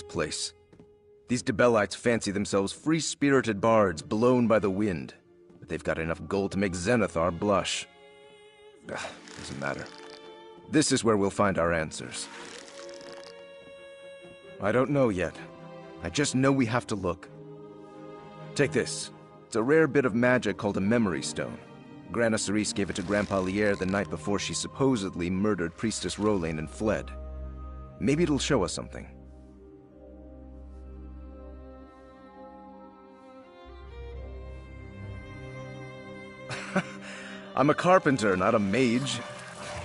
this place. These Debellites fancy themselves free-spirited bards blown by the wind, but they've got enough gold to make Zenithar blush. Doesn't matter. This is where we'll find our answers. I don't know yet. I just know we have to look. Take this. It's a rare bit of magic called a memory stone. Grana Cerise gave it to Grandpa Lier the night before she supposedly murdered Priestess Rolain and fled. Maybe it'll show us something. I'm a carpenter, not a mage.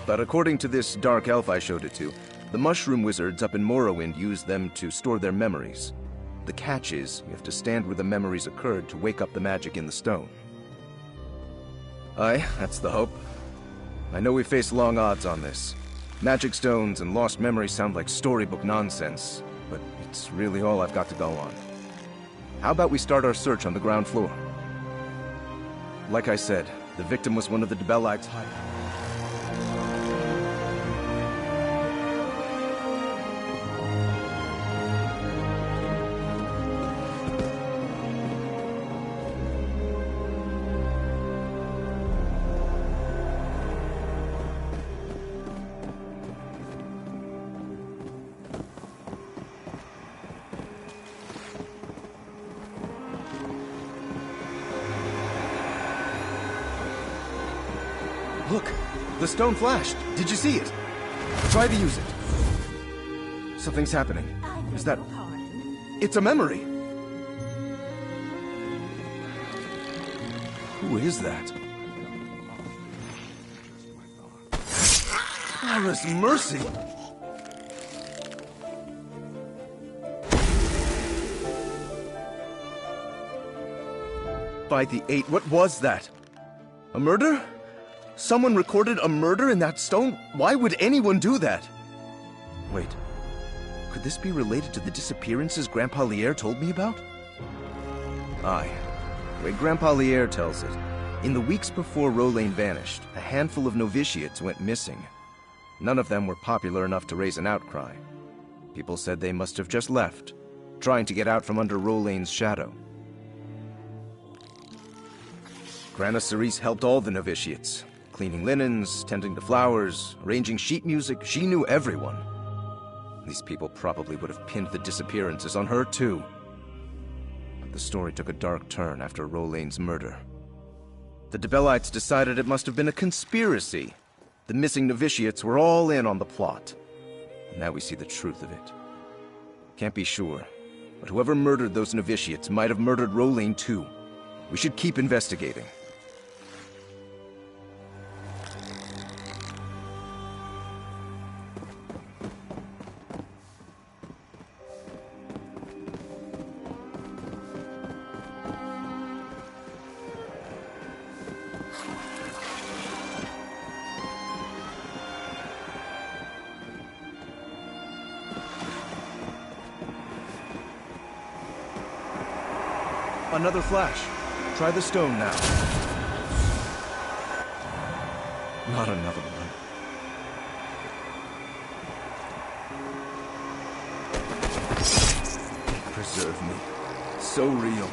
But according to this dark elf I showed it to, the mushroom wizards up in Morrowind use them to store their memories. The catch is, you have to stand where the memories occurred to wake up the magic in the stone. Aye, that's the hope. I know we face long odds on this. Magic stones and lost memories sound like storybook nonsense, but it's really all I've got to go on. How about we start our search on the ground floor? Like I said, the victim was one of the Debellites' hiding. Look! The stone flashed! Did you see it? Try to use it. Something's happening. Is that... It's a memory! Who is that? Ara's mercy! By the eight, what was that? A murder? Someone recorded a murder in that stone? Why would anyone do that? Wait, could this be related to the disappearances Grandpa Lier told me about? Aye. The way Grandpa Lier tells it, in the weeks before Rolain vanished, a handful of novitiates went missing. None of them were popular enough to raise an outcry. People said they must have just left, trying to get out from under Rolain's shadow. Grana Cerise helped all the novitiates. Cleaning linens, tending to flowers, arranging sheet music, she knew everyone. These people probably would have pinned the disappearances on her too. But the story took a dark turn after Rolain's murder. The Debellites decided it must have been a conspiracy. The missing novitiates were all in on the plot. Now we see the truth of it. Can't be sure, but whoever murdered those novitiates might have murdered Rolain too. We should keep investigating. Another flash. Try the stone now. Not another one. Preserve me. So real.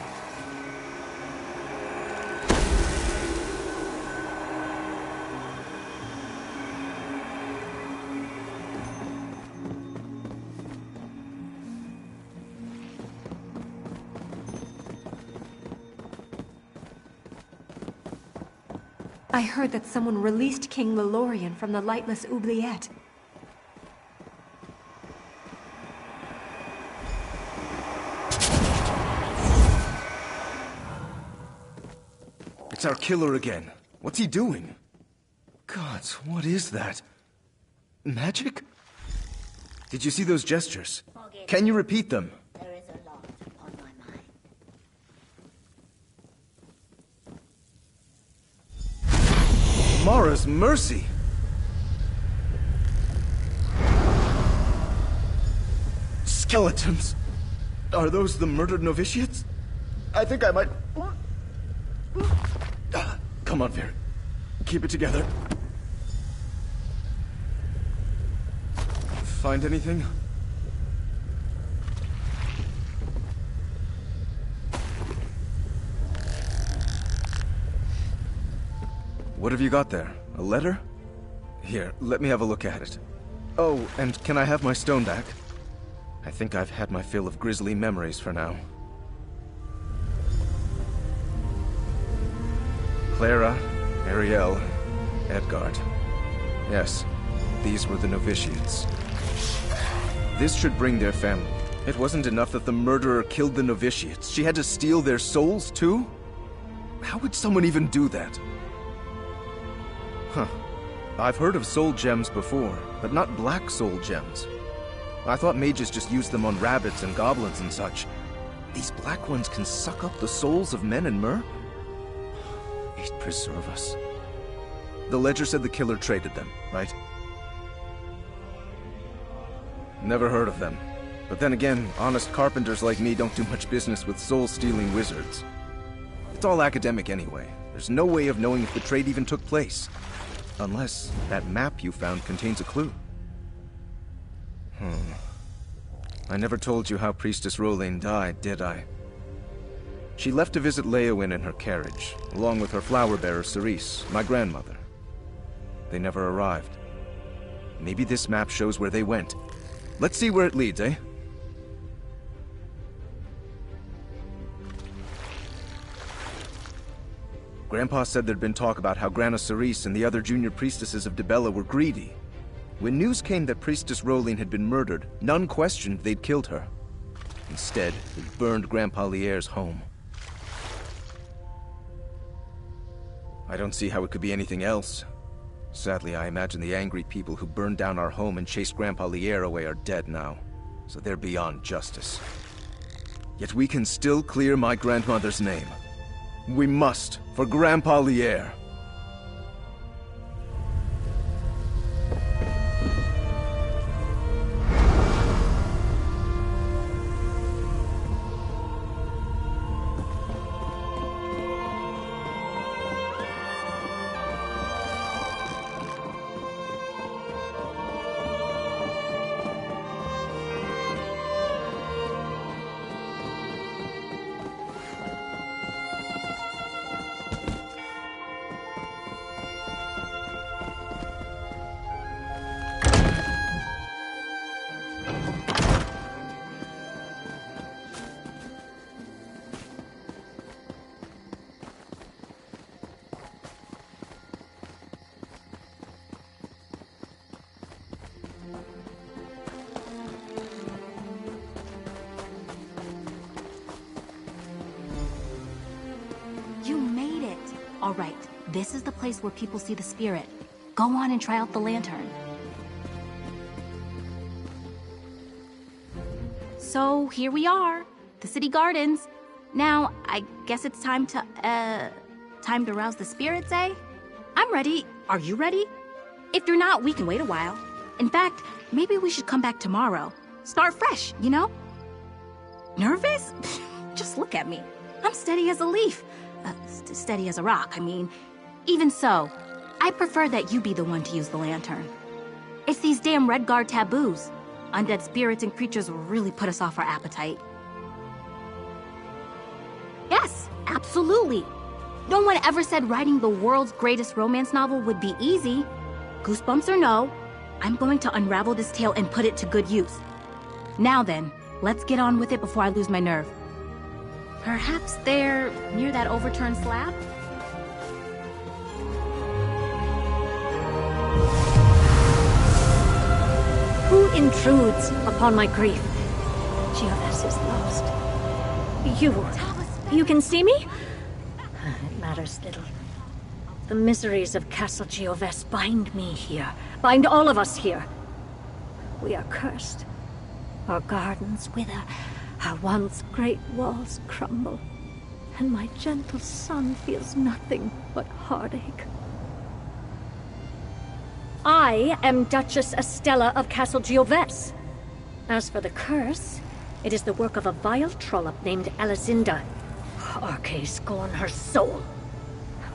I heard that someone released King Lelorian from the lightless oubliette. It's our killer again. What's he doing? Gods, what is that? Magic? Did you see those gestures? Can you repeat them? There is a lot upon my mind. Mara's mercy! Skeletons! Are those the murdered novitiates? I think I might... Come on, Vir. Keep it together. Find anything? What have you got there? A letter? Here, let me have a look at it. Oh, and can I have my stone back? I think I've had my fill of grisly memories for now. Clara, Ariel, Edgard. Yes, these were the novitiates. This should bring their family. It wasn't enough that the murderer killed the novitiates. She had to steal their souls, too? How would someone even do that? Huh. I've heard of soul gems before, but not black soul gems. I thought mages just used them on rabbits and goblins and such. These black ones can suck up the souls of men and mer? May it preserve us. The ledger said the killer traded them, right? Never heard of them. But then again, honest carpenters like me don't do much business with soul-stealing wizards. It's all academic anyway. There's no way of knowing if the trade even took place. Unless that map you found contains a clue. I never told you how Priestess Rowlene died, did I? She left to visit Leowyn in her carriage, along with her flower bearer Cerise, my grandmother. They never arrived. Maybe this map shows where they went. Let's see where it leads, eh? Grandpa said there'd been talk about how Grana Cerise and the other junior priestesses of Dibella were greedy. When news came that Priestess Rowlene had been murdered, none questioned they'd killed her. Instead, they burned Grandpa Lierre's home. I don't see how it could be anything else. Sadly, I imagine the angry people who burned down our home and chased Grandpa Lierre away are dead now, so they're beyond justice. Yet we can still clear my grandmother's name. We must, for Grandpa Lierre. All right, this is the place where people see the spirit. Go on and try out the lantern. So here we are, the city gardens. Now, I guess it's time to rouse the spirits, eh? I'm ready. Are you ready? If you're not, we can wait a while. In fact, maybe we should come back tomorrow. Start fresh, you know? Nervous? Just look at me. I'm steady as a leaf. Steady as a rock, I mean. Even so, I prefer that you be the one to use the lantern. It's these damn Redguard taboos. Undead spirits and creatures really put us off our appetite. Yes, absolutely. No one ever said writing the world's greatest romance novel would be easy. Goosebumps or no, I'm going to unravel this tale and put it to good use. Now then, let's get on with it before I lose my nerve. Perhaps they're near that overturned slab? Who intrudes upon my grief? Geovess is lost. You can see me? It matters little. The miseries of Castle Geovess bind me here, bind all of us here. We are cursed. Our gardens wither, our once great walls crumble, and my gentle son feels nothing but heartache. I am Duchess Estella of Castle Geovess. As for the curse, it is the work of a vile trollop named Elizinda. Arcane scorn her soul.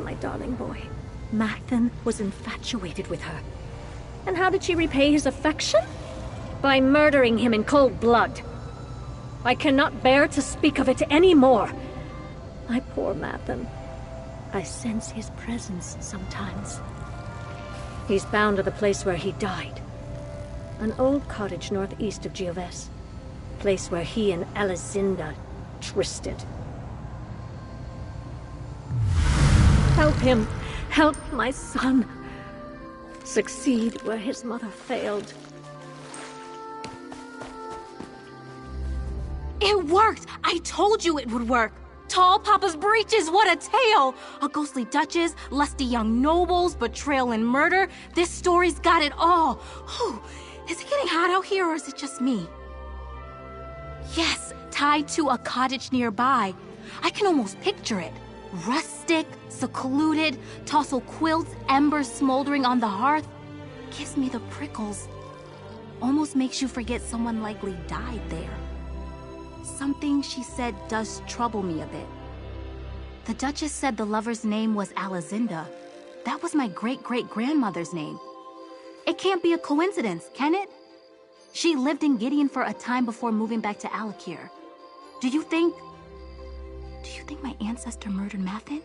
My darling boy, Mathen was infatuated with her. And how did she repay his affection? By murdering him in cold blood. I cannot bear to speak of it anymore. My poor Mathen. I sense his presence sometimes. He's bound to the place where he died. An old cottage northeast of Gioves. Place where he and Alizinda twisted. Help him! Help my son! Succeed where his mother failed. It worked! I told you it would work! Tall Papa's breeches, what a tale! A ghostly duchess, lusty young nobles, betrayal and murder. This story's got it all. Whew. Is it getting hot out here, or is it just me? Yes, tied to a cottage nearby. I can almost picture it. Rustic, secluded, tassel quilts, embers smoldering on the hearth. Gives me the prickles. Almost makes you forget someone likely died there. Something she said does trouble me a bit. The Duchess said the lover's name was Alizinda. That was my great-great-grandmother's name. It can't be a coincidence, can it? She lived in Gideon for a time before moving back to Alakir. Do you think my ancestor murdered Mathin?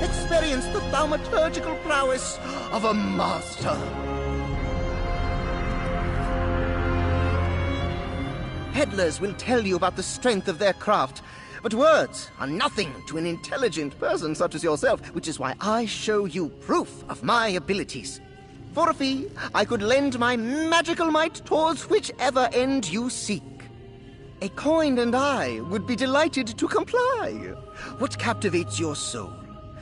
Experience the thaumaturgical prowess of a master. Peddlers will tell you about the strength of their craft, but words are nothing to an intelligent person such as yourself, which is why I show you proof of my abilities. For a fee, I could lend my magical might towards whichever end you seek. A coin and I would be delighted to comply. What captivates your soul?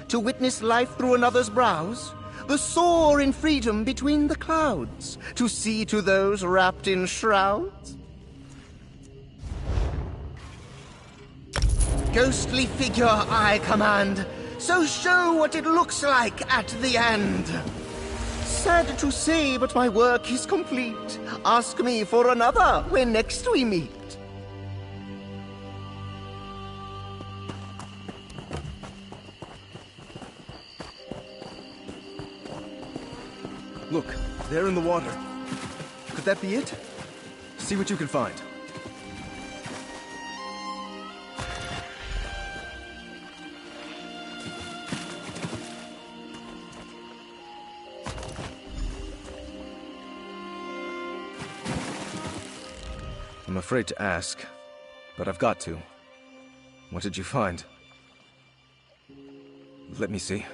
To witness life through another's brows? The soar in freedom between the clouds? To see to those wrapped in shrouds? Ghostly figure I command, so show what it looks like at the end. Sad to say, but my work is complete. Ask me for another when next we meet. Look, there in the water. Could that be it? See what you can find. I'm afraid to ask, but I've got to. What did you find? Let me see.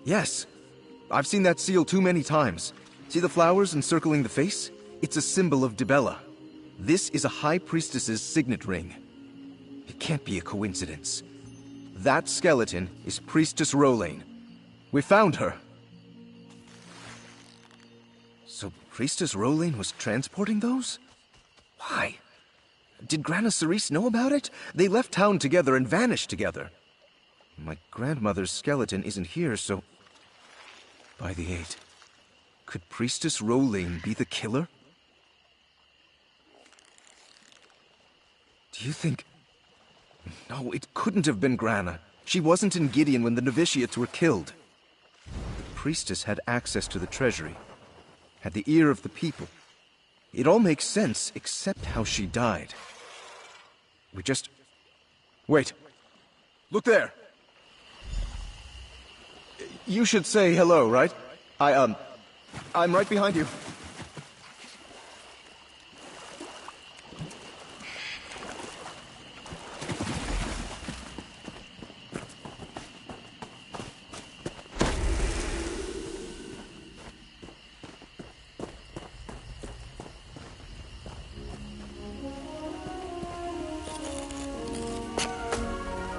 Yes! I've seen that seal too many times. See the flowers encircling the face? It's a symbol of Dibella. This is a High Priestess's signet ring. It can't be a coincidence. That skeleton is Priestess Rolain. We found her. So Priestess Rolain was transporting those? Why? Did Grana Cerise know about it? They left town together and vanished together. My grandmother's skeleton isn't here, so... By the 8. Could Priestess Rolain be the killer? Do you think... No, it couldn't have been Grana. She wasn't in Gideon when the novitiates were killed. The priestess had access to the treasury, had the ear of the people. It all makes sense, except how she died. We just... Wait. Look there! You should say hello, right? I'm right behind you.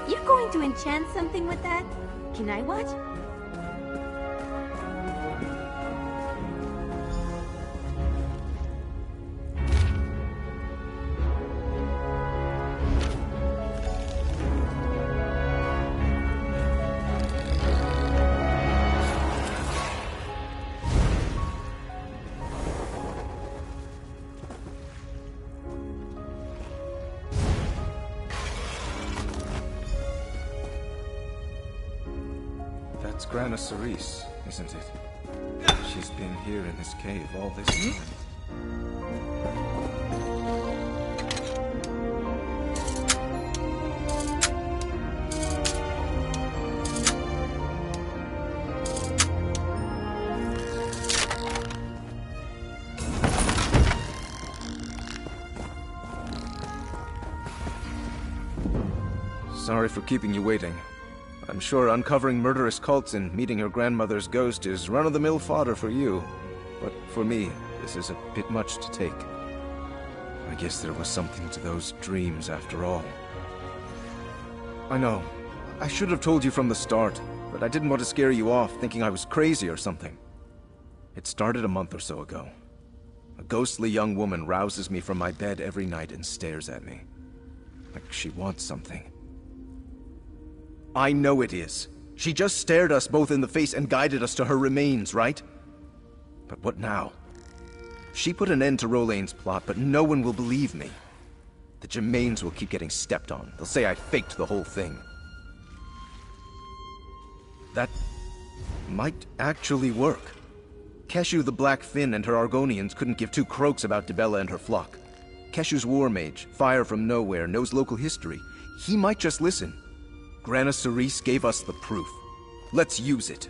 You're going to enchant something with that? Can I watch? That's Grana Cerise, isn't it? She's been here in this cave all this time. Sorry for keeping you waiting. I'm sure uncovering murderous cults and meeting your grandmother's ghost is run-of-the-mill fodder for you. But for me, this is a bit much to take. I guess there was something to those dreams after all. I know. I should have told you from the start, but I didn't want to scare you off thinking I was crazy or something. It started a month or so ago. A ghostly young woman rouses me from my bed every night and stares at me. Like she wants something. I know it is. She just stared us both in the face and guided us to her remains, right? But what now? She put an end to Rolain's plot, but no one will believe me. The Germains will keep getting stepped on. They'll say I faked the whole thing. That might actually work. Keshu the Black Fin and her Argonians couldn't give two croaks about Dibella and her flock. Keshu's war mage, Fire from Nowhere, knows local history. He might just listen. Grana Cerise gave us the proof. Let's use it.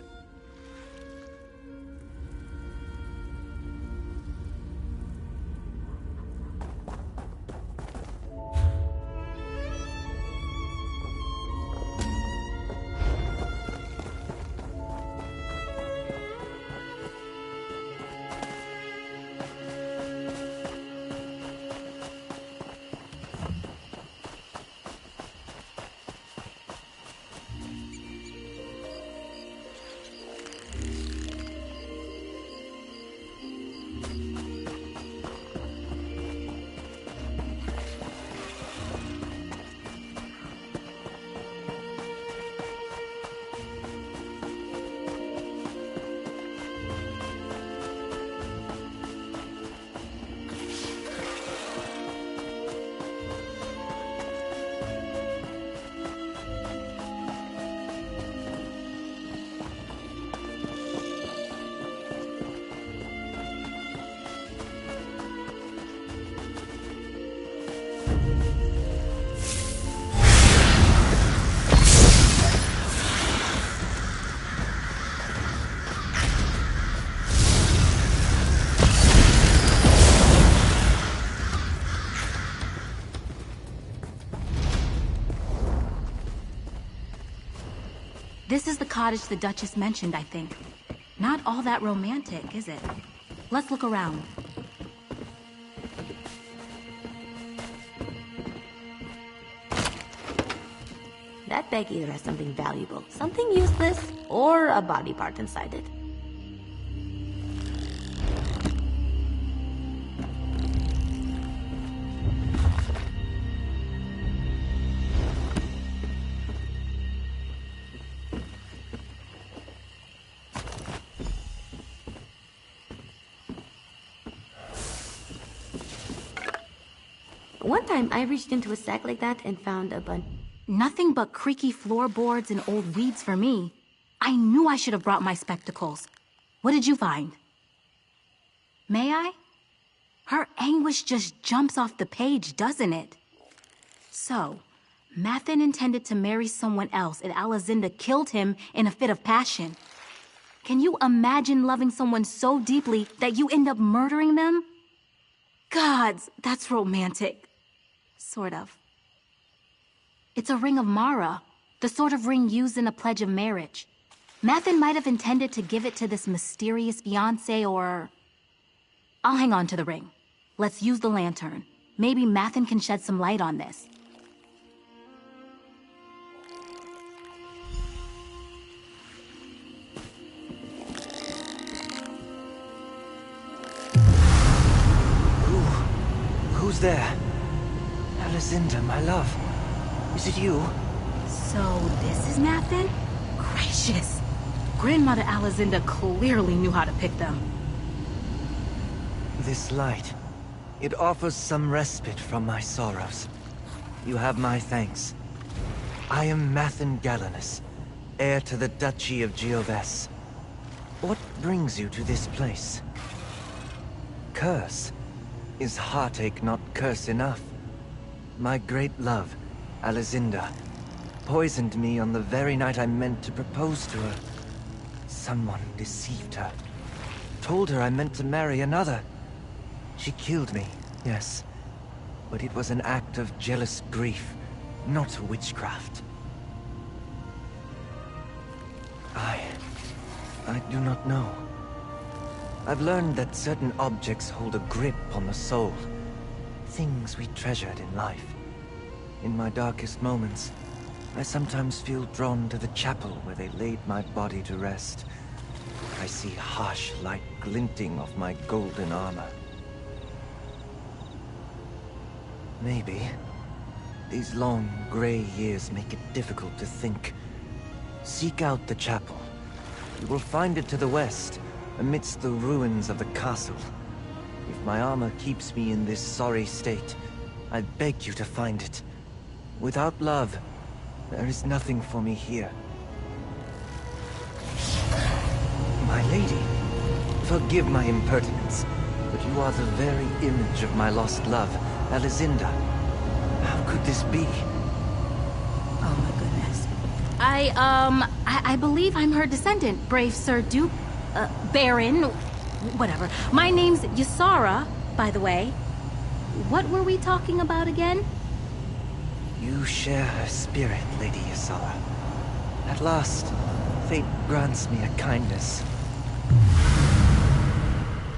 This is the cottage the Duchess mentioned, I think. Not all that romantic, is it? Let's look around. That bag either has something valuable, something useless, or a body part inside it. One time, I reached into a sack like that and found a bunch. Nothing but creaky floorboards and old weeds for me. I knew I should have brought my spectacles. What did you find? May I? Her anguish just jumps off the page, doesn't it? So, Mathen intended to marry someone else and Alazinda killed him in a fit of passion. Can you imagine loving someone so deeply that you end up murdering them? Gods, that's romantic. Sort of. It's a ring of Mara, the sort of ring used in a pledge of marriage. Mathen might have intended to give it to this mysterious fiancé or... I'll hang on to the ring. Let's use the lantern. Maybe Mathen can shed some light on this. Who's there? Alazinda, my love. Is it you? So this is Mathen? Gracious. Grandmother Alazinda clearly knew how to pick them. This light. It offers some respite from my sorrows. You have my thanks. I am Mathen Galenus, heir to the Duchy of Gioves. What brings you to this place? Curse? Is heartache not curse enough? My great love, Alazinda, poisoned me on the very night I meant to propose to her. Someone deceived her. Told her I meant to marry another. She killed me, yes. But it was an act of jealous grief, not witchcraft. I do not know. I've learned that certain objects hold a grip on the soul. Things we treasured in life. In my darkest moments, I sometimes feel drawn to the chapel where they laid my body to rest. I see harsh light glinting off my golden armor. Maybe these long, gray years make it difficult to think. Seek out the chapel. You will find it to the west, amidst the ruins of the castle. If my armor keeps me in this sorry state, I beg you to find it. Without love, there is nothing for me here. My lady, forgive my impertinence, but you are the very image of my lost love, Alazinda. How could this be? Oh my goodness. I believe I'm her descendant, brave Sir Duke, Baron, whatever. My name's Ysara, by the way. What were we talking about again? You share her spirit, Lady Ysara. At last, fate grants me a kindness.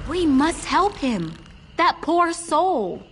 We must help him. That poor soul.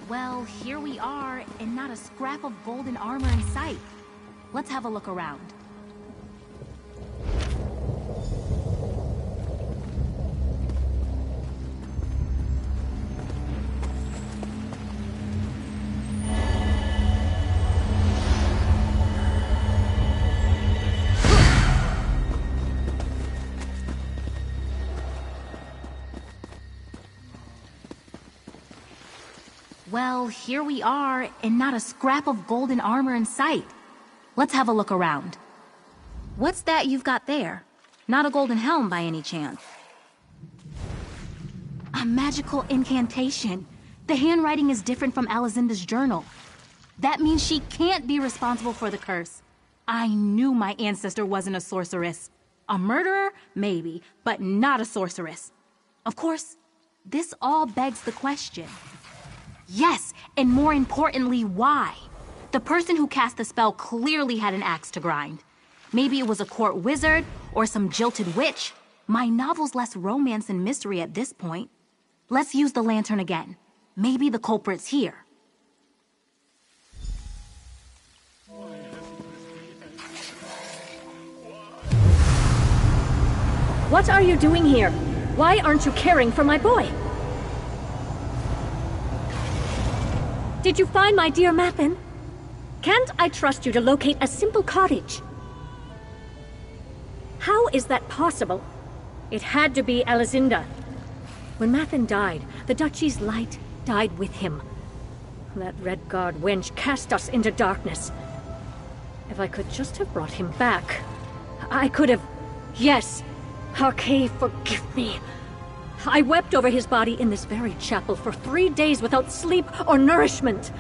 Well, here we are, and not a scrap of golden armor in sight. Let's have a look around. Well, here we are, and not a scrap of golden armor in sight. Let's have a look around. What's that you've got there? Not a golden helm by any chance. A magical incantation. The handwriting is different from Alizinda's journal. That means she can't be responsible for the curse. I knew my ancestor wasn't a sorceress. A murderer? Maybe, but not a sorceress. Of course, this all begs the question. Yes, and more importantly, why? The person who cast the spell clearly had an axe to grind. Maybe it was a court wizard or some jilted witch. My novel's less romance and mystery at this point. Let's use the lantern again. Maybe the culprit's here. What are you doing here? Why aren't you caring for my boy? Did you find my dear Mathin? Can't I trust you to locate a simple cottage? How is that possible? It had to be Alizinda. When Mathin died, the Duchy's light died with him. That Redguard wench cast us into darkness. If I could just have brought him back, I could have... Yes, Arkay, forgive me. I wept over his body in this very chapel for 3 days without sleep or nourishment.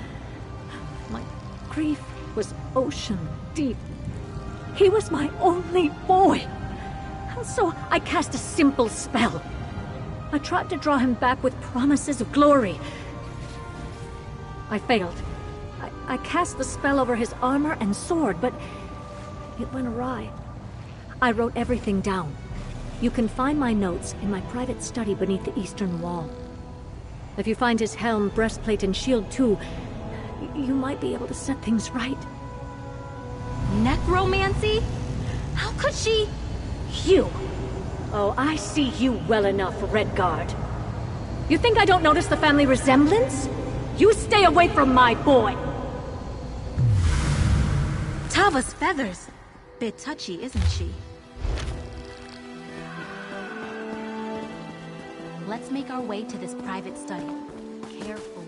My grief was ocean deep. He was my only boy. So I cast a simple spell. I tried to draw him back with promises of glory. I failed. I cast the spell over his armor and sword, but it went awry. I wrote everything down. You can find my notes in my private study beneath the eastern wall. If you find his helm, breastplate, and shield too, you might be able to set things right. Necromancy? How could she... You! Oh, I see you well enough, Redguard. You think I don't notice the family resemblance? You stay away from my boy! Tava's feathers. Bit touchy, isn't she? Let's make our way to this private study. Carefully.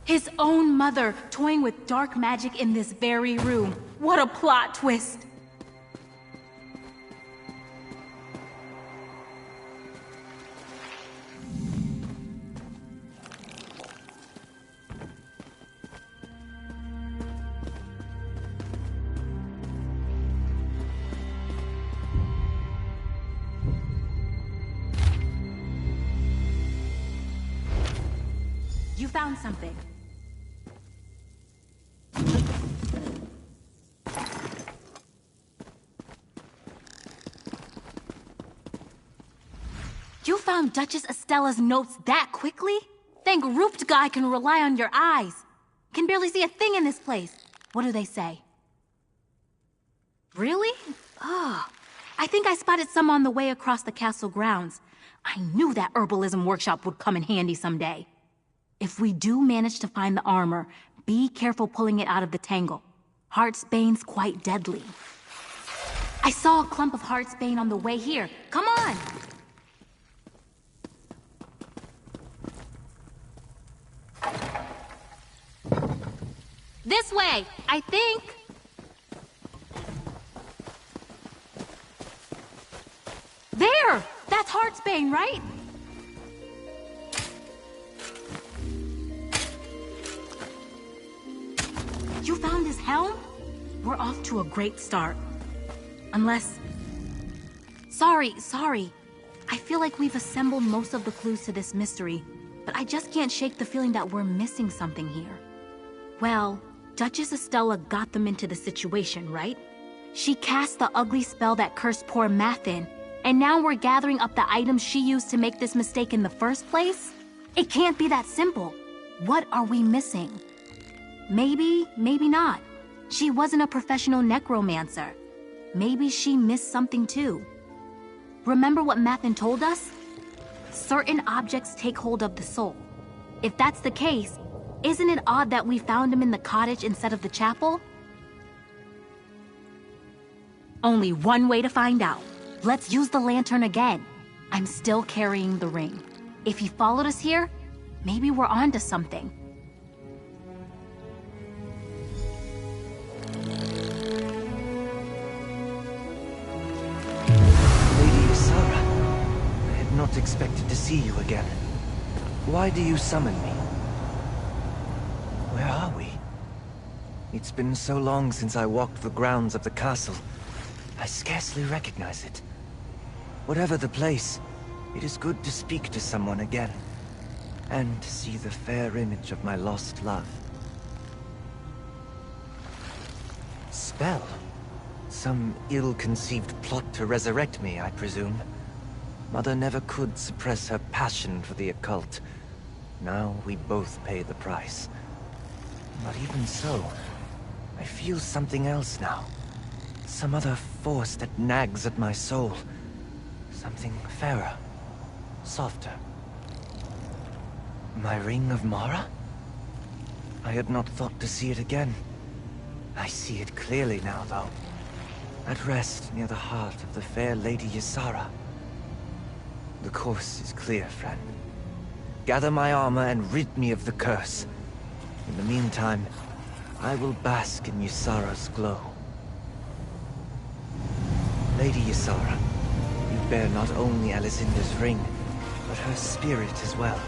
His own mother toying with dark magic in this very room. What a plot twist! You found something. You found Duchess Estella's notes that quickly? Thank Rooped Guy can rely on your eyes. Can barely see a thing in this place. What do they say? Really? Ah, I think I spotted some on the way across the castle grounds. I knew that herbalism workshop would come in handy someday. If we do manage to find the armor, be careful pulling it out of the tangle. Heartsbane's quite deadly. I saw a clump of Heartsbane on the way here. Come on! This way, I think. There! That's Heartsbane, right? You found his helm? We're off to a great start. Unless... Sorry. I feel like we've assembled most of the clues to this mystery, but I just can't shake the feeling that we're missing something here. Well, Duchess Estella got them into the situation, right? She cast the ugly spell that cursed poor Mathin, and now we're gathering up the items she used to make this mistake in the first place? It can't be that simple. What are we missing? Maybe not. She wasn't a professional necromancer. Maybe she missed something too. Remember what Mathin told us? Certain objects take hold of the soul. If that's the case, isn't it odd that we found him in the cottage instead of the chapel? Only one way to find out. Let's use the lantern again. I'm still carrying the ring. If he followed us here, maybe we're onto something. Lady Isara, I had not expected to see you again. Why do you summon me? Where are we? It's been so long since I walked the grounds of the castle. I scarcely recognize it. Whatever the place, it is good to speak to someone again, and to see the fair image of my lost love. Spell? Some ill-conceived plot to resurrect me, I presume. Mother never could suppress her passion for the occult. Now we both pay the price. But even so, I feel something else now. Some other force that nags at my soul. Something fairer, softer. My ring of Mara? I had not thought to see it again. I see it clearly now, though. At rest near the heart of the fair Lady Isara. The course is clear, friend. Gather my armor and rid me of the curse. In the meantime, I will bask in Ysara's glow. Lady Ysara, you bear not only Alicinda's ring, but her spirit as well.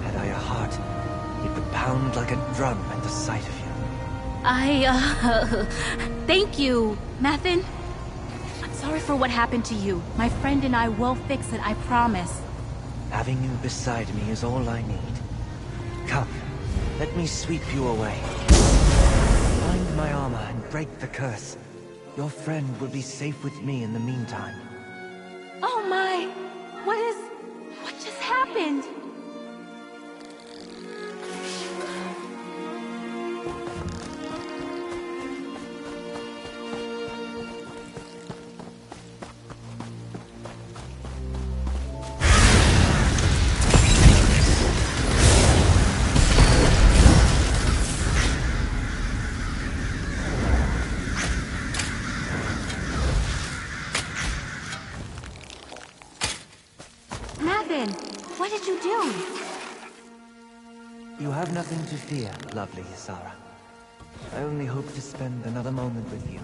Had I a heart, it would pound like a drum at the sight of you. Thank you, Mathin. I'm sorry for what happened to you. My friend and I will fix it, I promise. Having you beside me is all I need. Come, let me sweep you away. Find my armor and break the curse. Your friend will be safe with me in the meantime. Oh my! What just happened? What did you do? You have nothing to fear, lovely Ysara. I only hope to spend another moment with you.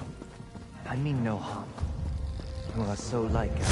I mean no harm. You are so like us.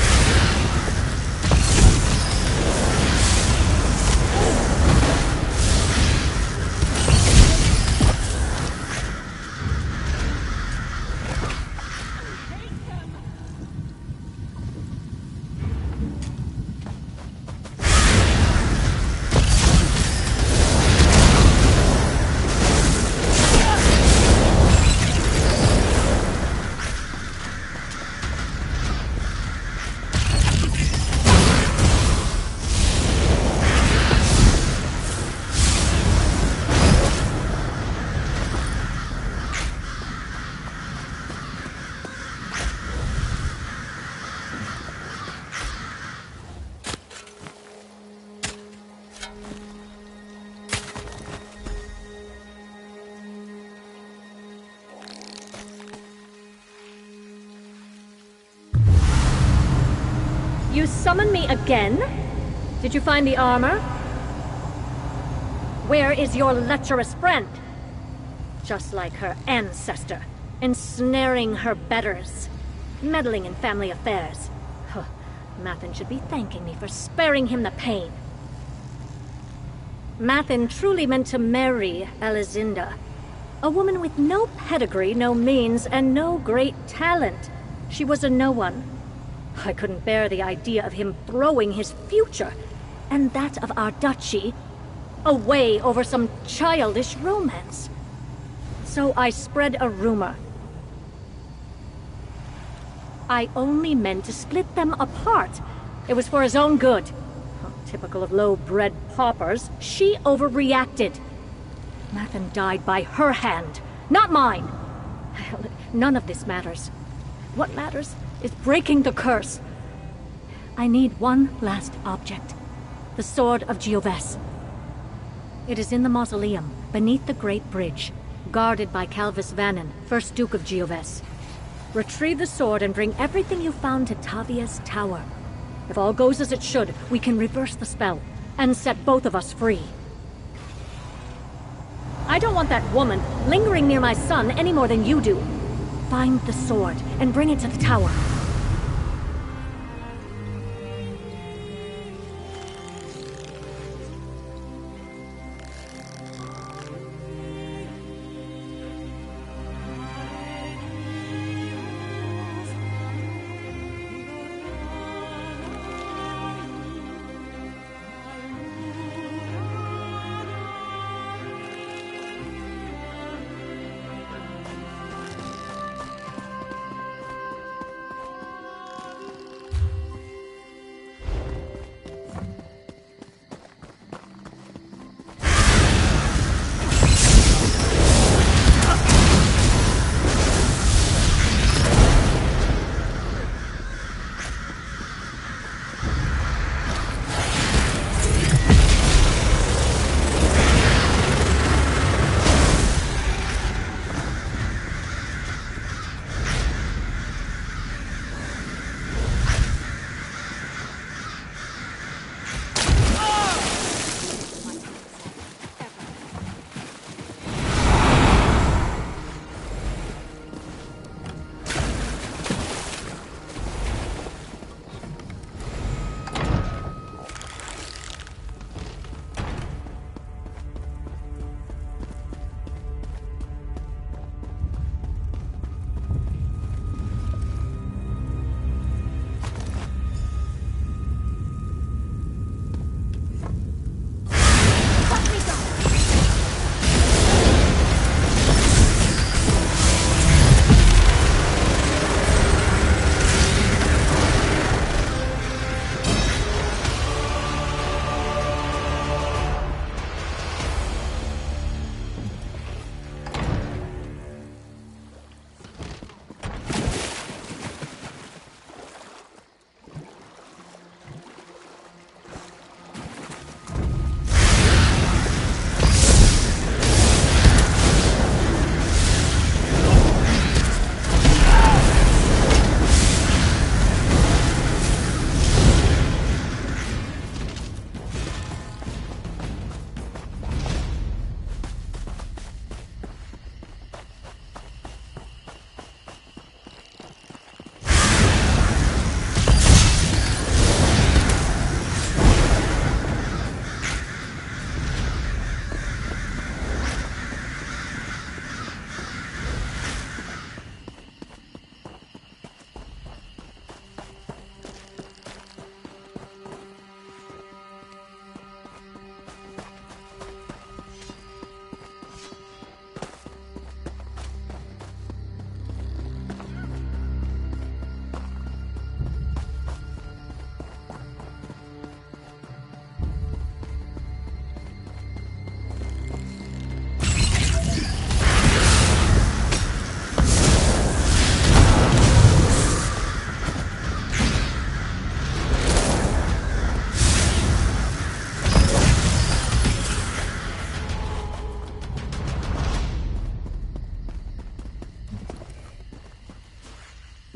You summon me again? Did you find the armor? Where is your lecherous friend? Just like her ancestor, ensnaring her betters, meddling in family affairs. Huh. Mathen should be thanking me for sparing him the pain. Mathen truly meant to marry Elizinda, a woman with no pedigree, no means, and no great talent. She was a no one. I couldn't bear the idea of him throwing his future, and that of our duchy, away over some childish romance. So I spread a rumor. I only meant to split them apart. It was for his own good. Typical of low-bred paupers, she overreacted. Mathen died by her hand, not mine. None of this matters. What matters is breaking the curse. I need one last object. The Sword of Gioves. It is in the mausoleum, beneath the Great Bridge, guarded by Calvis Vannon, 1st Duke of Gioves. Retrieve the sword and bring everything you found to Tavia's tower. If all goes as it should, we can reverse the spell, and set both of us free. I don't want that woman lingering near my son any more than you do. Find the sword, and bring it to the tower.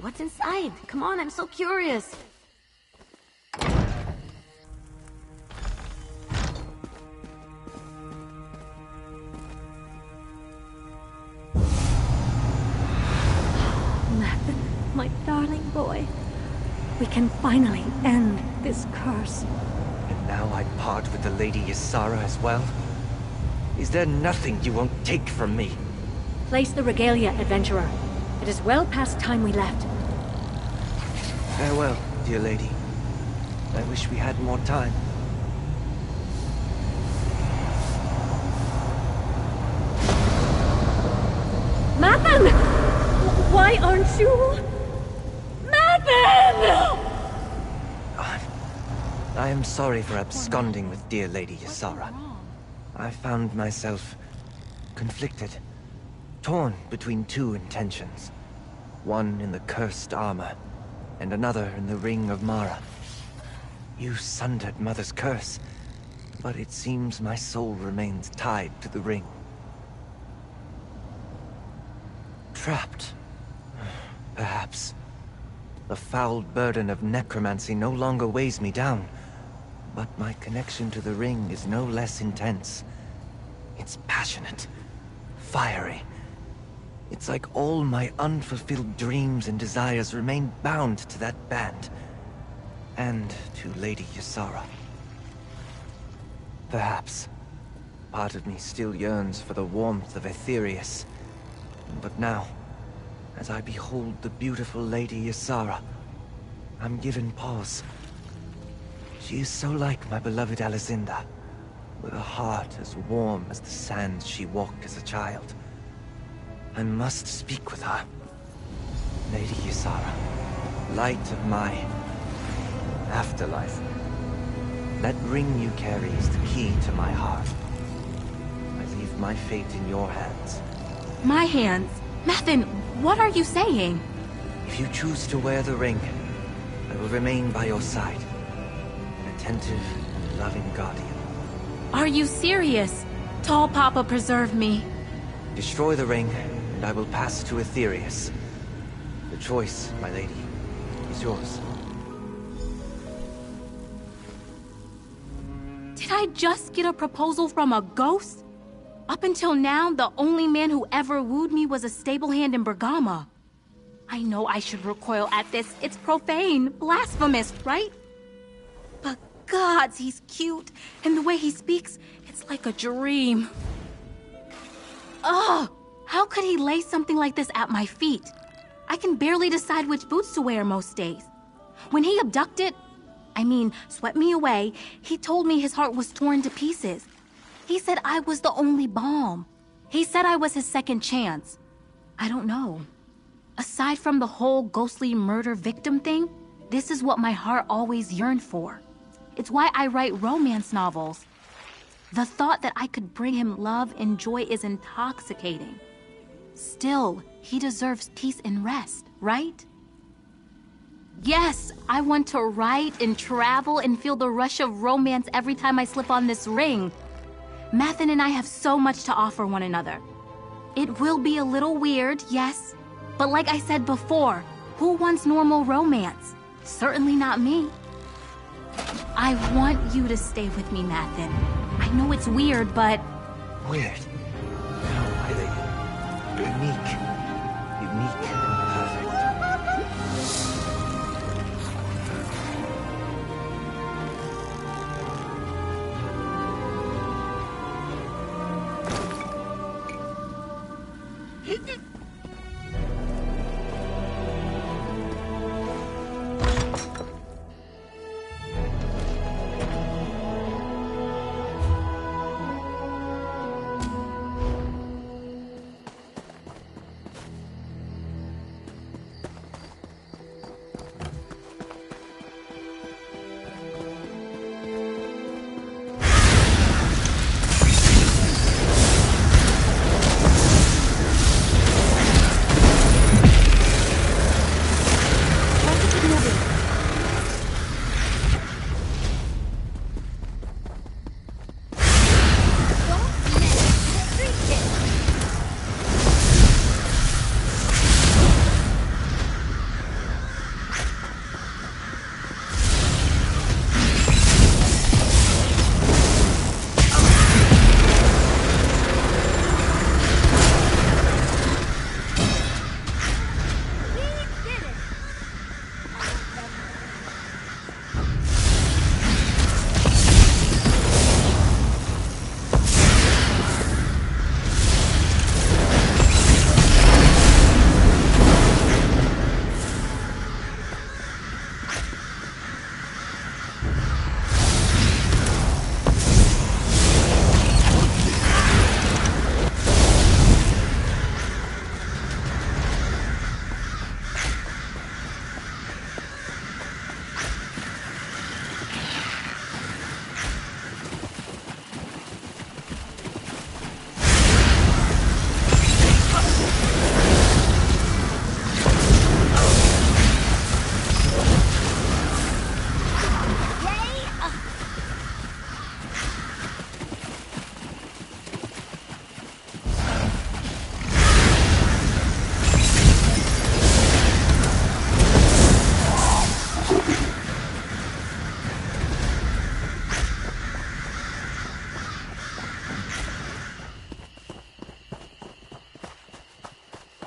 What's inside? Come on, I'm so curious. boy. We can finally end this curse. And now I part with the Lady Ysara as well? Is there nothing you won't take from me? Place the regalia, adventurer. It is well past time we left. Farewell, dear lady. I wish we had more time. Mathan! Why aren't you... Mathan! I am sorry for absconding with dear Lady Ysara. I found myself conflicted, torn between two intentions. One in the cursed armor, and another in the Ring of Mara. You sundered Mother's curse, but it seems my soul remains tied to the ring. Trapped, perhaps. The foul burden of necromancy no longer weighs me down, but my connection to the ring is no less intense. It's passionate, fiery. It's like all my unfulfilled dreams and desires remain bound to that band. And to Lady Ysara. Perhaps, part of me still yearns for the warmth of Aetherius. But now, as I behold the beautiful Lady Ysara, I'm given pause. She is so like my beloved Alicinda, with a heart as warm as the sands she walked as a child. I must speak with her. Lady Ysara, light of my afterlife. That ring you carry is the key to my heart. I leave my fate in your hands. My hands? Mathan, what are you saying? If you choose to wear the ring, I will remain by your side. An attentive and loving guardian. Are you serious? Tall Papa, preserve me. Destroy the ring, and I will pass to Aetherius. The choice, my lady, is yours. Did I just get a proposal from a ghost? Up until now, the only man who ever wooed me was a stable hand in Bergama. I know I should recoil at this. It's profane, blasphemous, right? But gods, he's cute. And the way he speaks, it's like a dream. Ugh! How could he lay something like this at my feet? I can barely decide which boots to wear most days. When he swept me away, he told me his heart was torn to pieces. He said I was the only balm. He said I was his second chance. I don't know. Aside from the whole ghostly murder victim thing, this is what my heart always yearned for. It's why I write romance novels. The thought that I could bring him love and joy is intoxicating. Still, he deserves peace and rest, right? Yes, I want to write and travel and feel the rush of romance every time I slip on this ring. Mathan and I have so much to offer one another. It will be a little weird, yes, but like I said before, who wants normal romance? Certainly not me. I want you to stay with me, Mathan. I know it's weird, but... Weird? No, my lady. Unique. Unique and perfect.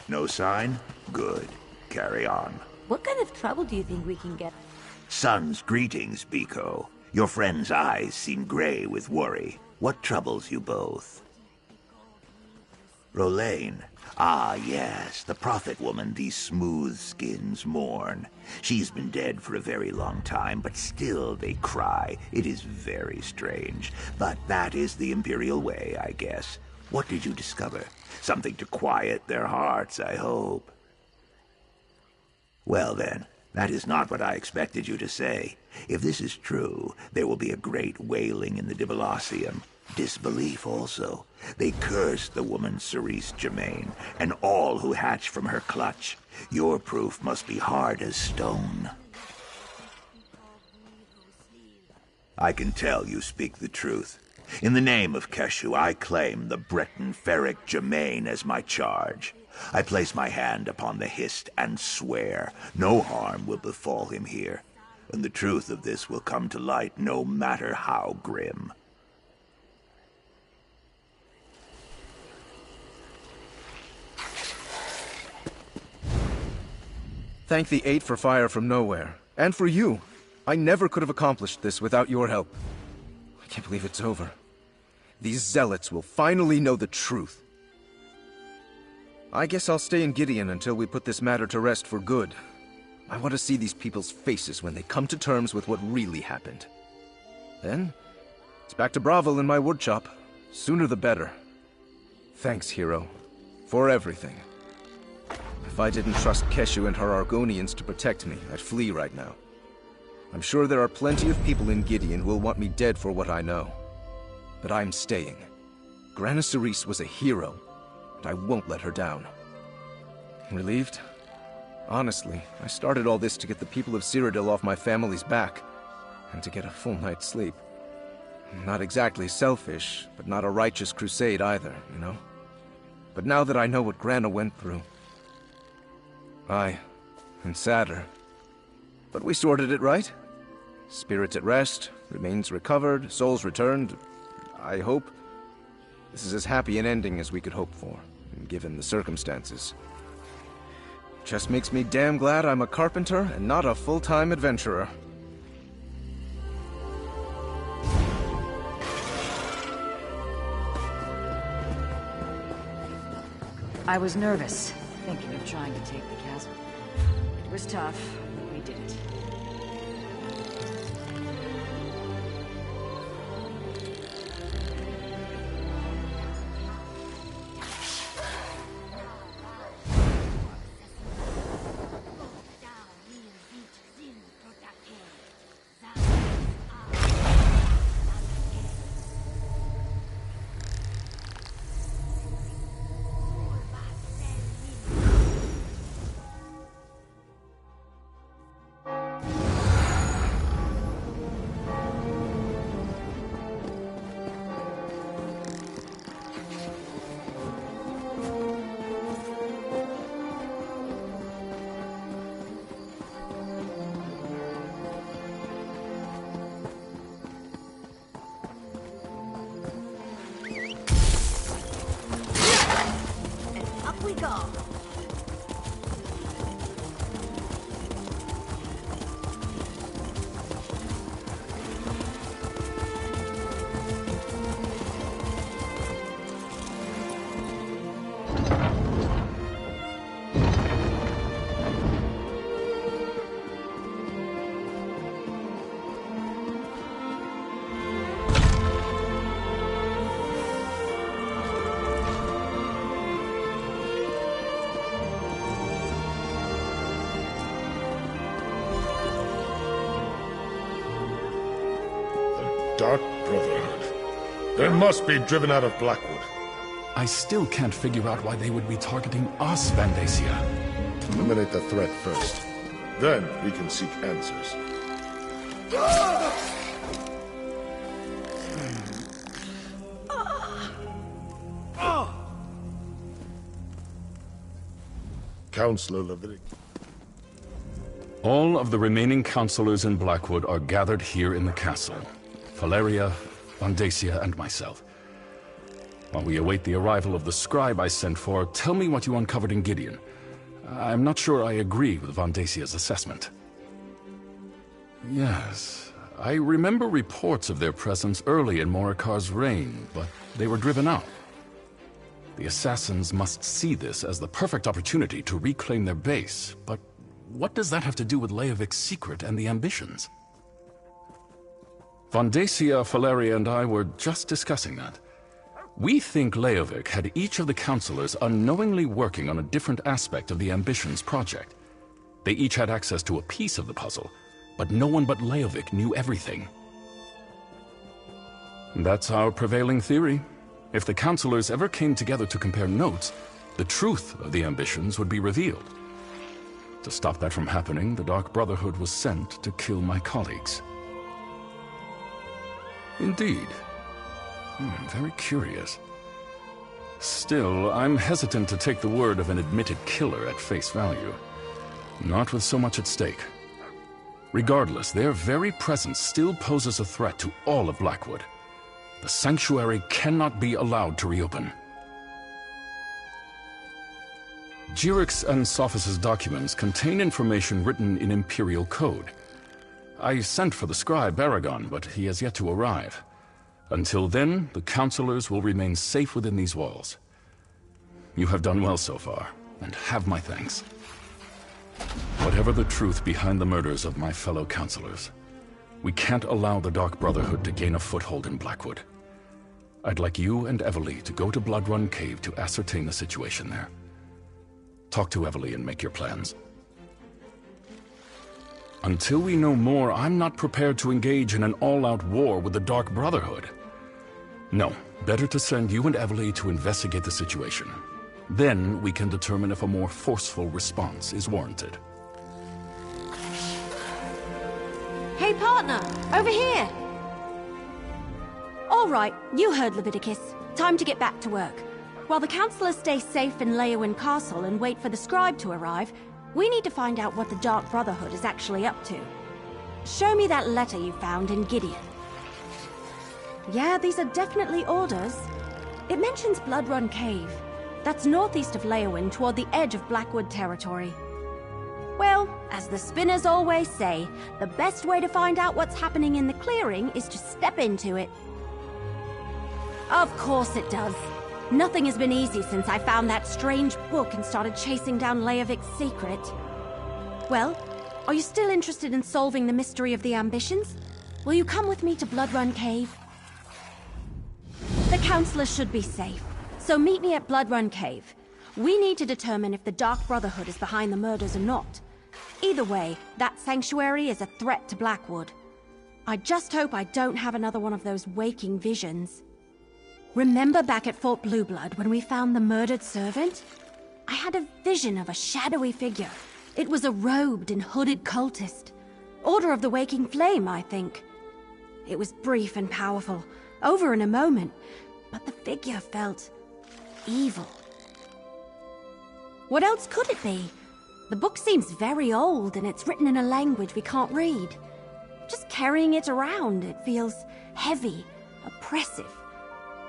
No sign? Good. Carry on. What kind of trouble do you think we can get? Son's greetings, Biko. Your friend's eyes seem gray with worry. What troubles you both? Rolaine. Ah, yes, the prophet woman these smooth skins mourn. She's been dead for a very long time, but still they cry. It is very strange. But that is the Imperial way, I guess. What did you discover? Something to quiet their hearts, I hope. Well then, that is not what I expected you to say. If this is true, there will be a great wailing in the Dibolosium. Disbelief also. They curse the woman Cerise Germain, and all who hatch from her clutch. Your proof must be hard as stone. I can tell you speak the truth. In the name of Keshu, I claim the Breton Ferric Germain as my charge. I place my hand upon the Hist and swear no harm will befall him here, and the truth of this will come to light no matter how grim. Thank the Eight for fire from nowhere. And for you. I never could have accomplished this without your help. I can't believe it's over. These zealots will finally know the truth. I guess I'll stay in Gideon until we put this matter to rest for good. I want to see these people's faces when they come to terms with what really happened. Then, it's back to Bravo in my woodshop. Sooner the better. Thanks, hero. For everything. If I didn't trust Keshu and her Argonians to protect me, I'd flee right now. I'm sure there are plenty of people in Gideon who will want me dead for what I know. But I'm staying. Grana Cerise was a hero, and I won't let her down. Relieved? Honestly, I started all this to get the people of Cyrodiil off my family's back, and to get a full night's sleep. Not exactly selfish, but not a righteous crusade either, you know? But now that I know what Grana went through, and sadder. But we sorted it right. Spirits at rest, remains recovered, souls returned. I hope. This is as happy an ending as we could hope for, given the circumstances. Just makes me damn glad I'm a carpenter and not a full-time adventurer. I was nervous, thinking of trying to take the castle. It was tough, but we did it. Dark Brotherhood. They must be driven out of Blackwood. I still can't figure out why they would be targeting us, Vandacia. Eliminate the threat first. Then we can seek answers. Counselor Levitic. All of the remaining counselors in Blackwood are gathered here in the castle. Valeria, Vandacia, and myself. While we await the arrival of the scribe I sent for, tell me what you uncovered in Gideon. I'm not sure I agree with Von Dacia's assessment. Yes, I remember reports of their presence early in Morikar's reign, but they were driven out. The assassins must see this as the perfect opportunity to reclaim their base, but what does that have to do with Leovik's secret and the ambitions? Von Dacia, Valeria, and I were just discussing that. We think Leovik had each of the counselors unknowingly working on a different aspect of the Ambitions project. They each had access to a piece of the puzzle, but no one but Leovik knew everything. That's our prevailing theory. If the counselors ever came together to compare notes, the truth of the Ambitions would be revealed. To stop that from happening, the Dark Brotherhood was sent to kill my colleagues. Indeed. Very curious. Still, I'm hesitant to take the word of an admitted killer at face value. Not with so much at stake. Regardless, their very presence still poses a threat to all of Blackwood. The sanctuary cannot be allowed to reopen. Jirix and Sophis' documents contain information written in Imperial code. I sent for the scribe Aragon, but he has yet to arrive. Until then, the counselors will remain safe within these walls. You have done well so far, and have my thanks. Whatever the truth behind the murders of my fellow counselors, we can't allow the Dark Brotherhood to gain a foothold in Blackwood. I'd like you and Evely to go to Bloodrun Cave to ascertain the situation there. Talk to Evely and make your plans. Until we know more, I'm not prepared to engage in an all-out war with the Dark Brotherhood. No, better to send you and Evely to investigate the situation. Then we can determine if a more forceful response is warranted. Hey partner, over here! All right, you heard Leviticus. Time to get back to work. While the counselors stay safe in Leowin Castle and wait for the scribe to arrive, we need to find out what the Dark Brotherhood is actually up to. Show me that letter you found in Gideon. Yeah, these are definitely orders. It mentions Bloodrun Cave. That's northeast of Leowin toward the edge of Blackwood territory. Well, as the spinners always say, the best way to find out what's happening in the clearing is to step into it. Of course it does. Nothing has been easy since I found that strange book and started chasing down Leovik's secret. Well, are you still interested in solving the mystery of the Ambitions? Will you come with me to Bloodrun Cave? The counselors should be safe, so meet me at Bloodrun Cave. We need to determine if the Dark Brotherhood is behind the murders or not. Either way, that sanctuary is a threat to Blackwood. I just hope I don't have another one of those waking visions. Remember back at Fort Blueblood when we found the murdered servant? I had a vision of a shadowy figure. It was a robed and hooded cultist. Order of the Waking Flame, I think. It was brief and powerful, over in a moment, but the figure felt evil. What else could it be? The book seems very old and it's written in a language we can't read. Just carrying it around, it feels heavy, oppressive.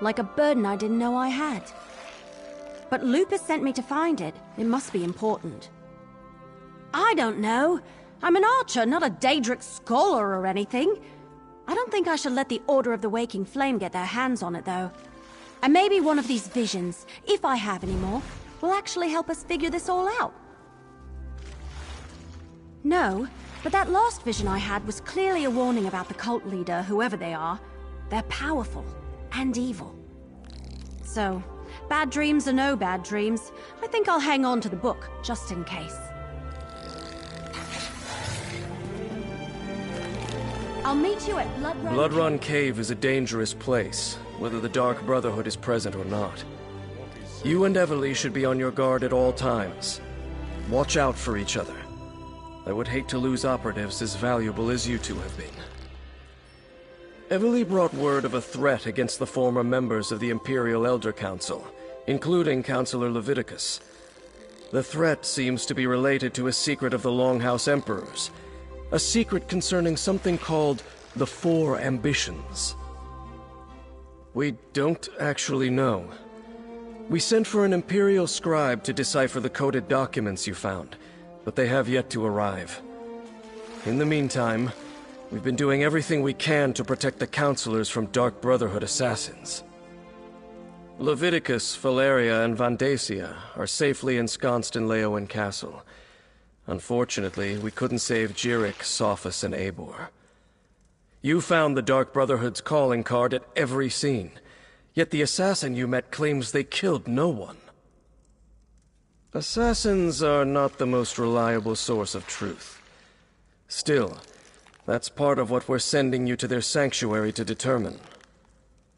Like a burden I didn't know I had. But Lupus sent me to find it. It must be important. I don't know. I'm an archer, not a Daedric scholar or anything. I don't think I should let the Order of the Waking Flame get their hands on it, though. And maybe one of these visions, if I have any more, will actually help us figure this all out. No, but that last vision I had was clearly a warning about the cult leader, whoever they are. They're powerful. And evil. So, bad dreams or no bad dreams, I think I'll hang on to the book, just in case. I'll meet you at Bloodrun Cave is a dangerous place, whether the Dark Brotherhood is present or not. You and Evely should be on your guard at all times. Watch out for each other. I would hate to lose operatives as valuable as you two have been. Evely brought word of a threat against the former members of the Imperial Elder Council, including Councillor Leviticus. The threat seems to be related to a secret of the Longhouse Emperors, a secret concerning something called the Four Ambitions. We don't actually know. We sent for an Imperial scribe to decipher the coded documents you found, but they have yet to arrive. In the meantime, we've been doing everything we can to protect the counselors from Dark Brotherhood assassins. Leviticus, Valeria, and Vandacia are safely ensconced in Leowen Castle. Unfortunately, we couldn't save Jirik, Sophus, and Eivor. You found the Dark Brotherhood's calling card at every scene, yet the assassin you met claims they killed no one. Assassins are not the most reliable source of truth. Still, that's part of what we're sending you to their sanctuary to determine.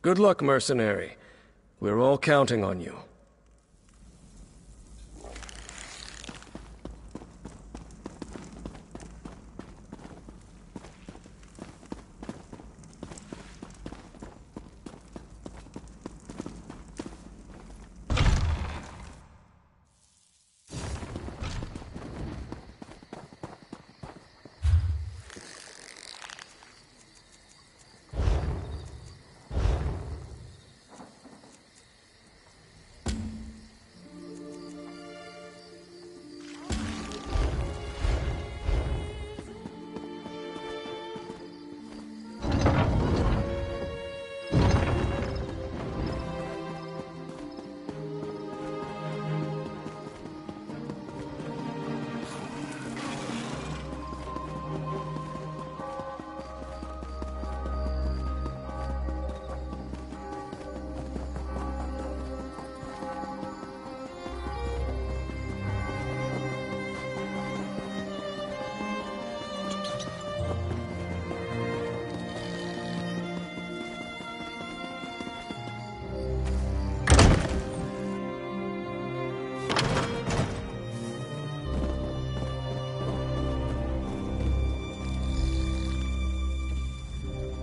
Good luck, mercenary. We're all counting on you.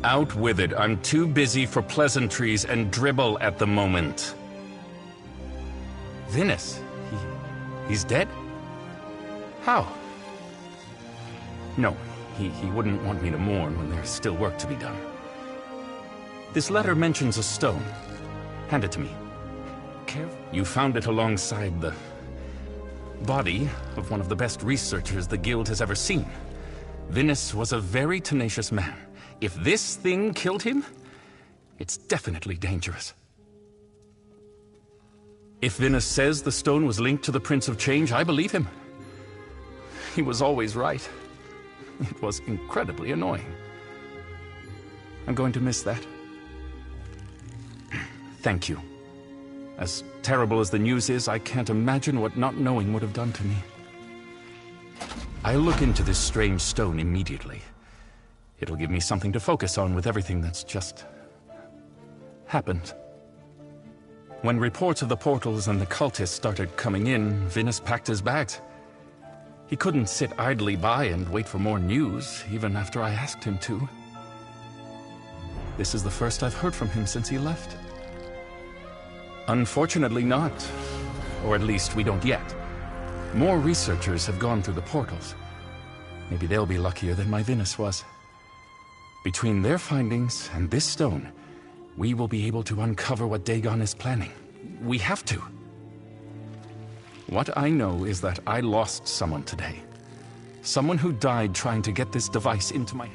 Out with it. I'm too busy for pleasantries and dribble at the moment. Vinus? He's dead? How? No, he wouldn't want me to mourn when there's still work to be done. This letter mentions a stone. Hand it to me. Careful. You found it alongside the body of one of the best researchers the Guild has ever seen. Vinus was a very tenacious man. If this thing killed him, it's definitely dangerous. If Vinus says the stone was linked to the Prince of Change, I believe him. He was always right. It was incredibly annoying. I'm going to miss that. Thank you. As terrible as the news is, I can't imagine what not knowing would have done to me. I'll look into this strange stone immediately. It'll give me something to focus on with everything that's just happened. When reports of the portals and the cultists started coming in, Vinus packed his bags. He couldn't sit idly by and wait for more news, even after I asked him to. This is the first I've heard from him since he left. Unfortunately not. Or at least we don't yet. More researchers have gone through the portals. Maybe they'll be luckier than my Vinus was. Between their findings and this stone, we will be able to uncover what Dagon is planning. We have to. What I know is that I lost someone today. Someone who died trying to get this device into my...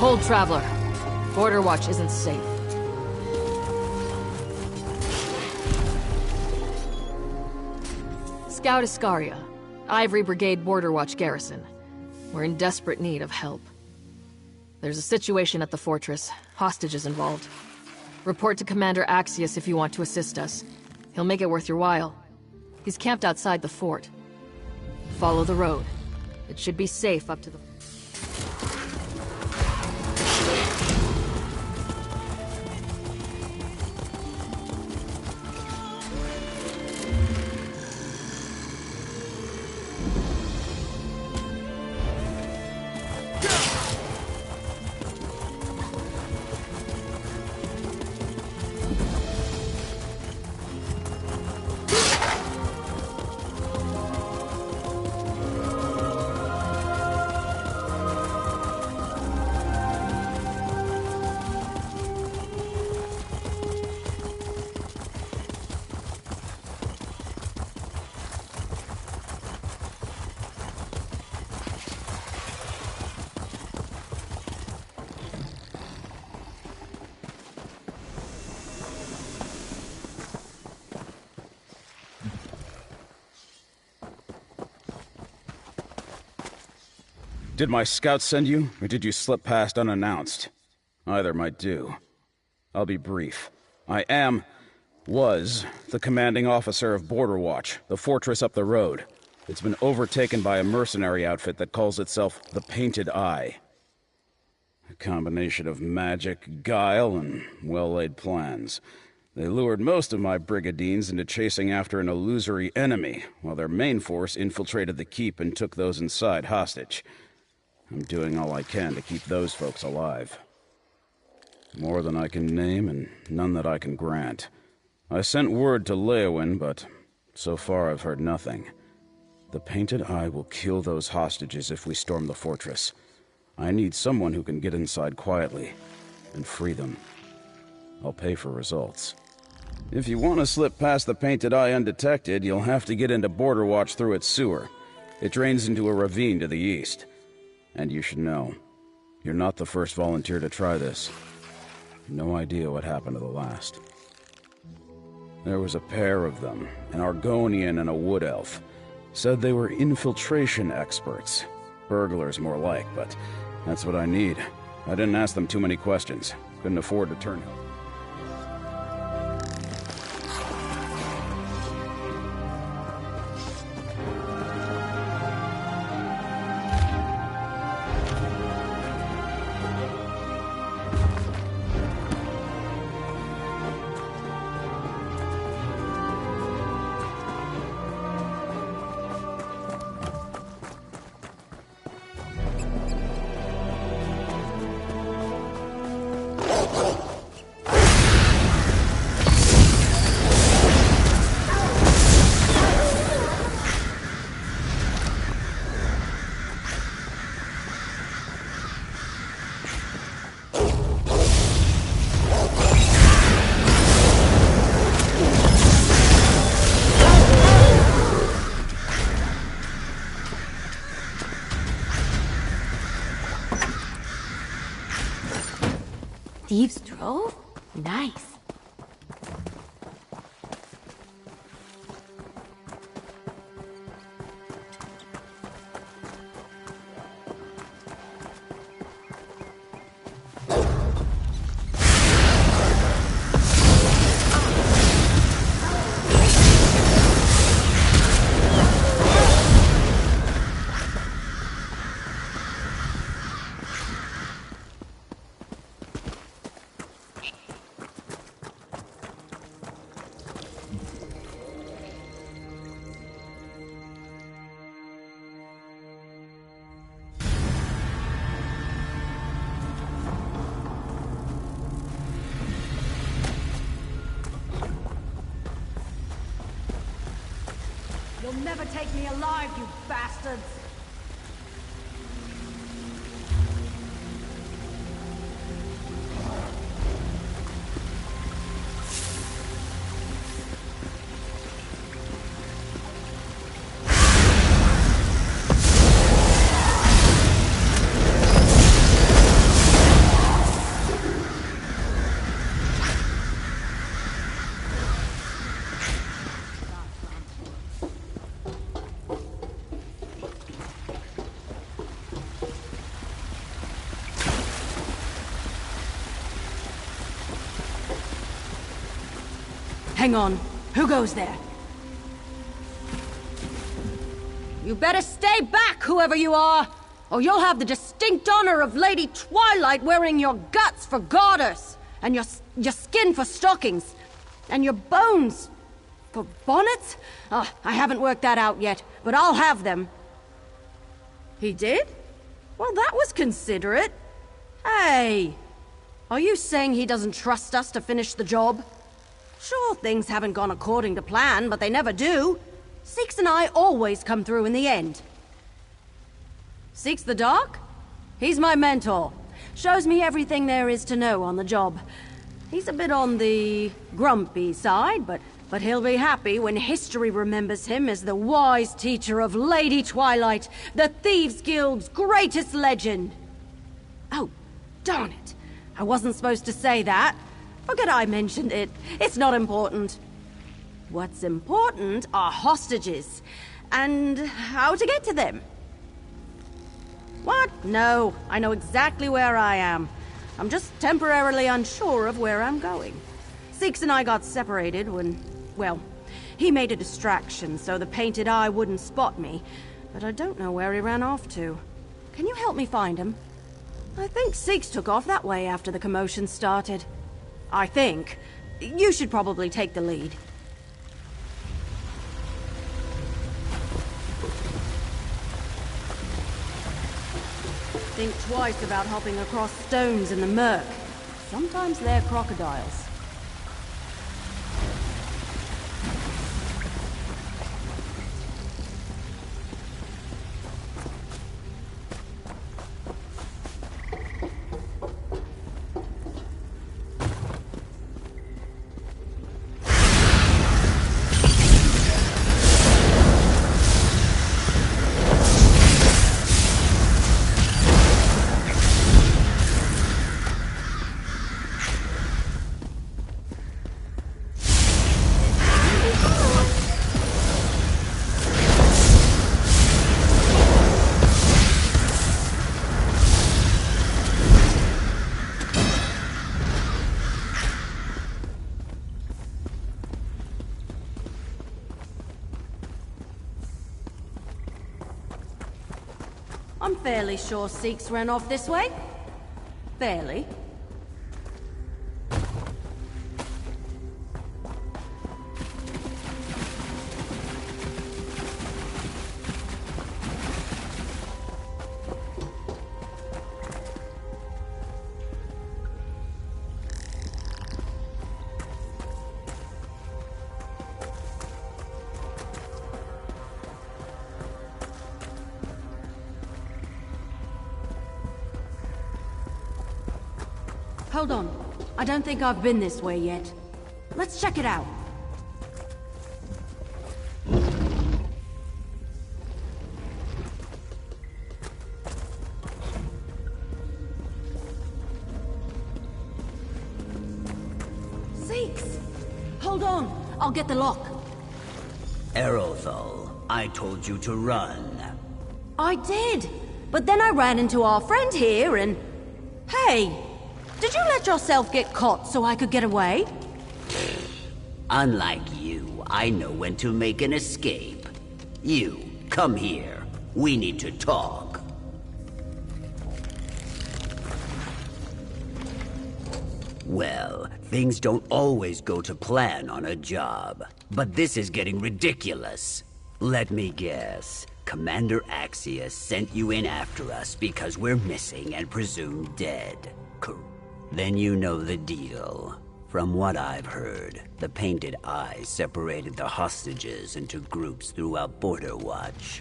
Hold, Traveler. Border Watch isn't safe. Scout Iscaria, Ivory Brigade Border Watch Garrison. We're in desperate need of help. There's a situation at the fortress. Hostages involved. Report to Commander Axius if you want to assist us. He'll make it worth your while. He's camped outside the fort. Follow the road. It should be safe up to the... Did my scouts send you, or did you slip past unannounced? Either might do. I'll be brief. I was the commanding officer of Border Watch, the fortress up the road. It's been overtaken by a mercenary outfit that calls itself the Painted Eye. A combination of magic, guile, and well-laid plans. They lured most of my brigadines into chasing after an illusory enemy, while their main force infiltrated the keep and took those inside hostage. I'm doing all I can to keep those folks alive. More than I can name, and none that I can grant. I sent word to Leowin, but so far I've heard nothing. The Painted Eye will kill those hostages if we storm the fortress. I need someone who can get inside quietly and free them. I'll pay for results. If you want to slip past the Painted Eye undetected, you'll have to get into Border Watch through its sewer. It drains into a ravine to the east. And you should know, you're not the first volunteer to try this. No idea what happened to the last. There was a pair of them, an Argonian and a wood elf. Said they were infiltration experts. Burglars more like, but that's what I need. I didn't ask them too many questions. Couldn't afford to turn help. Thieves' Trove? Nice. You'll never take me alive, you bastards! Hang on. Who goes there? You better stay back, whoever you are, or you'll have the distinct honor of Lady Twilight wearing your guts for garters, and your skin for stockings, and your bones for bonnets? Oh, I haven't worked that out yet, but I'll have them. He did? Well, that was considerate. Hey, are you saying he doesn't trust us to finish the job? Sure, things haven't gone according to plan, but they never do. Seeks and I always come through in the end. Seeks the Dark? He's my mentor. Shows me everything there is to know on the job. He's a bit on the grumpy side, but he'll be happy when history remembers him as the wise teacher of Lady Twilight, the Thieves Guild's greatest legend. Oh, darn it. I wasn't supposed to say that. Forget I mentioned it. It's not important. What's important are hostages, and how to get to them. What? No, I know exactly where I am. I'm just temporarily unsure of where I'm going. Seeks and I got separated when, well, he made a distraction so the Painted Eye wouldn't spot me, but I don't know where he ran off to. Can you help me find him? I think Seeks took off that way after the commotion started. I think. You should probably take the lead. Think twice about hopping across stones in the murk. Sometimes they're crocodiles. I'm fairly sure Seeks ran off this way. Fairly. Hold on. I don't think I've been this way yet. Let's check it out. Seeks! Hold on. I'll get the lock. Erothal, I told you to run. I did. But then I ran into our friend here and... Hey! Did you let yourself get caught so I could get away? Unlike you, I know when to make an escape. You, come here. We need to talk. Well, things don't always go to plan on a job. But this is getting ridiculous. Let me guess. Commander Axius sent you in after us because we're missing and presumed dead. Then you know the deal. From what I've heard, the Painted Eye separated the hostages into groups throughout Border Watch.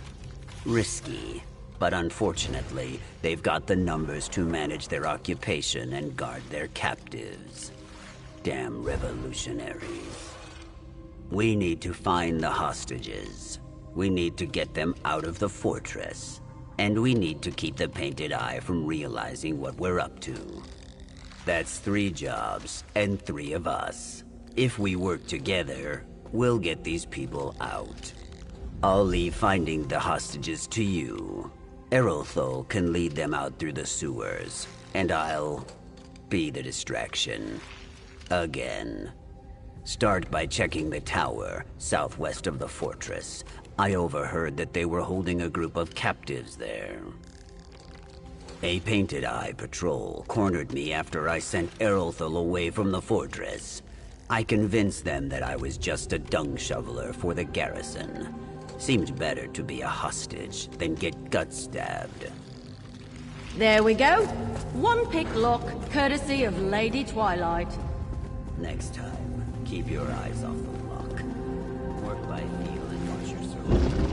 Risky, but unfortunately, they've got the numbers to manage their occupation and guard their captives. Damn revolutionaries. We need to find the hostages. We need to get them out of the fortress. And we need to keep the Painted Eye from realizing what we're up to. That's 3 jobs, and 3 of us. If we work together, we'll get these people out. I'll leave finding the hostages to you. Erothal can lead them out through the sewers, and I'll be the distraction. Again. Start by checking the tower, southwest of the fortress. I overheard that they were holding a group of captives there. A Painted Eye patrol cornered me after I sent Erlthal away from the fortress. I convinced them that I was just a dung shoveler for the garrison. Seemed better to be a hostage than get gut stabbed. There we go. One pick lock, courtesy of Lady Twilight. Next time, keep your eyes off the lock. Work by feel and watch your surroundings.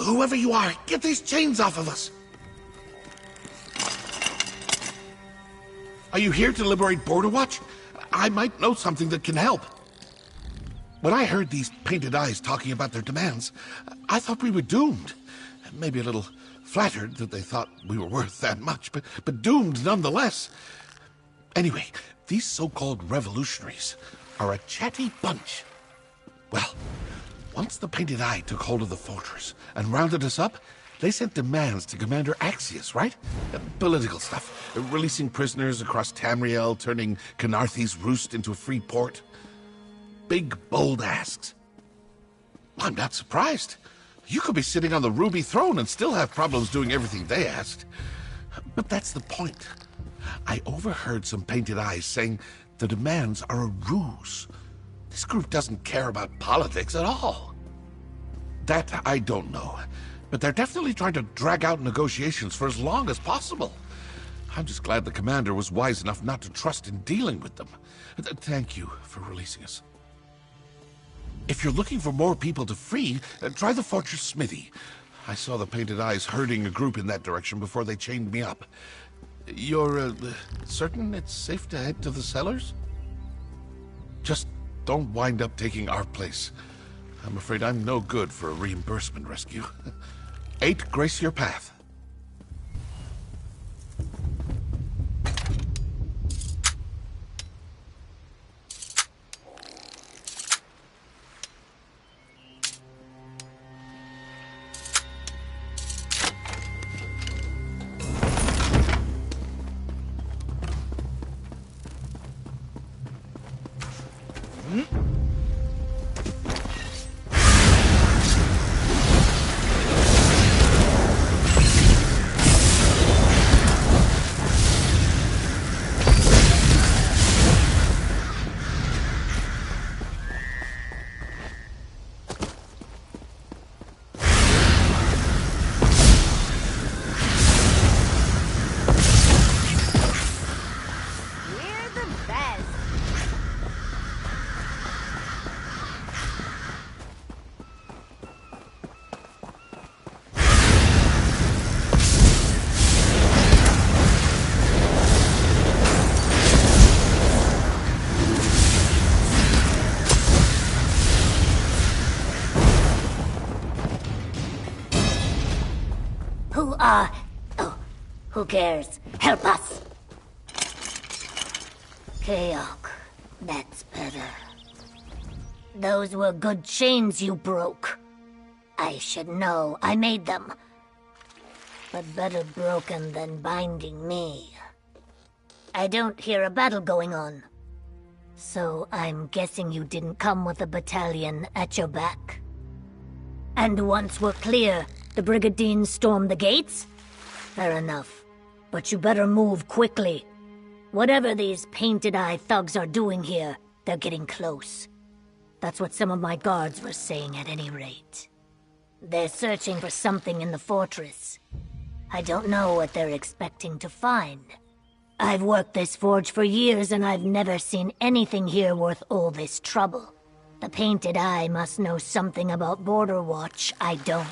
Whoever you are, get these chains off of us! Are you here to liberate Border Watch? I might know something that can help. When I heard these Painted Eyes talking about their demands, I thought we were doomed. Maybe a little flattered that they thought we were worth that much, but doomed nonetheless. Anyway, these so-called revolutionaries are a chatty bunch. Well, once the Painted Eye took hold of the fortress and rounded us up, they sent demands to Commander Axius, right? Political stuff. Releasing prisoners across Tamriel, turning Canarthy's roost into a free port. Big, bold asks. I'm not surprised. You could be sitting on the ruby throne and still have problems doing everything they asked. But that's the point. I overheard some Painted Eyes saying the demands are a ruse. This group doesn't care about politics at all. That I don't know. But they're definitely trying to drag out negotiations for as long as possible. I'm just glad the commander was wise enough not to trust in dealing with them. Thank you for releasing us. If you're looking for more people to free, try the fortress smithy. I saw the Painted Eyes herding a group in that direction before they chained me up. You're certain it's safe to head to the cellars? Just don't wind up taking our place. I'm afraid I'm no good for a reimbursement rescue. 8, grace your path. Who cares? Help us! Keok, that's better. Those were good chains you broke. I should know. I made them. But better broken than binding me. I don't hear a battle going on. So I'm guessing you didn't come with a battalion at your back. And once we're clear, the Brigadines stormed the gates? Fair enough. But you better move quickly. Whatever these painted-eye thugs are doing here, they're getting close. That's what some of my guards were saying at any rate. They're searching for something in the fortress. I don't know what they're expecting to find. I've worked this forge for years and I've never seen anything here worth all this trouble. The Painted Eye must know something about Border Watch I don't.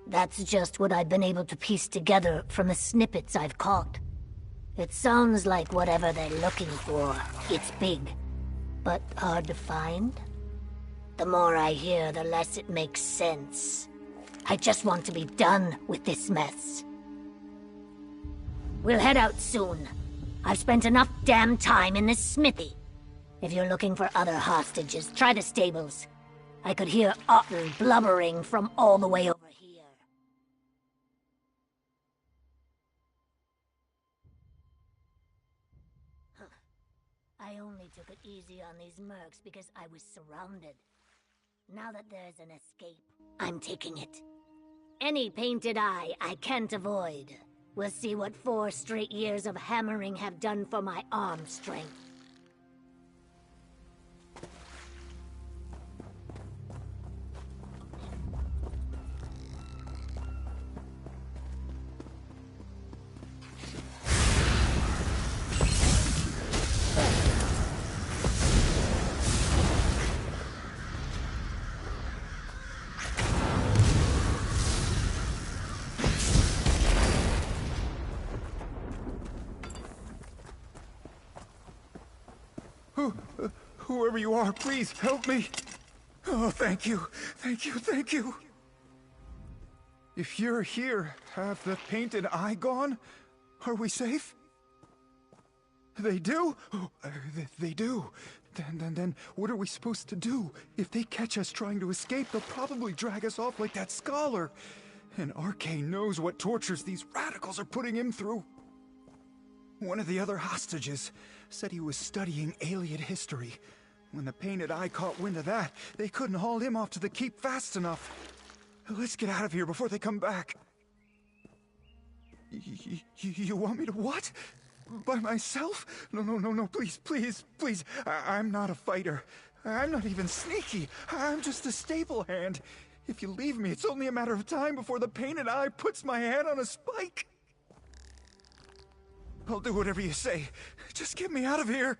That's just what I've been able to piece together from the snippets I've caught. It sounds like whatever they're looking for, it's big, but hard to find. The more I hear, the less it makes sense. I just want to be done with this mess. We'll head out soon. I've spent enough damn time in this smithy. If you're looking for other hostages, try the stables. I could hear Otten blubbering from all the way over here. I only took it easy on these mercs because I was surrounded. Now that there's an escape, I'm taking it. Any Painted Eye I can't avoid. We'll see what 4 straight years of hammering have done for my arm strength. Whoever you are, please help me. Oh, thank you. Thank you, thank you. If you're here, have the Painted Eye gone? Are we safe? They do? Oh, they do. Then what are we supposed to do? If they catch us trying to escape, they'll probably drag us off like that scholar. And Arcane knows what tortures these radicals are putting him through. One of the other hostages said he was studying alien history. When the Painted Eye caught wind of that, they couldn't haul him off to the keep fast enough. Let's get out of here before they come back. You want me to what? By myself? No, please. I'm not a fighter. I'm not even sneaky. I'm just a stable hand. If you leave me, it's only a matter of time before the Painted Eye puts my head on a spike. I'll do whatever you say. Just get me out of here.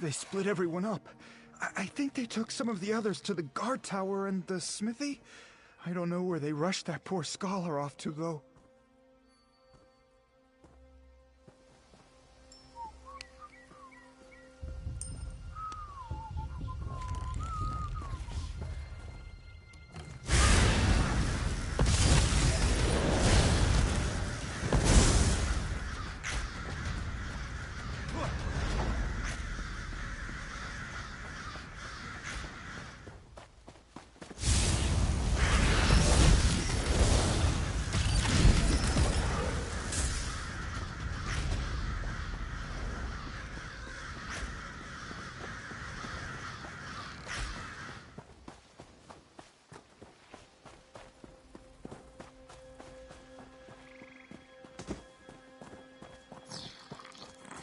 They split everyone up. I think they took some of the others to the guard tower and the smithy. I don't know where they rushed that poor scholar off to, though.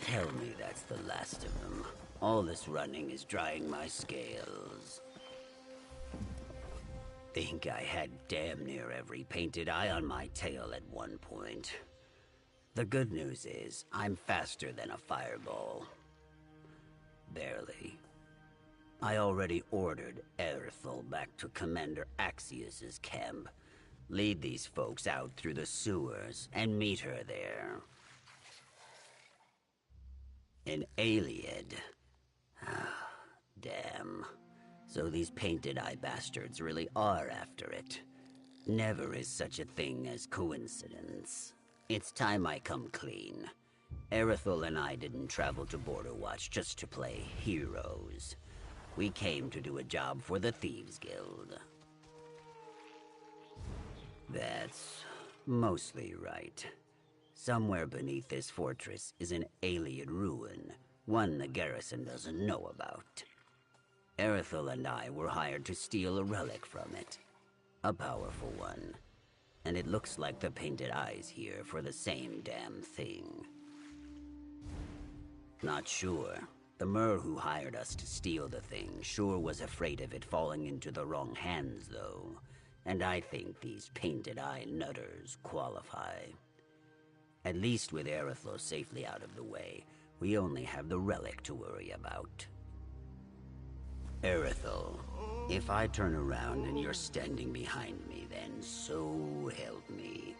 Tell me that's the last of them. All this running is drying my scales. Think I had damn near every Painted Eye on my tail at one point. The good news is, I'm faster than a fireball. Barely. I already ordered Erthel back to Commander Axius's camp. Lead these folks out through the sewers and meet her there. An Iliad. Damn. So these Painted Eye bastards really are after it. Never is such a thing as coincidence. It's time I come clean. Erithel and I didn't travel to Border Watch just to play heroes. We came to do a job for the Thieves Guild. That's mostly right. Somewhere beneath this fortress is an alien ruin, one the garrison doesn't know about. Erithel and I were hired to steal a relic from it. A powerful one. And it looks like the Painted Eye's here for the same damn thing. Not sure. The Mer who hired us to steal the thing sure was afraid of it falling into the wrong hands, though. And I think these Painted Eye nutters qualify. At least with Erithel safely out of the way, we only have the relic to worry about. Erithel, if I turn around and you're standing behind me, then so help me.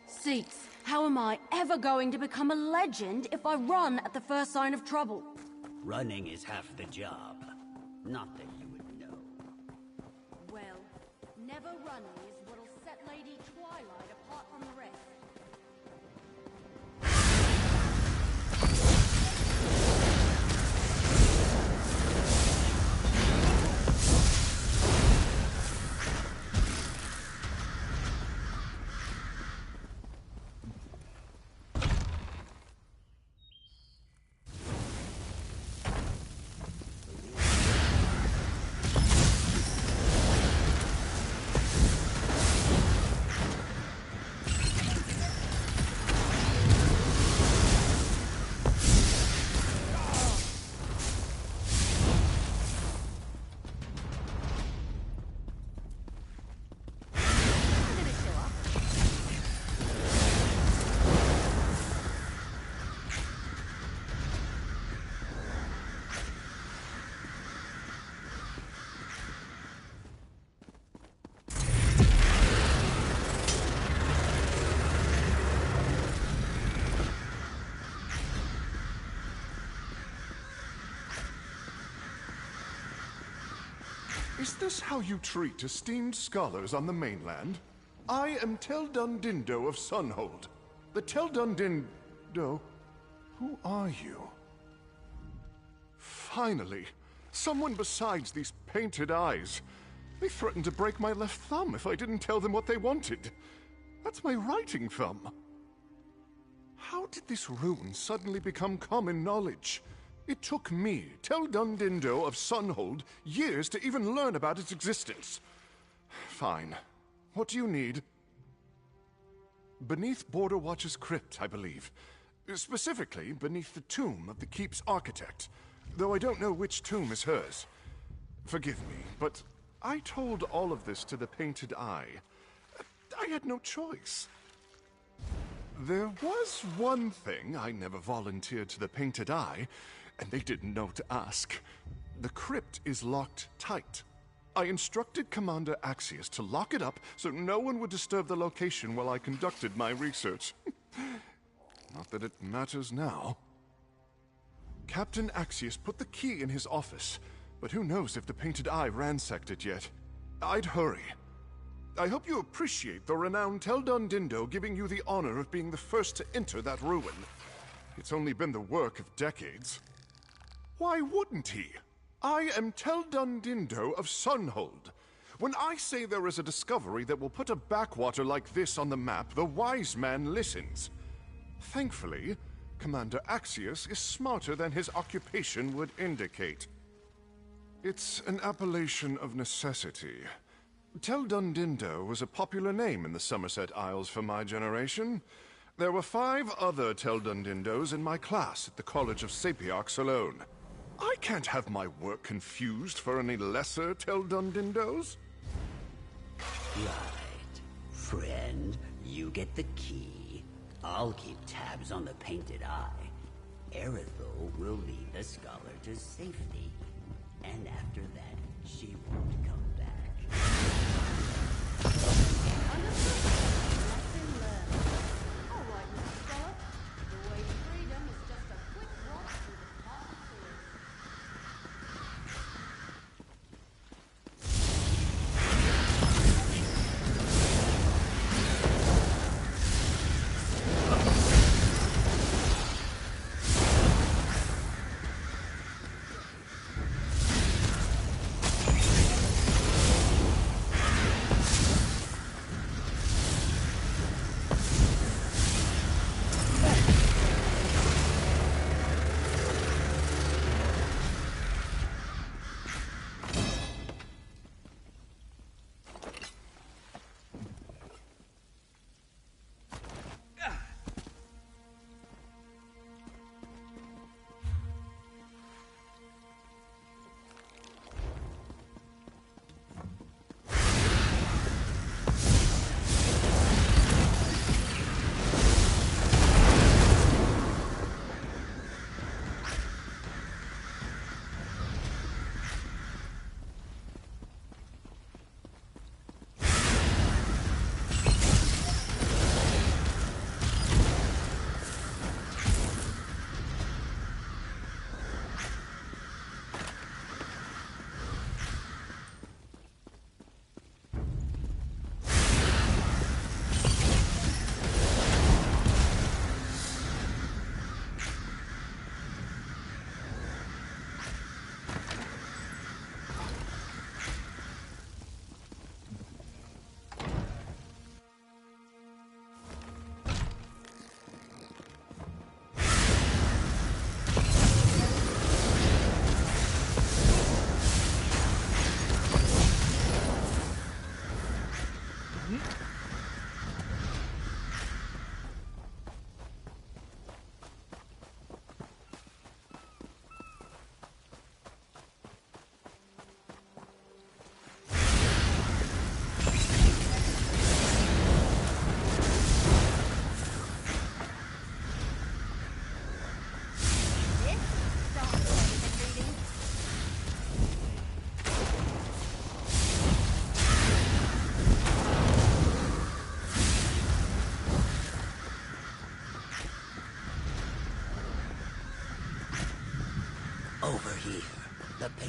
Seats, how am I ever going to become a legend if I run at the first sign of trouble? Running is half the job. Not that you would know. Well, never running is what'll set Lady Twilight apart from the rest. Is this how you treat esteemed scholars on the mainland? I am Tel Dundindo of Sunhold. The Tel Dundindo... Who are you? Finally, someone besides these painted eyes. They threatened to break my left thumb if I didn't tell them what they wanted. That's my writing thumb. How did this rune suddenly become common knowledge? It took me, Tel Dundindo of Sunhold, years to even learn about its existence. Fine. What do you need? Beneath Border Watch's crypt, I believe. Specifically, beneath the tomb of the keep's architect. Though I don't know which tomb is hers. Forgive me, but I told all of this to the Painted Eye. I had no choice. There was one thing I never volunteered to the Painted Eye, and they didn't know to ask. The crypt is locked tight. I instructed Commander Axius to lock it up so no one would disturb the location while I conducted my research. Not that it matters now. Captain Axius put the key in his office, but who knows if the Painted Eye ransacked it yet. I'd hurry. I hope you appreciate the renowned Tel Dundindo giving you the honor of being the first to enter that ruin. It's only been the work of decades. Why wouldn't he? I am Tel Dundindo of Sunhold. When I say there is a discovery that will put a backwater like this on the map, the wise man listens. Thankfully, Commander Axius is smarter than his occupation would indicate. It's an appellation of necessity. Tel Dundindo was a popular name in the Somerset Isles for my generation. There were 5 other Tel Dundindos in my class at the College of Sapiarchs alone. I can't have my work confused for any lesser Tel Dundindos. Right. Friend, you get the key. I'll keep tabs on the Painted Eye. Erithel will lead the scholar to safety. And after that, she won't come back.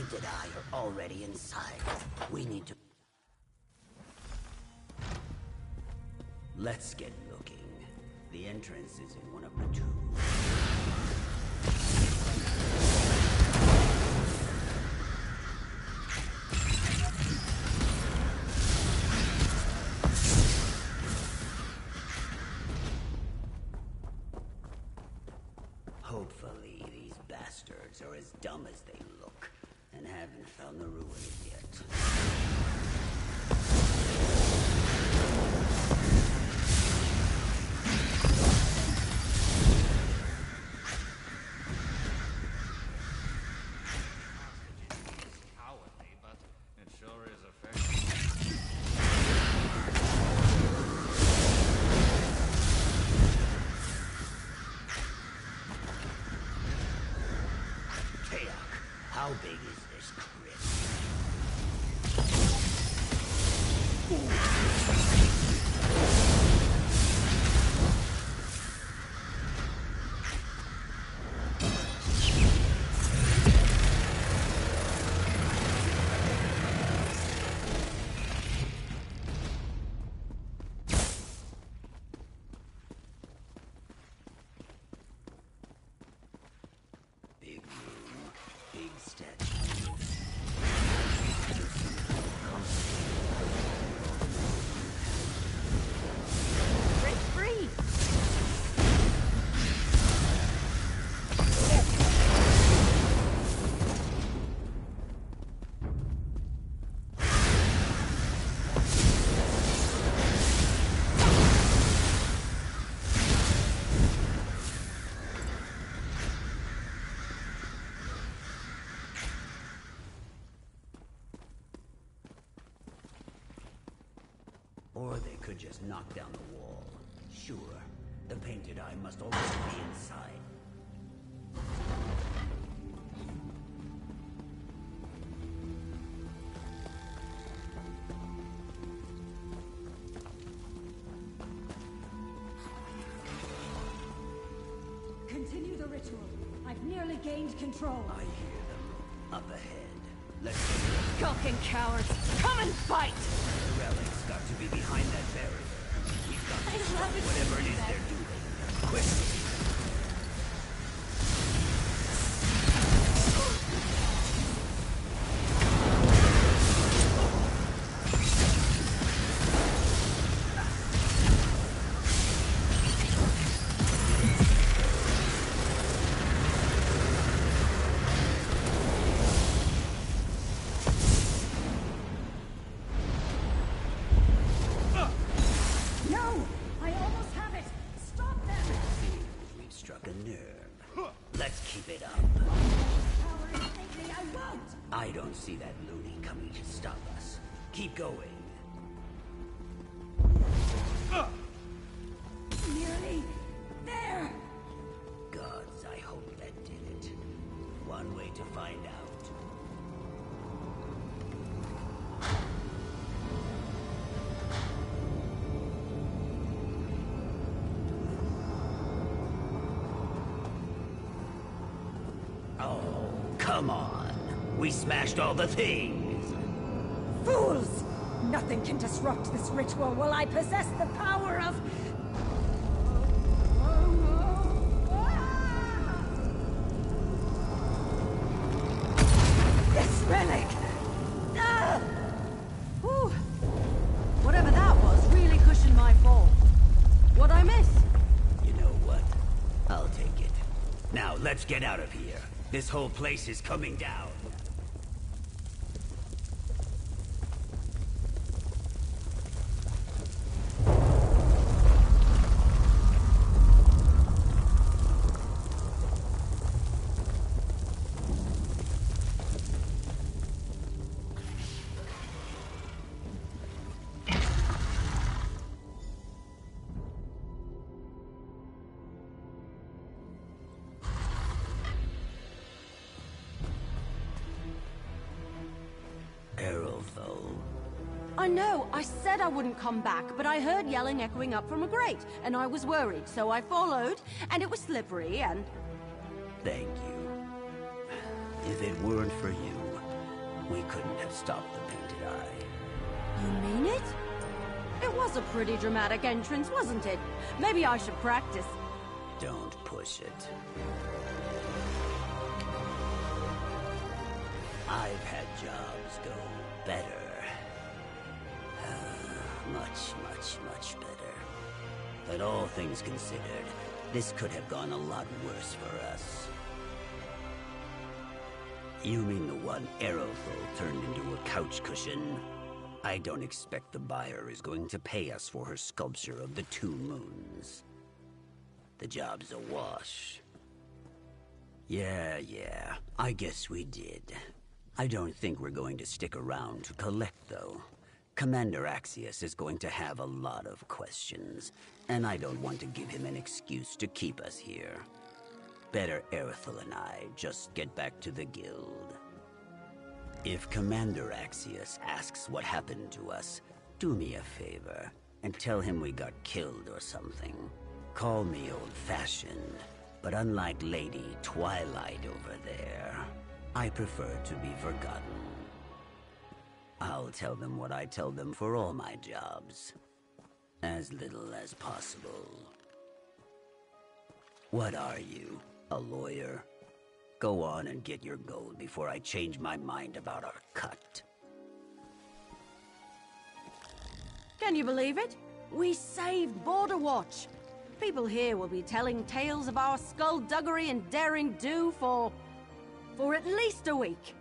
Painted Eye are already inside. We need to... Let's get looking. The entrance is in one of the tombs. Hopefully, these bastards are as dumb as they look, and haven't found the ruins yet. How big is this crypt? Big room, big statue. Break free! Or they could just knock down the wall. Sure, the Painted Eye must already be inside. Continue the ritual. I've nearly gained control. I hear them. Up ahead. Let's go. Skulking cowards! Come and fight! The relic's got to be behind that barrier. We've got to stop whatever it is they're doing. Quickly. No! I almost have it! Stop them! We've struck a nerve. Let's keep it up. Power innately, I won't! I don't see that loony coming to stop us. Keep going. Nearly there! Gods, I hope that did it. One way to find out. Oh, come on. We smashed all the things. Fools! Nothing can disrupt this ritual while I possess the power of... This relic! Ah! Whew. Whatever that was really cushioned my fall. What'd I miss? You know what? I'll take it. Now, let's get out of here. This whole place is coming down. I know, I said I wouldn't come back, but I heard yelling echoing up from a grate, and I was worried, so I followed, and it was slippery, and... Thank you. If it weren't for you, we couldn't have stopped the Painted Eye. You mean it? It was a pretty dramatic entrance, wasn't it? Maybe I should practice. Don't push it. I've had jobs go better. Much better. But all things considered, this could have gone a lot worse for us. You mean the one Aerothol turned into a couch cushion? I don't expect the buyer is going to pay us for her sculpture of the 2 moons. The job's a wash. Yeah, I guess we did. I don't think we're going to stick around to collect, though. Commander Axius is going to have a lot of questions, and I don't want to give him an excuse to keep us here. Better Aerothol and I just get back to the guild. If Commander Axius asks what happened to us, do me a favor and tell him we got killed or something. Call me old-fashioned, but unlike Lady Twilight over there, I prefer to be forgotten. I'll tell them what I tell them for all my jobs. As little as possible. What are you, a lawyer? Go on and get your gold before I change my mind about our cut. Can you believe it? We saved Border Watch. People here will be telling tales of our skullduggery and daring do for at least a week.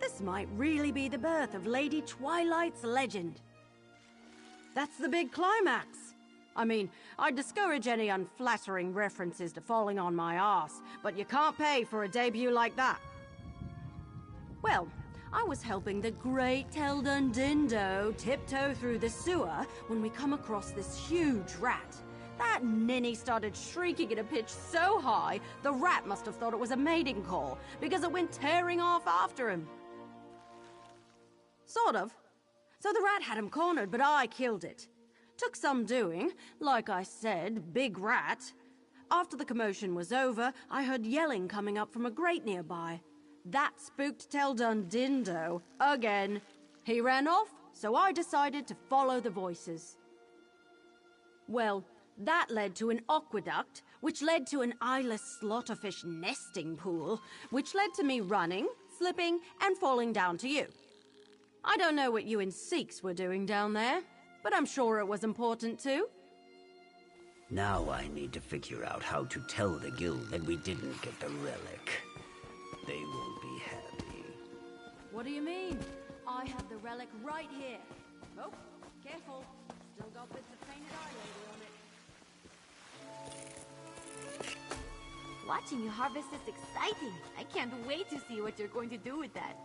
This might really be the birth of Lady Twilight's legend. That's the big climax. I mean, I discourage any unflattering references to falling on my arse, but you can't pay for a debut like that. Well, I was helping the great Teldon Dindo tiptoe through the sewer when we come across this huge rat. That ninny started shrieking at a pitch so high, the rat must have thought it was a mating call, because it went tearing off after him. Sort of. So the rat had him cornered, but I killed it. Took some doing. Like I said, big rat. After the commotion was over, I heard yelling coming up from a grate nearby. That spooked Teldon Dindo again. He ran off, so I decided to follow the voices. Well, that led to an aqueduct, which led to an eyeless slaughterfish nesting pool, which led to me running, slipping, and falling down to you. I don't know what you and Sikhs were doing down there, but I'm sure it was important too. Now I need to figure out how to tell the guild that we didn't get the relic. They won't be happy. What do you mean? I have the relic right here. Oh, careful. Still got bits of Painted Eye Lady on it. Watching you harvest is exciting. I can't wait to see what you're going to do with that.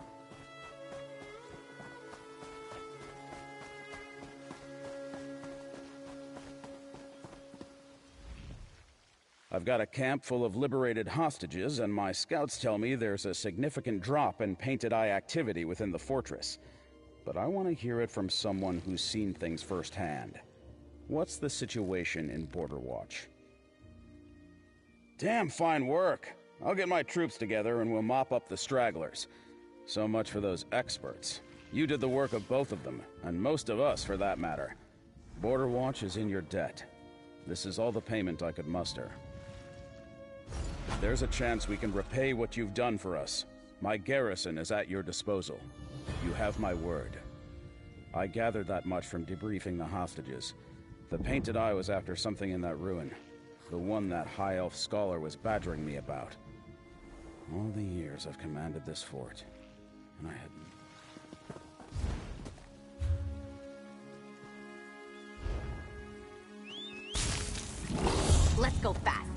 I've got a camp full of liberated hostages, and my scouts tell me there's a significant drop in Painted Eye activity within the fortress. But I want to hear it from someone who's seen things firsthand. What's the situation in Border Watch? Damn fine work. I'll get my troops together and we'll mop up the stragglers. So much for those experts. You did the work of both of them, and most of us for that matter. Border Watch is in your debt. This is all the payment I could muster. There's a chance we can repay what you've done for us. My garrison is at your disposal. You have my word. I gathered that much from debriefing the hostages. The Painted Eye was after something in that ruin. The one that High Elf scholar was badgering me about. All the years I've commanded this fort, and I had... Let's go fast.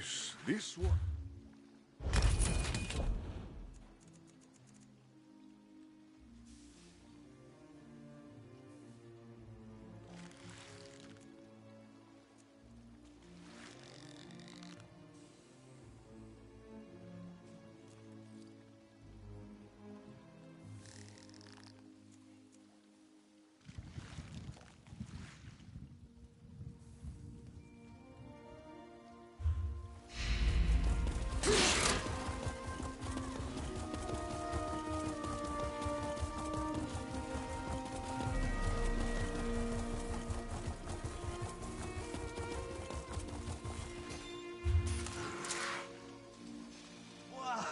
Yes, this one.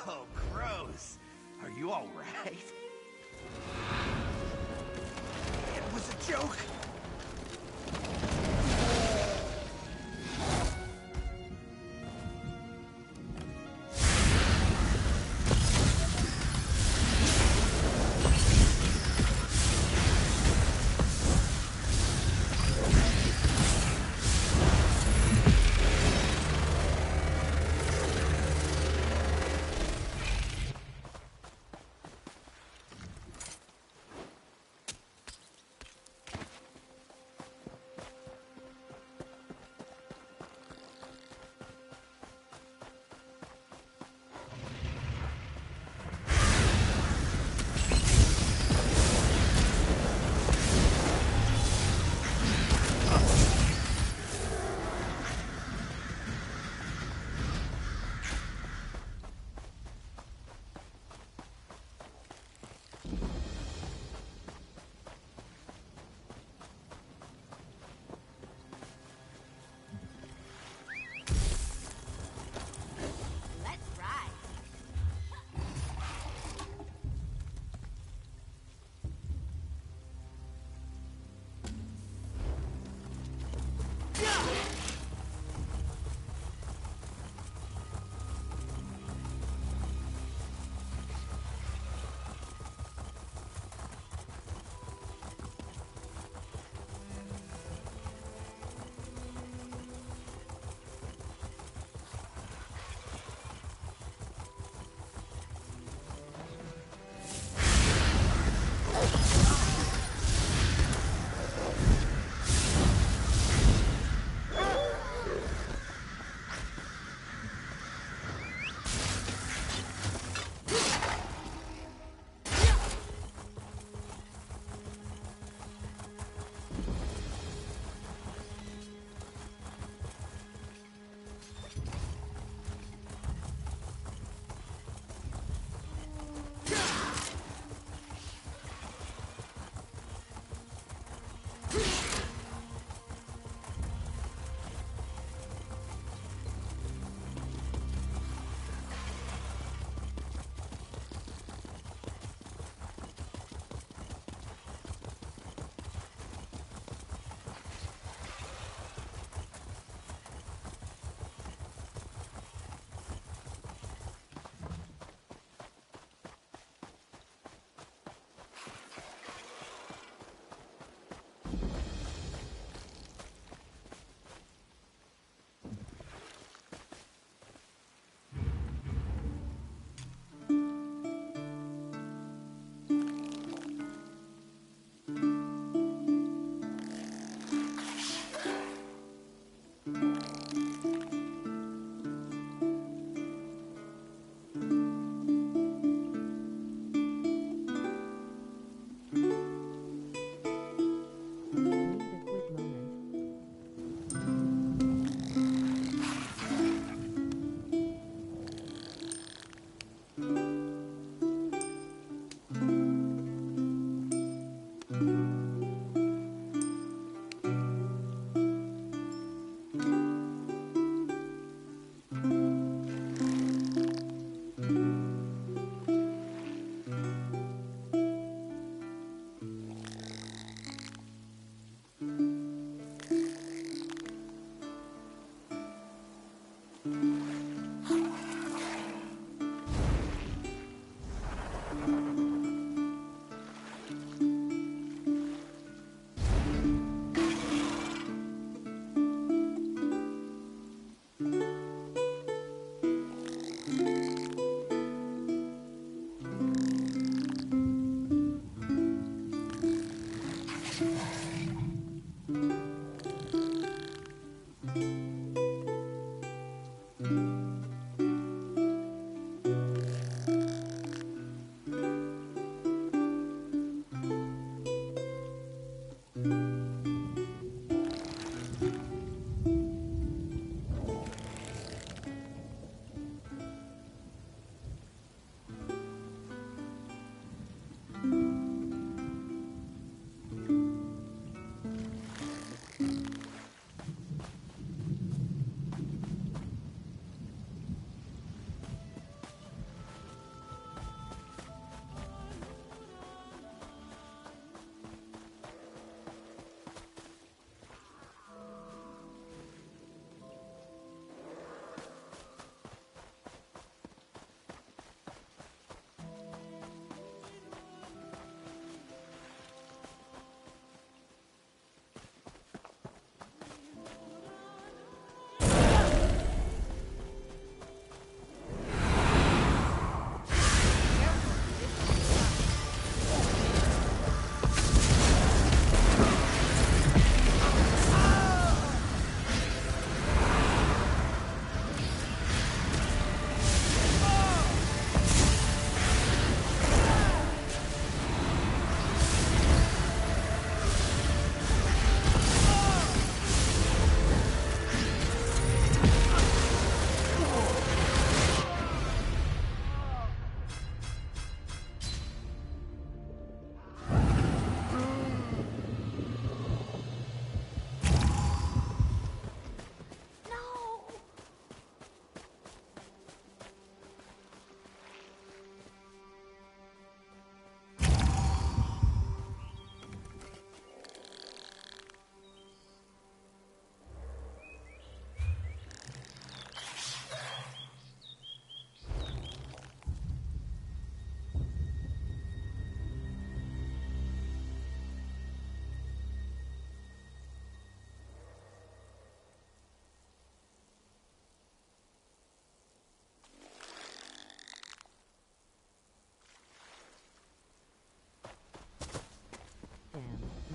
Whoa, gross. Are you all right? It was a joke.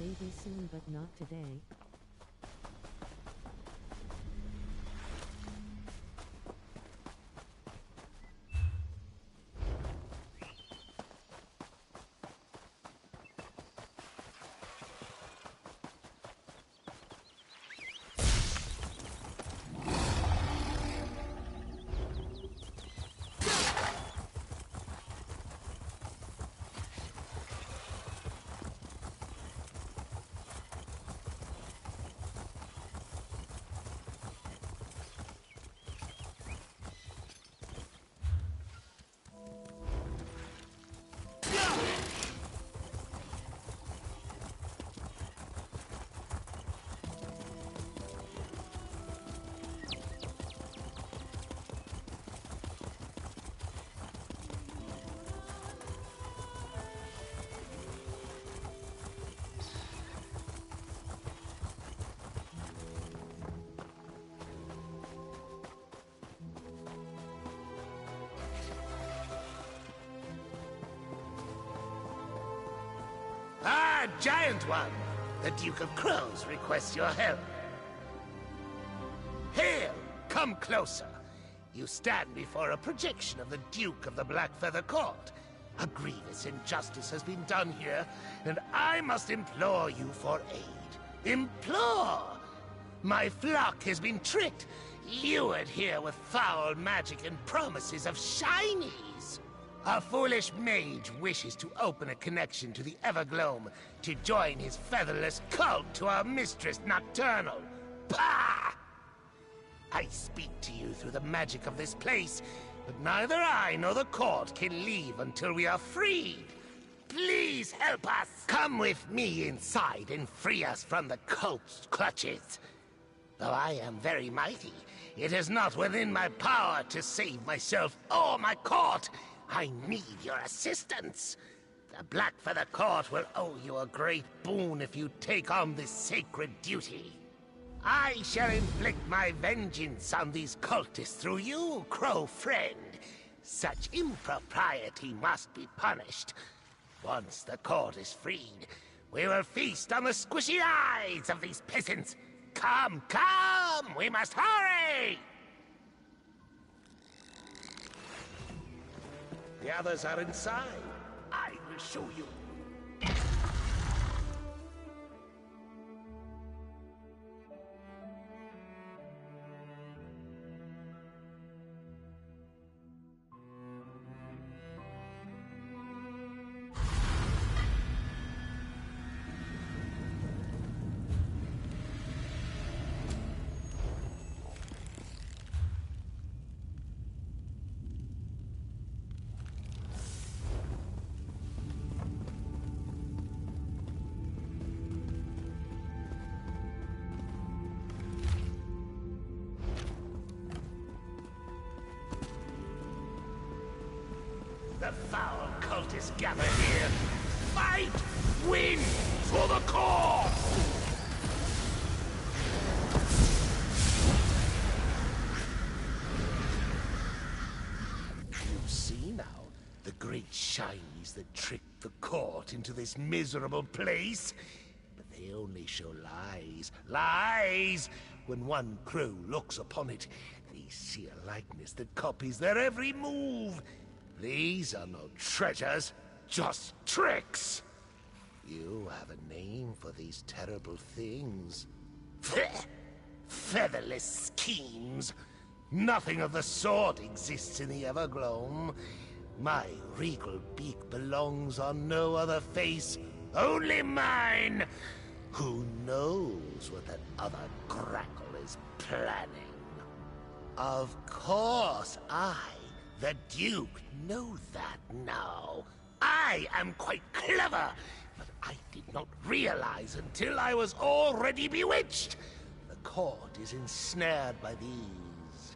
Maybe soon, but not today. Ah, Giant One! The Duke of Crows requests your help. Hail! Come closer. You stand before a projection of the Duke of the Black Feather Court. A grievous injustice has been done here, and I must implore you for aid. Implore! My flock has been tricked, lured here with foul magic and promises of shinies. A foolish mage wishes to open a connection to the Evergloam to join his featherless cult to our mistress Nocturnal. Pah! I speak to you through the magic of this place, but neither I nor the court can leave until we are freed. Please help us! Come with me inside and free us from the cult's clutches. Though I am very mighty, it is not within my power to save myself or my court. I need your assistance. The Black Feather Court will owe you a great boon if you take on this sacred duty. I shall inflict my vengeance on these cultists through you, Crow Friend. Such impropriety must be punished. Once the court is freed, we will feast on the squishy eyes of these peasants. Come, come! We must hurry! The others are inside. I will show you. The foul cultists gather here. Fight! Win! For the cause! You see now the great shinies that tricked the court into this miserable place? But they only show lies. Lies! When one crow looks upon it, they see a likeness that copies their every move. These are no treasures, just tricks! You have a name for these terrible things. Featherless schemes. Nothing of the sort exists in the Evergloam. My regal beak belongs on no other face, only mine! Who knows what that other grackle is planning? Of course, the Duke, know that now. I am quite clever, but I did not realize until I was already bewitched. The court is ensnared by these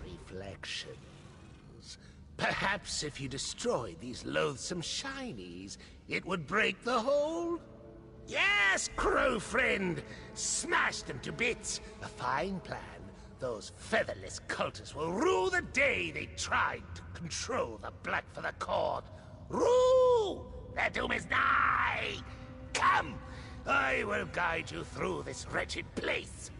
reflections. Perhaps if you destroyed these loathsome shinies, it would break the hold? Yes, Crow Friend! Smash them to bits! A fine plan. Those featherless cultists will rue the day they tried to control the Black Feather Court. Rue! Their doom is nigh! Come! I will guide you through this wretched place.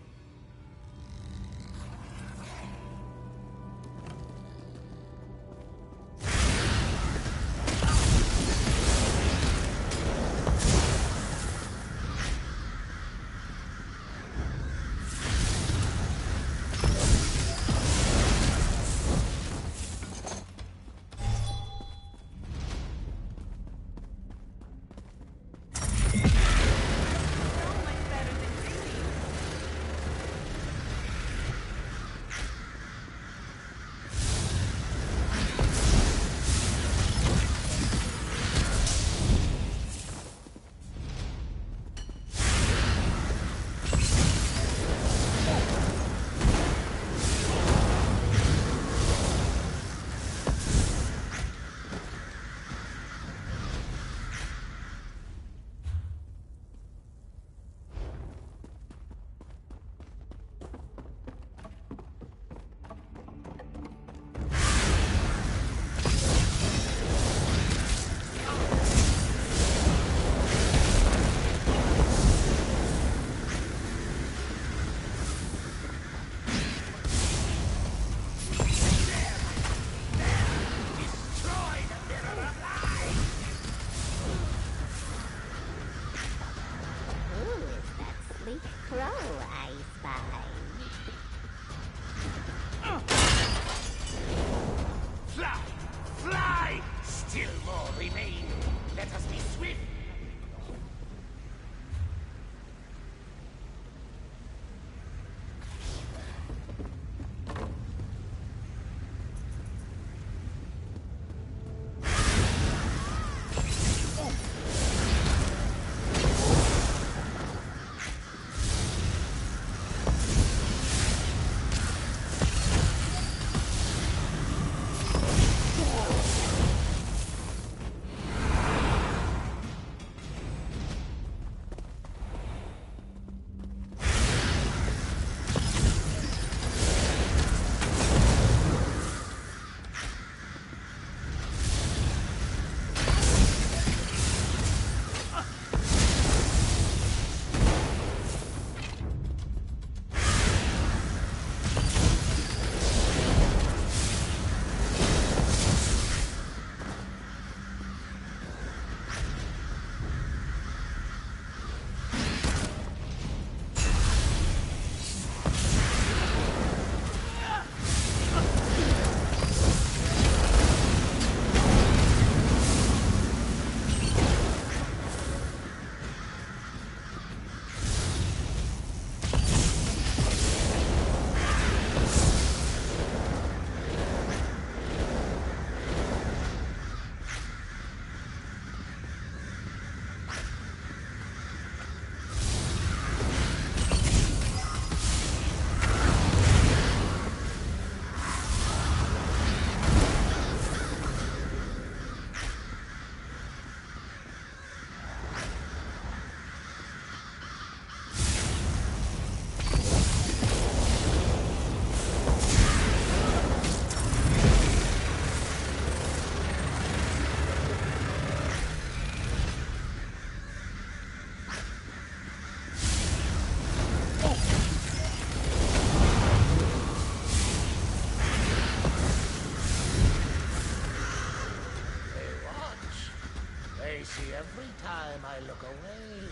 time I look away.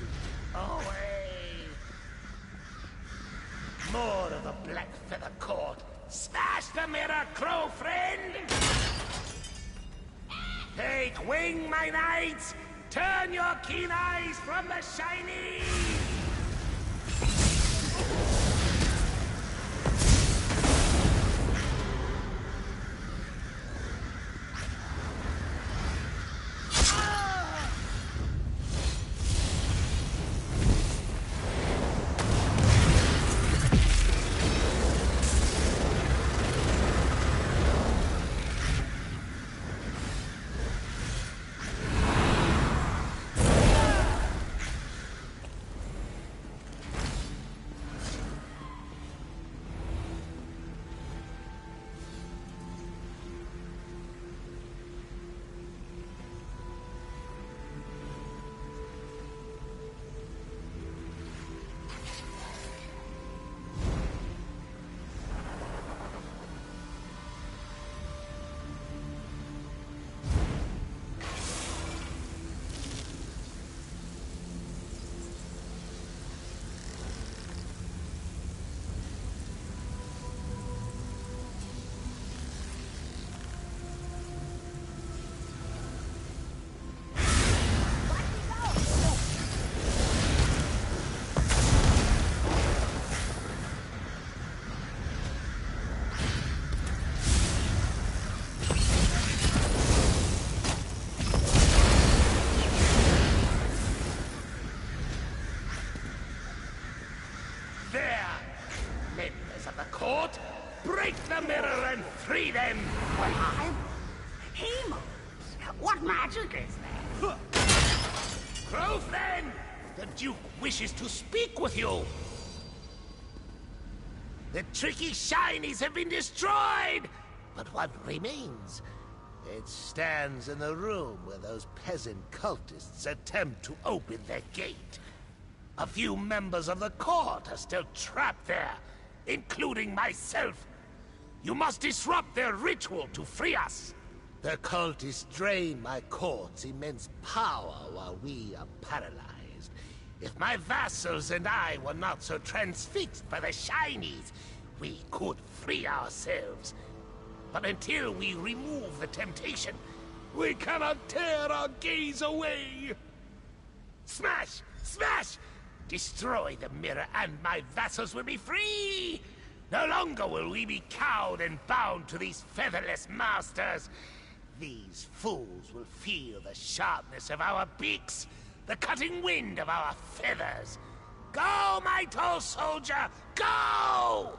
Away! More of the Black Feather Court. Smash the mirror, crow friend! Take wing, my knights! Turn your keen eyes from the shiny! magic is there? Growth, then! The Duke wishes to speak with you! The tricky shinies have been destroyed! But what remains? It stands in the room where those peasant cultists attempt to open their gate. A few members of the court are still trapped there, including myself. You must disrupt their ritual to free us. The cultists drain my court's immense power while we are paralyzed. If my vassals and I were not so transfixed by the shinies, we could free ourselves. But until we remove the temptation, we cannot tear our gaze away. Smash! Smash! Destroy the mirror and my vassals will be free! No longer will we be cowed and bound to these featherless masters. These fools will feel the sharpness of our beaks, the cutting wind of our feathers. Go, my tall soldier, go!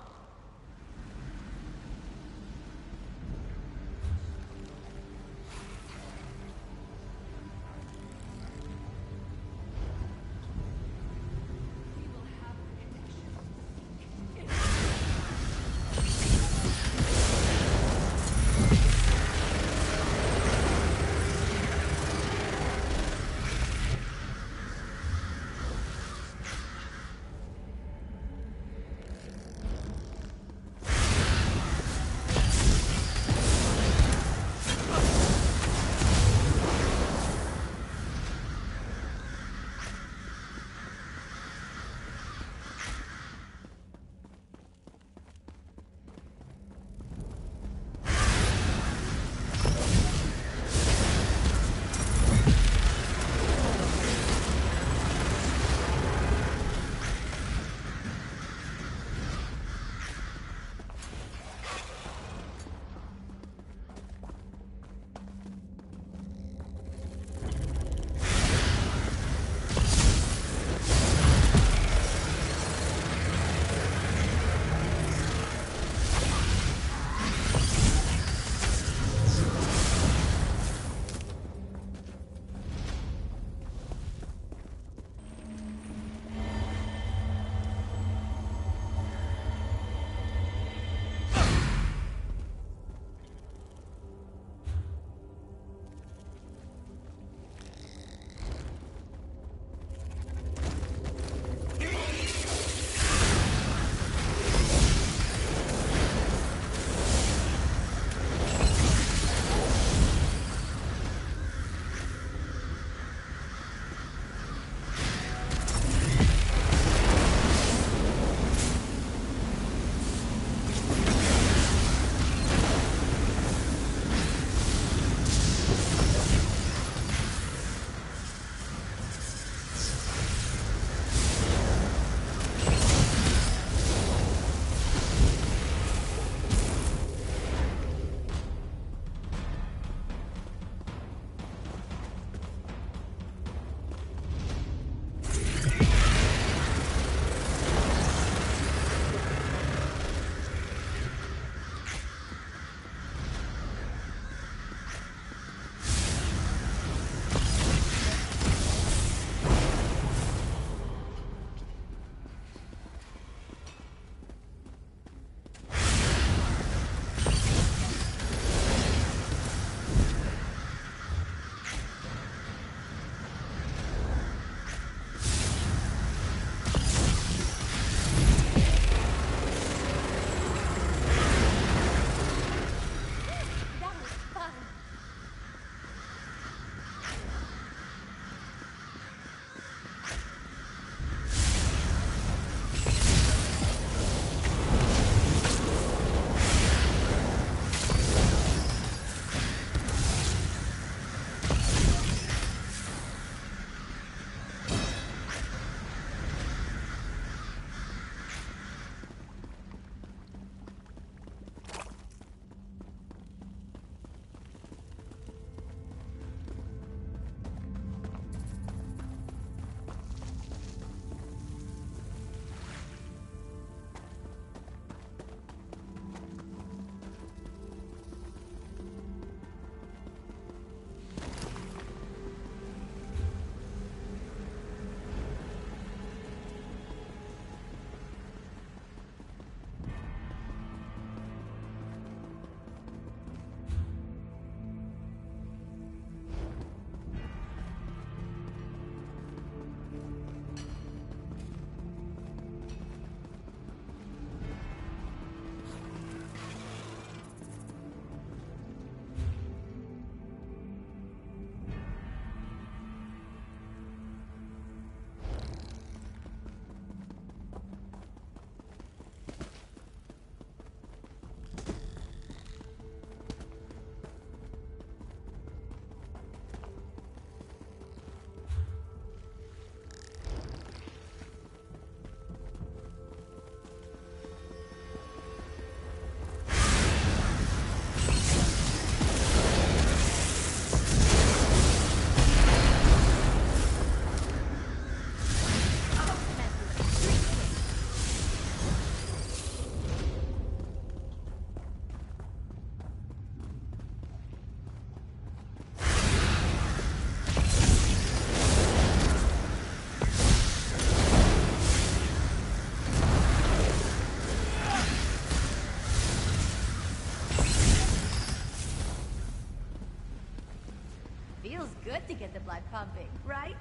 Feels good to get the blood pumping, right?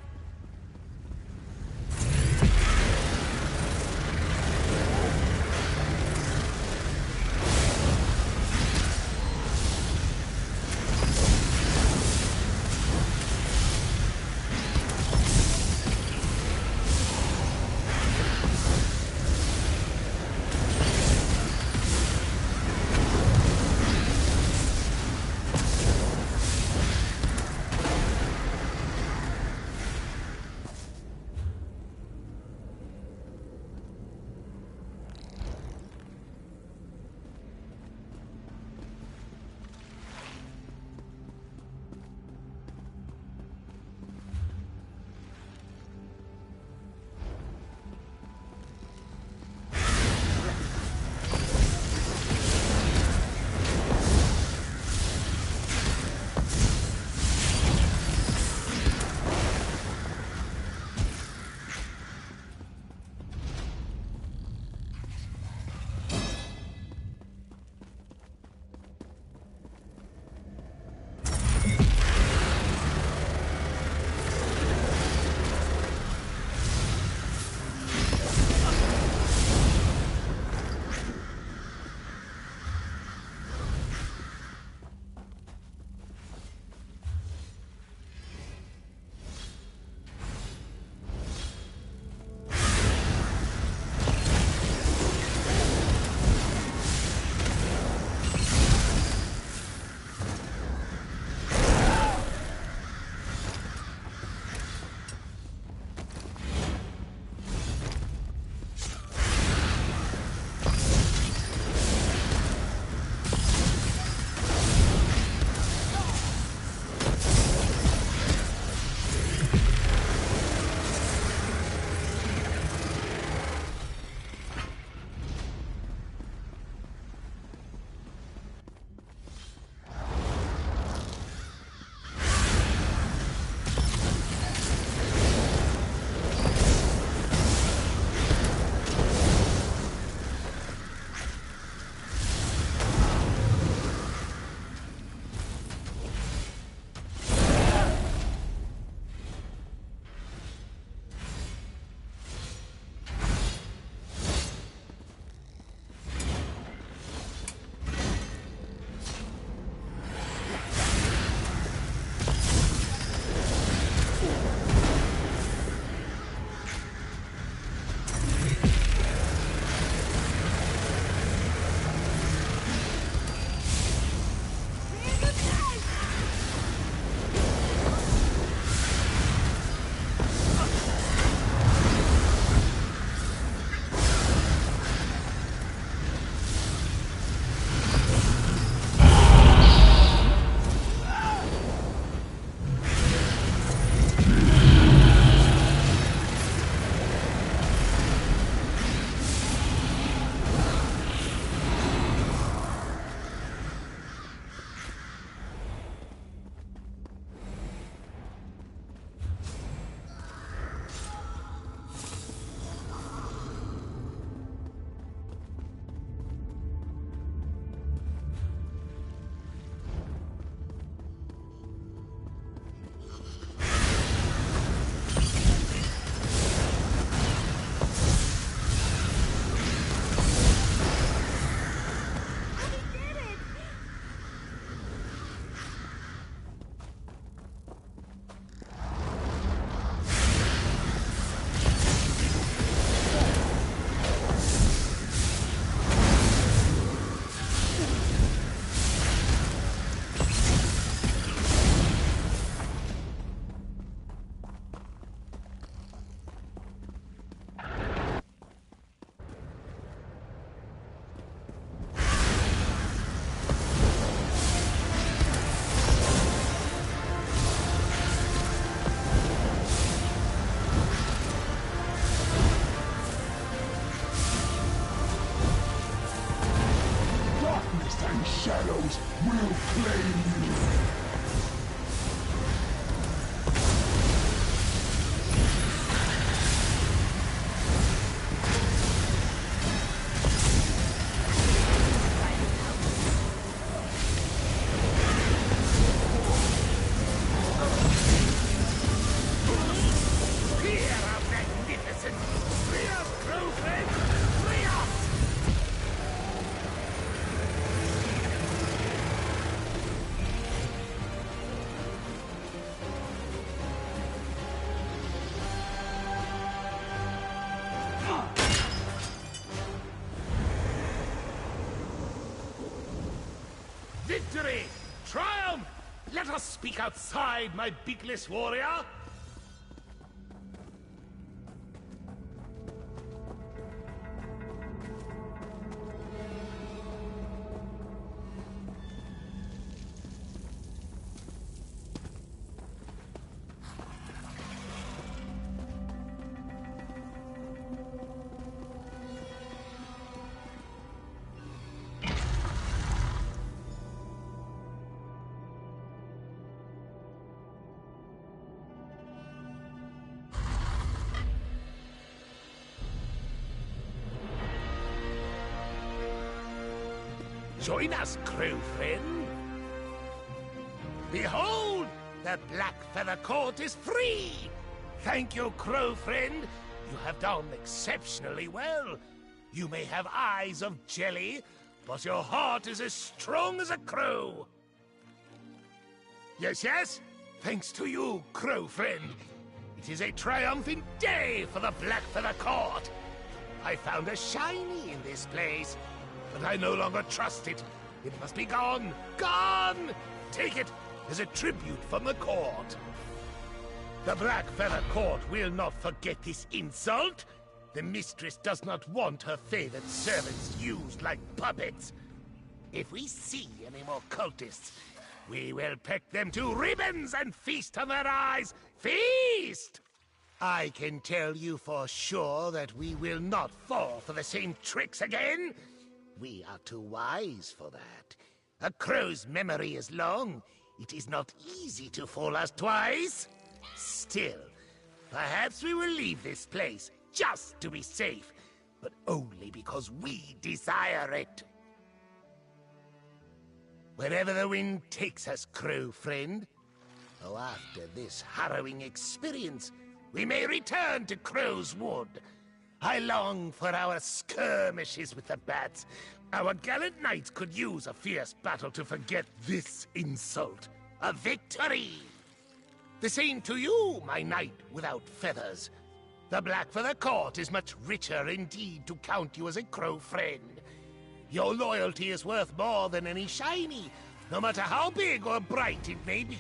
Let us speak outside, my beakless warrior! Join us, crow friend. Behold, the Black Feather Court is free! Thank you, crow friend. You have done exceptionally well. You may have eyes of jelly, but your heart is as strong as a crow. Yes, yes, thanks to you, crow friend. It is a triumphant day for the Black Feather Court. I found a shiny in this place, but I no longer trust it. It must be gone. Gone! Take it as a tribute from the court. The Black Feather Court will not forget this insult. The mistress does not want her favored servants used like puppets. If we see any more cultists, we will peck them to ribbons and feast on their eyes. Feast! I can tell you for sure that we will not fall for the same tricks again. We are too wise for that. A crow's memory is long. It is not easy to fool us twice. Still, perhaps we will leave this place just to be safe, but only because we desire it. Wherever the wind takes us, crow friend. Oh, after this harrowing experience, we may return to Crow's Wood. I long for our skirmishes with the bats. Our gallant knights could use a fierce battle to forget this insult. A victory! The same to you, my knight without feathers. The Black Feather Court is much richer indeed to count you as a crow friend. Your loyalty is worth more than any shiny, no matter how big or bright it may be.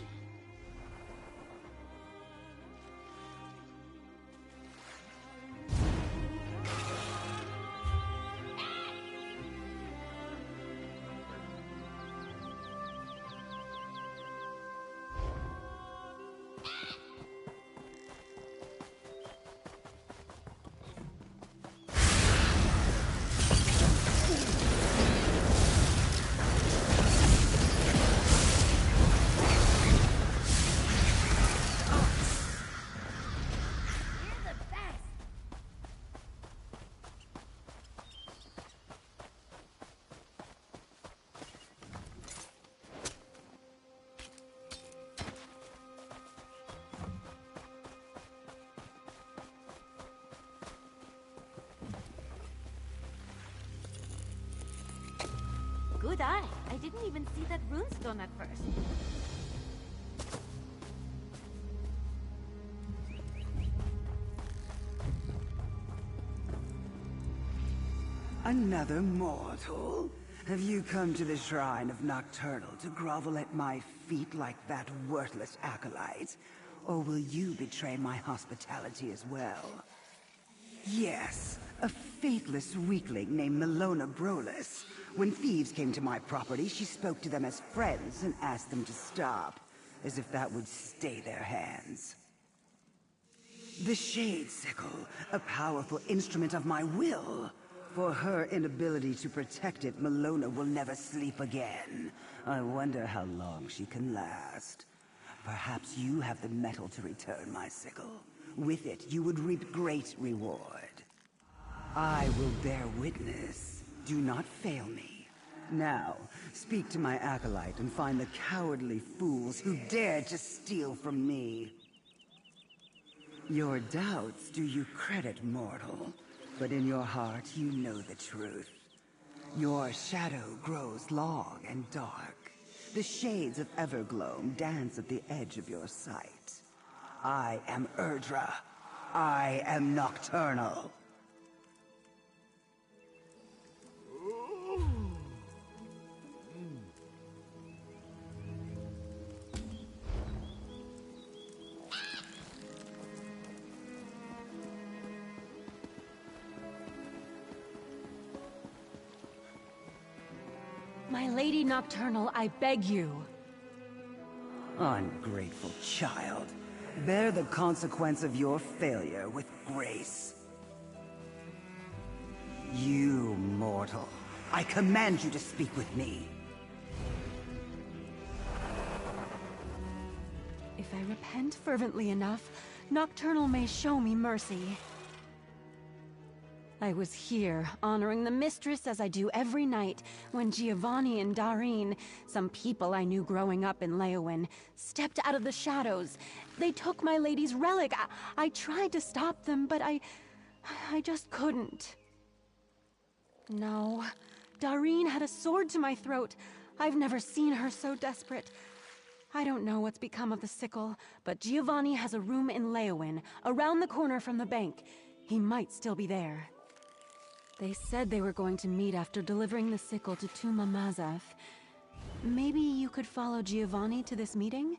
Good eye. I didn't even see that runestone at first. Another mortal? Have you come to the shrine of Nocturnal to grovel at my feet like that worthless acolyte? Or will you betray my hospitality as well? Yes, a faithless weakling named Milona Brolis. When thieves came to my property, she spoke to them as friends and asked them to stop, as if that would stay their hands. The Shade Sickle, a powerful instrument of my will. For her inability to protect it, Milona will never sleep again. I wonder how long she can last. Perhaps you have the metal to return my sickle. With it, you would reap great reward. I will bear witness. Do not fail me. Now, speak to my acolyte and find the cowardly fools who dared to steal from me. Your doubts do you credit, mortal. But in your heart, you know the truth. Your shadow grows long and dark. The shades of Evergloam dance at the edge of your sight. I am Erdra. I am Nocturnal. My Lady Nocturnal, I beg you. Ungrateful child. Bear the consequence of your failure with grace. You mortal, I command you to speak with me. If I repent fervently enough, Nocturnal may show me mercy. I was here, honoring the mistress as I do every night, when Giovanni and Darine, some people I knew growing up in Leowin, stepped out of the shadows. They took my lady's relic. I tried to stop them, but I just couldn't. No, Darine had a sword to my throat. I've never seen her so desperate. I don't know what's become of the sickle, but Giovanni has a room in Leowin, around the corner from the bank. He might still be there. They said they were going to meet after delivering the sickle to Tuma Mazath. Maybe you could follow Giovanni to this meeting?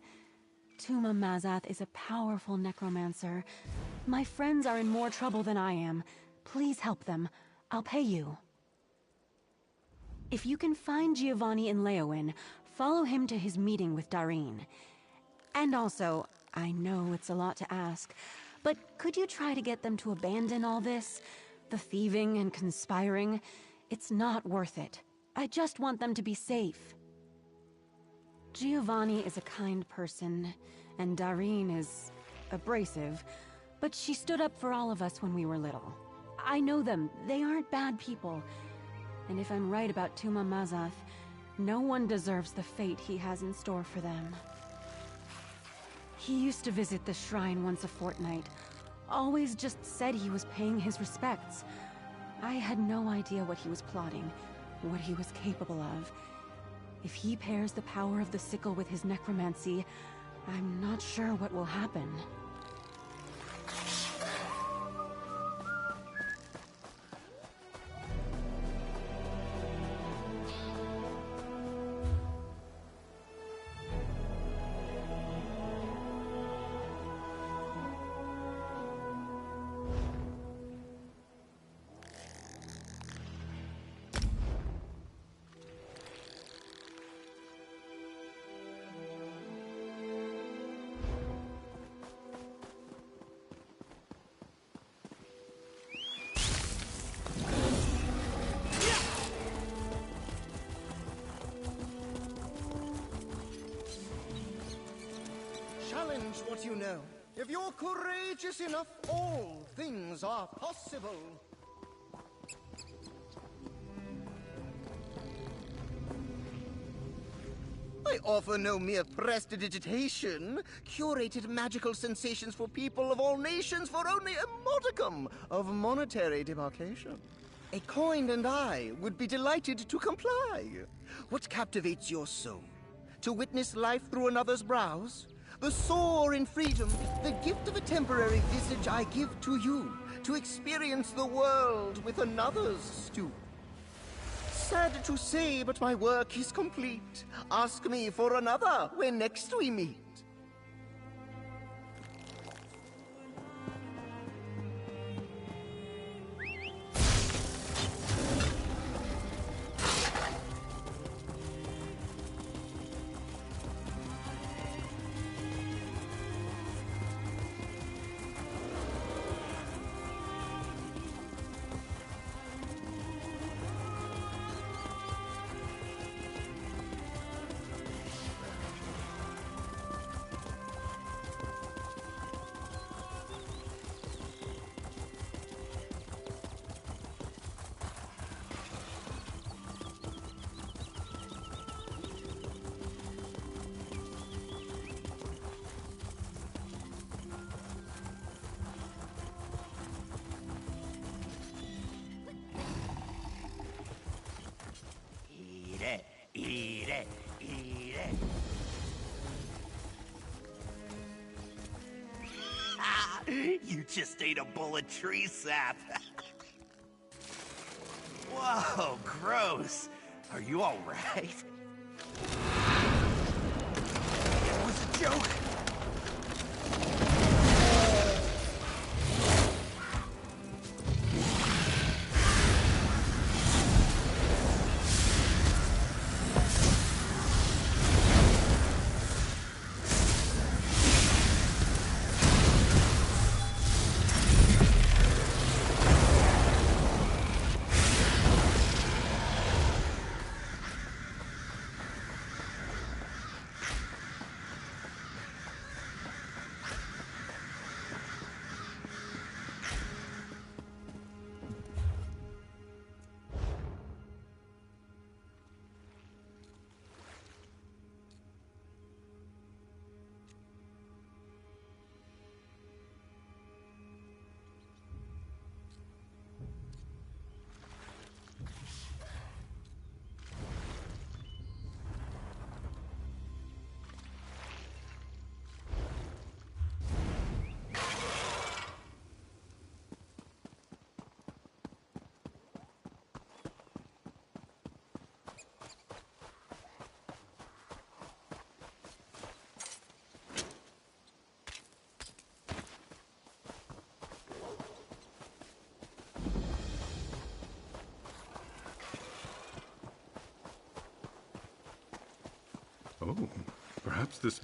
Tuma Mazath is a powerful necromancer. My friends are in more trouble than I am. Please help them. I'll pay you. If you can find Giovanni in Leowin, follow him to his meeting with Darine. And also, I know it's a lot to ask, but could you try to get them to abandon all this? The thieving and conspiring? It's not worth it. I just want them to be safe. Giovanni is a kind person, and Darine is abrasive, but she stood up for all of us when we were little. I know them. They aren't bad people. And if I'm right about Tuma Mazath, no one deserves the fate he has in store for them. He used to visit the shrine once a fortnight. Always just said he was paying his respects. I had no idea what he was plotting, what he was capable of. If he pairs the power of the sickle with his necromancy, I'm not sure what will happen. Challenge what you know. If you're courageous enough, all things are possible. I offer no mere prestidigitation. Curated magical sensations for people of all nations for only a modicum of monetary demarcation. A coin and I would be delighted to comply. What captivates your soul? To witness life through another's brows? The soar in freedom, the gift of a temporary visage I give to you, to experience the world with another's stoop. Sad to say, but my work is complete. Ask me for another when next we meet. Eat it, eat it. You just ate a bowl of tree sap. Whoa, gross. Are you all right? It was a joke. Oh, perhaps this...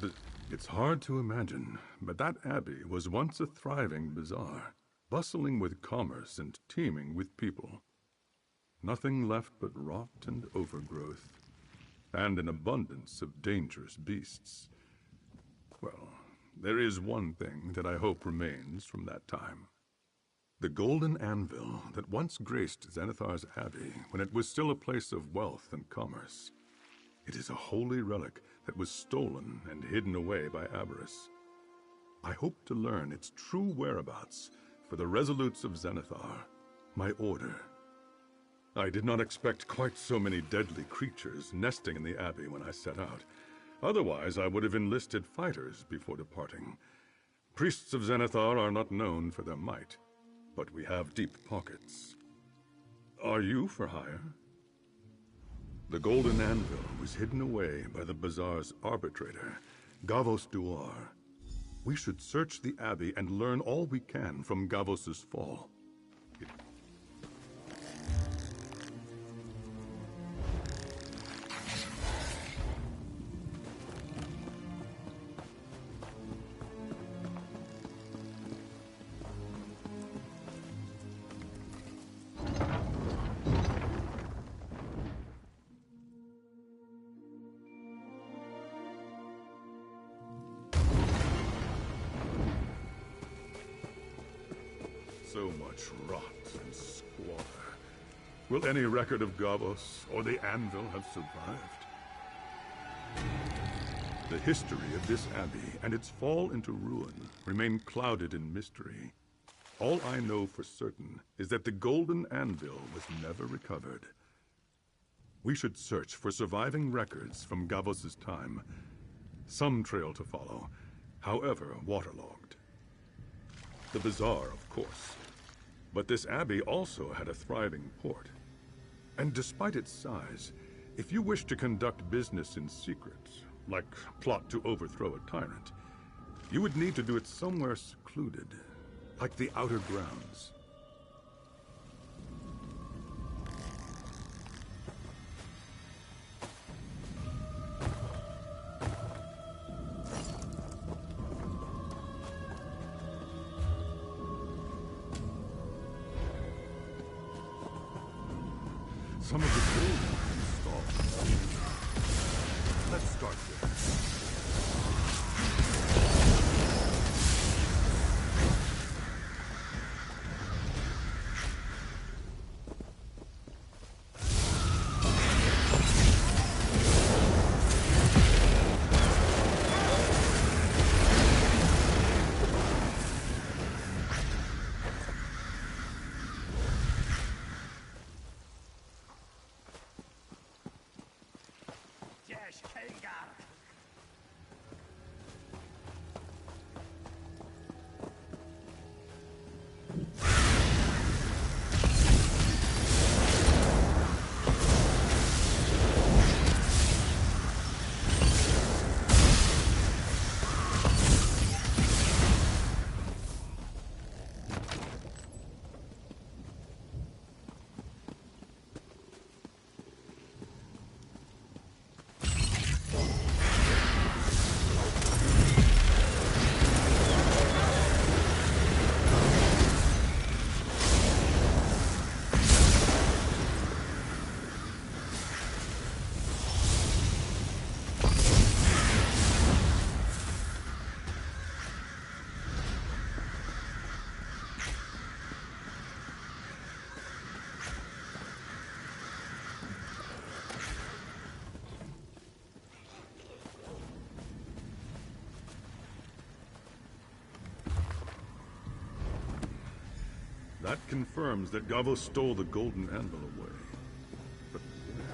It's hard to imagine, but that abbey was once a thriving bazaar, bustling with commerce and teeming with people. Nothing left but rot and overgrowth, and an abundance of dangerous beasts. Well, there is one thing that I hope remains from that time. The golden anvil that once graced Xanathar's abbey when it was still a place of wealth and commerce. It is a holy relic that was stolen and hidden away by avarice. I hope to learn its true whereabouts for the resolutes of Xanathar, my order. I did not expect quite so many deadly creatures nesting in the abbey when I set out. Otherwise, I would have enlisted fighters before departing. Priests of Xanathar are not known for their might, but we have deep pockets. Are you for hire? The golden anvil was hidden away by the bazaar's arbitrator, Gavos Duar. We should search the abbey and learn all we can from Gavos's fall. So much rot and squalor. Will any record of Gavos or the anvil have survived? The history of this abbey and its fall into ruin remain clouded in mystery. All I know for certain is that the golden anvil was never recovered. We should search for surviving records from Gavos's time. Some trail to follow, however waterlogged. The bazaar, of course. But this abbey also had a thriving port. And despite its size, if you wish to conduct business in secret, like plot to overthrow a tyrant, you would need to do it somewhere secluded, like the outer grounds. Some of the buildings installed. Let's start there. That confirms that Gavos stole the golden anvil away. But where?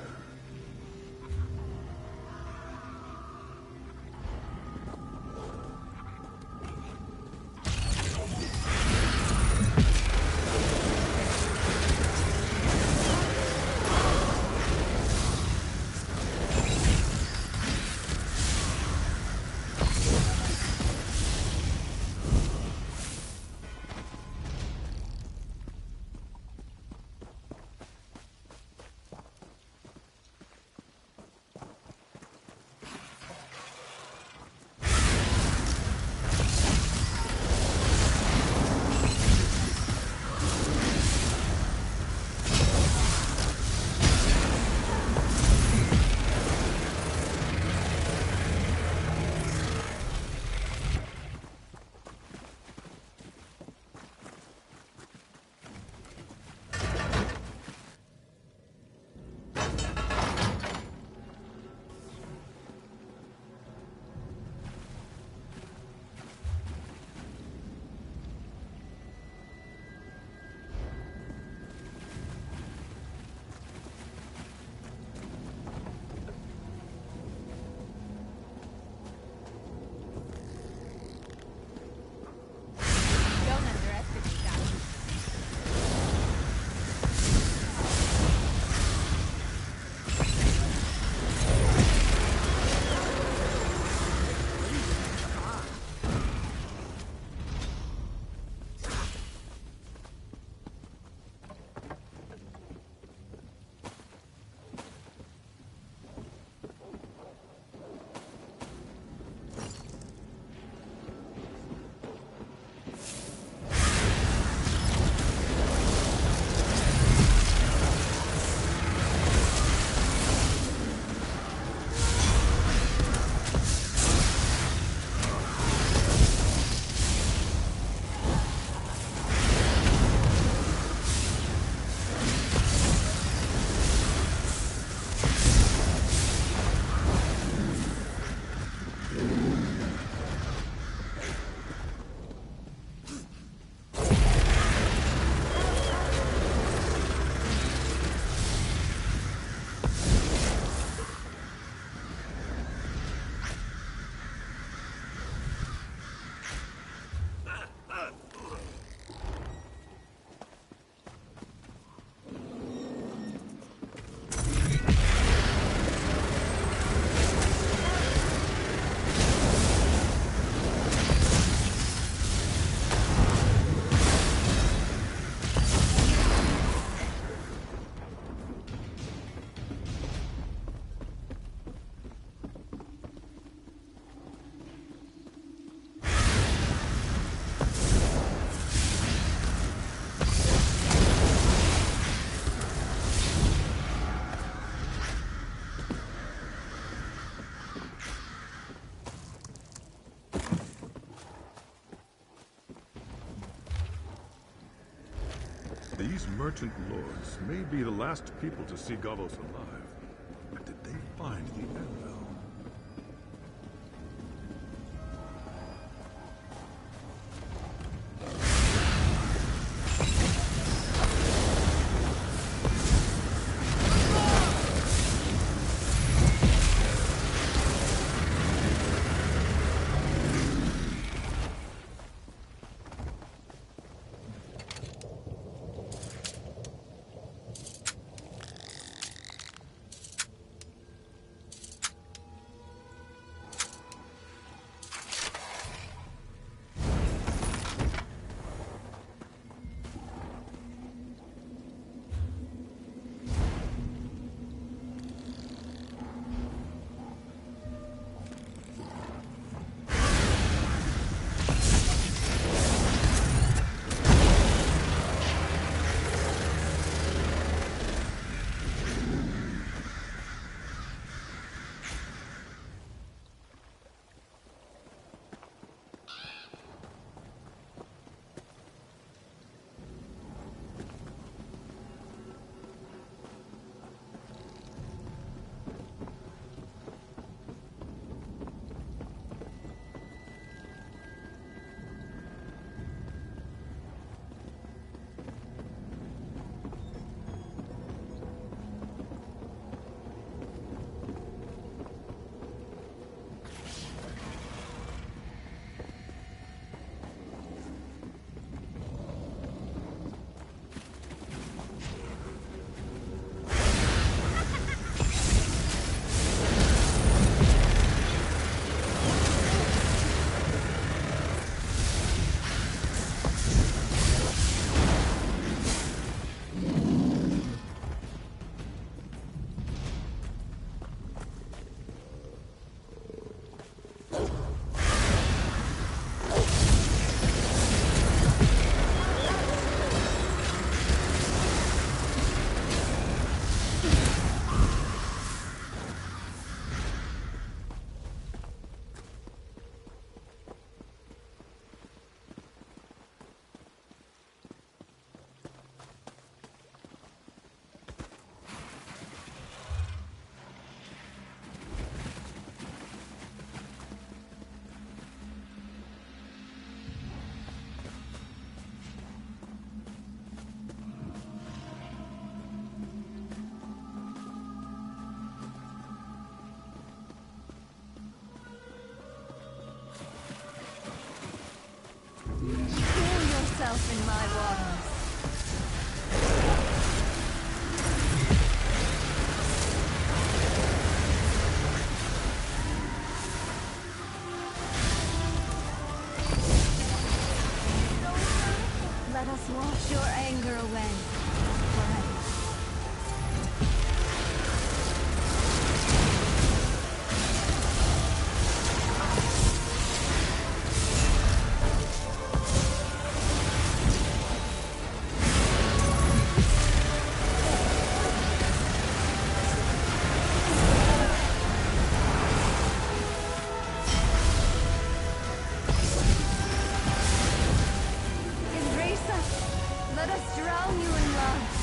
These merchant lords may be the last people to see Gavos alive, but did they find the anvil? In my waters. Let us wash your anger away forever. Let us drown you in love.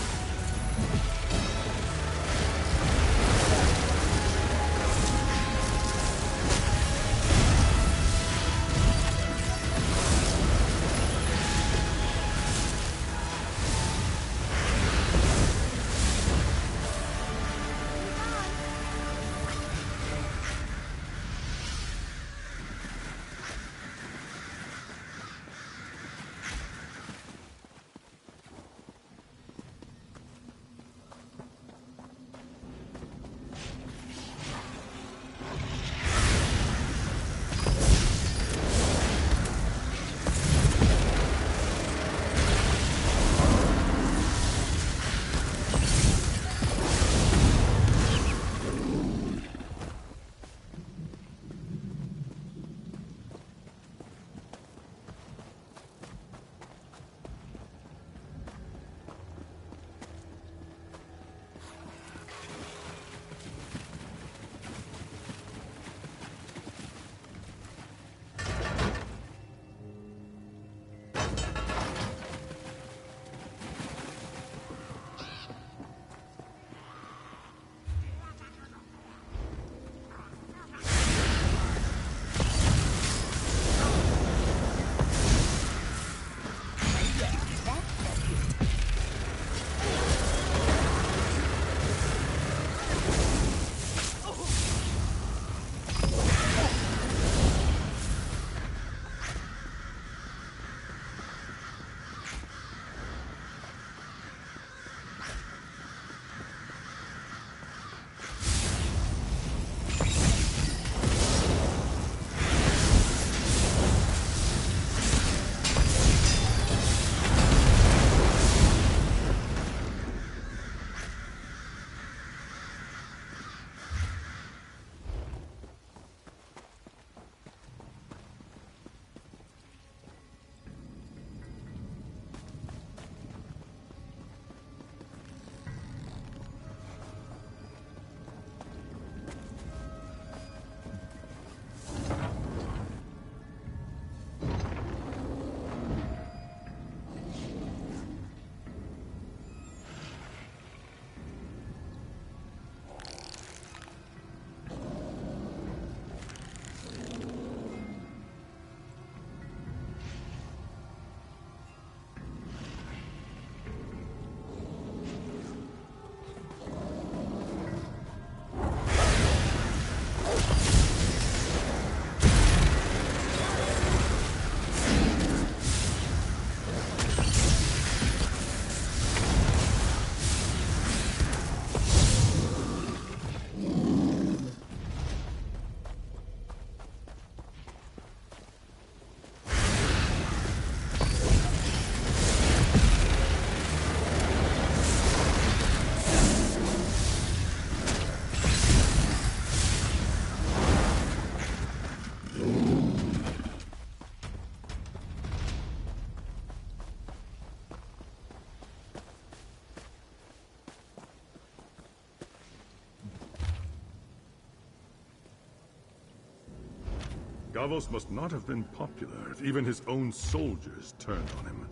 Gavos must not have been popular if even his own soldiers turned on him.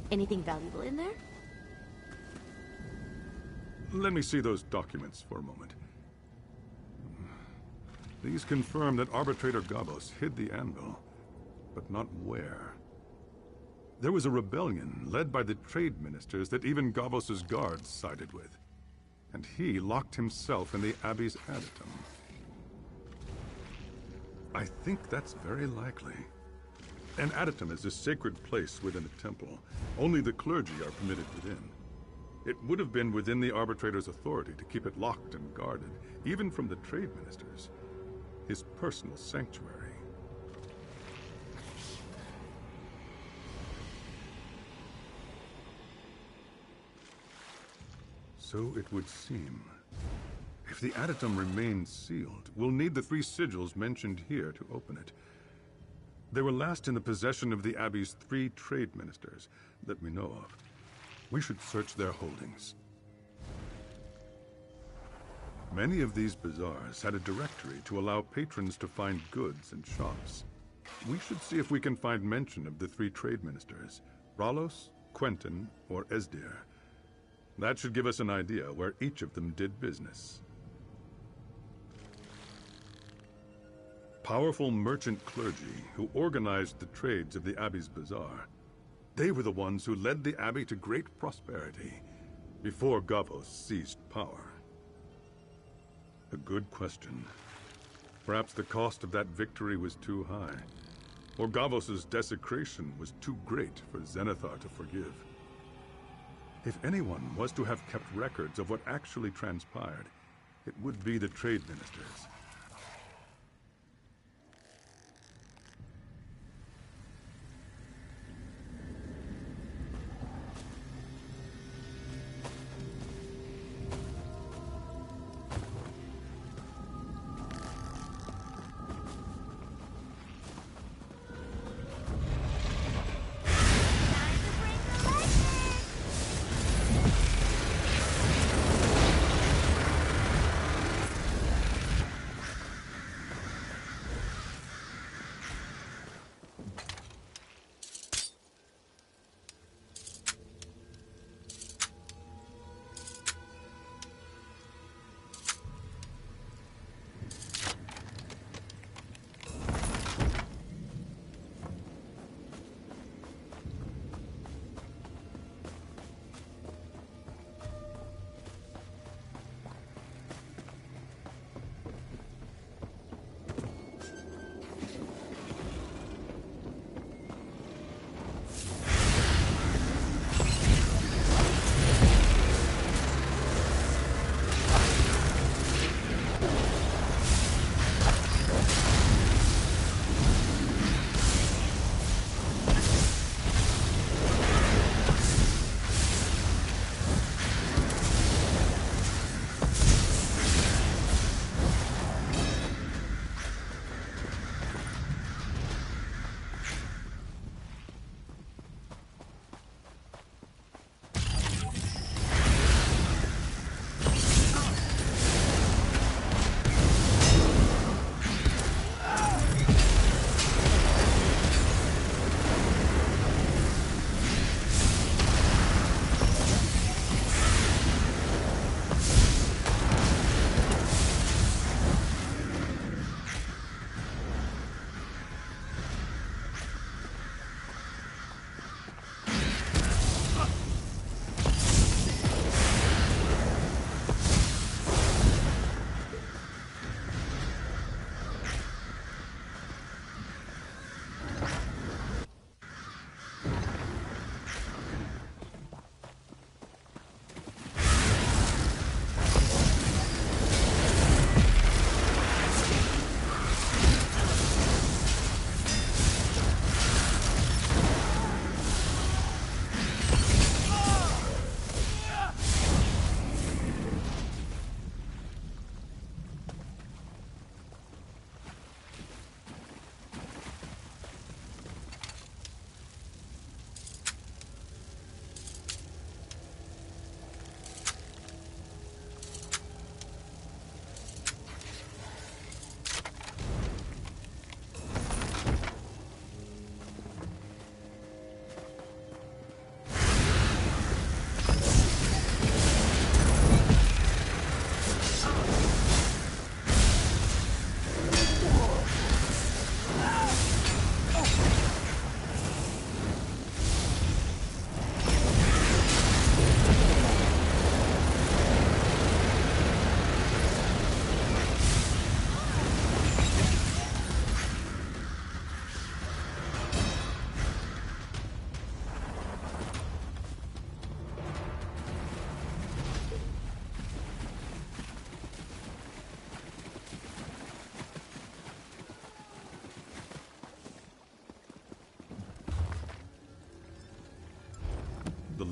Anything valuable in there? Let me see those documents for a moment. These confirm that Arbitrator Gavos hid the anvil, but not where. There was a rebellion led by the trade ministers that even Gavos' guards sided with, and he locked himself in the Abbey's adytum. I think that's very likely. An adytum is a sacred place within a temple. Only the clergy are permitted within. It would have been within the arbitrator's authority to keep it locked and guarded, even from the trade ministers. His personal sanctuary. So it would seem. If the adytum remains sealed, we'll need the 3 sigils mentioned here to open it. They were last in the possession of the Abbey's 3 trade ministers that we know of. We should search their holdings. Many of these bazaars had a directory to allow patrons to find goods and shops. We should see if we can find mention of the 3 trade ministers, Ralos, Quentin, or Esdir. That should give us an idea where each of them did business. Powerful merchant clergy who organized the trades of the Abbey's bazaar. They were the ones who led the Abbey to great prosperity before Gavos seized power. A good question. Perhaps the cost of that victory was too high, or Gavos' desecration was too great for Zenithar to forgive. If anyone was to have kept records of what actually transpired, it would be the trade ministers.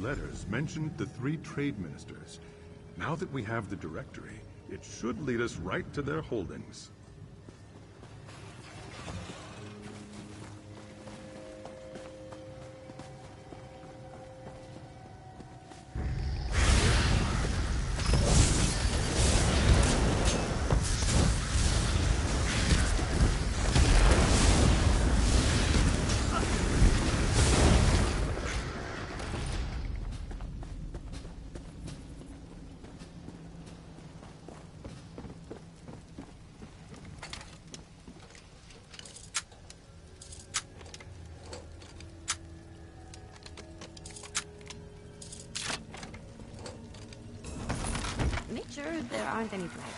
letters mentioned the 3 trade ministers. Now that we have the directory, it should lead us right to their holdings. Make sure there aren't any flags.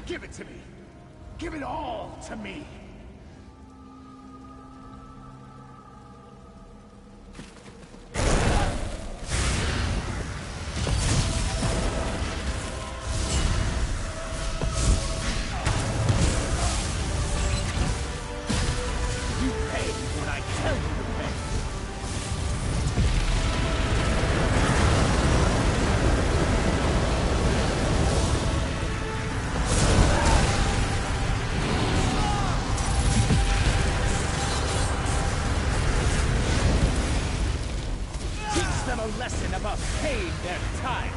Give it to me! Give it all to me! You pay when I tell you to pay! A lesson about paying their time.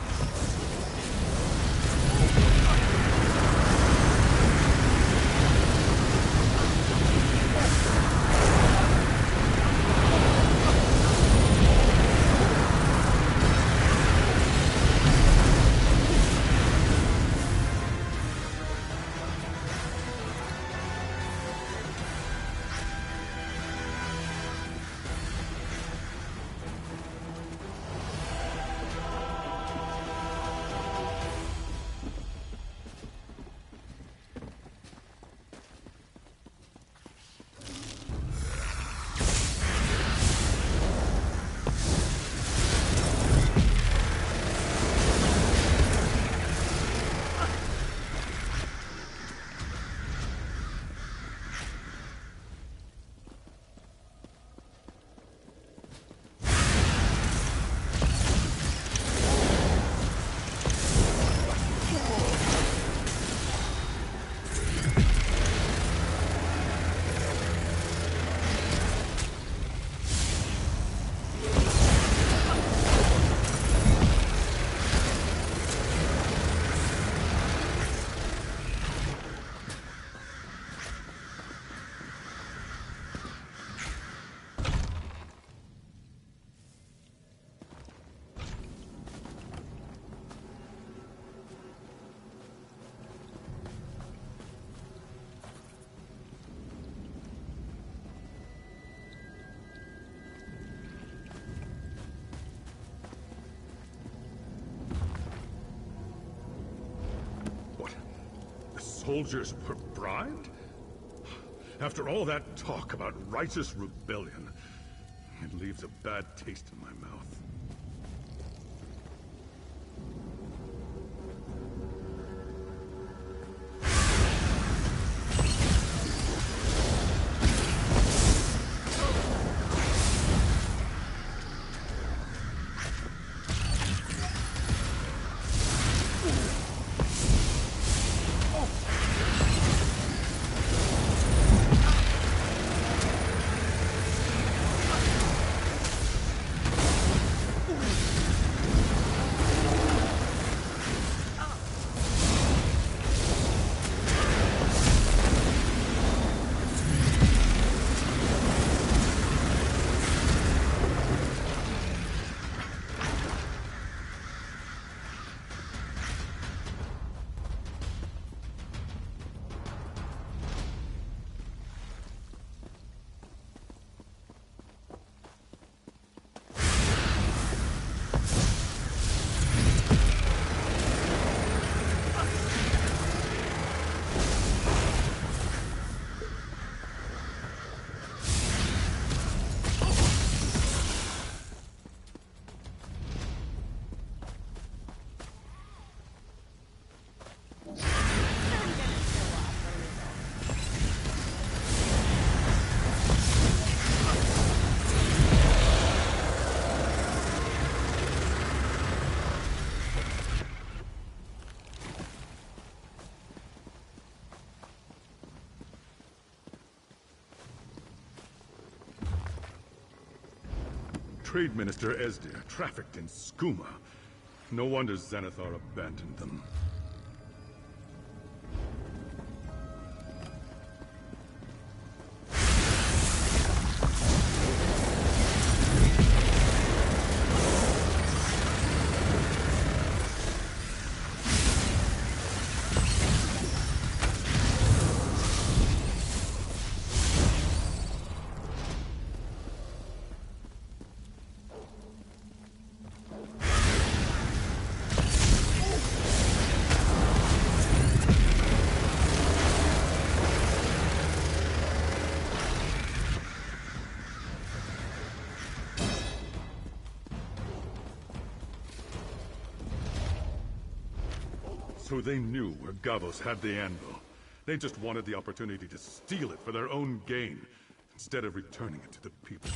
Soldiers were bribed? After all that talk about righteous rebellion, it leaves a bad taste in my mouth. Trade Minister Esdir trafficked in skooma. No wonder Xanathar abandoned them. So they knew where Gavos had the anvil. They just wanted the opportunity to steal it for their own gain, instead of returning it to the people.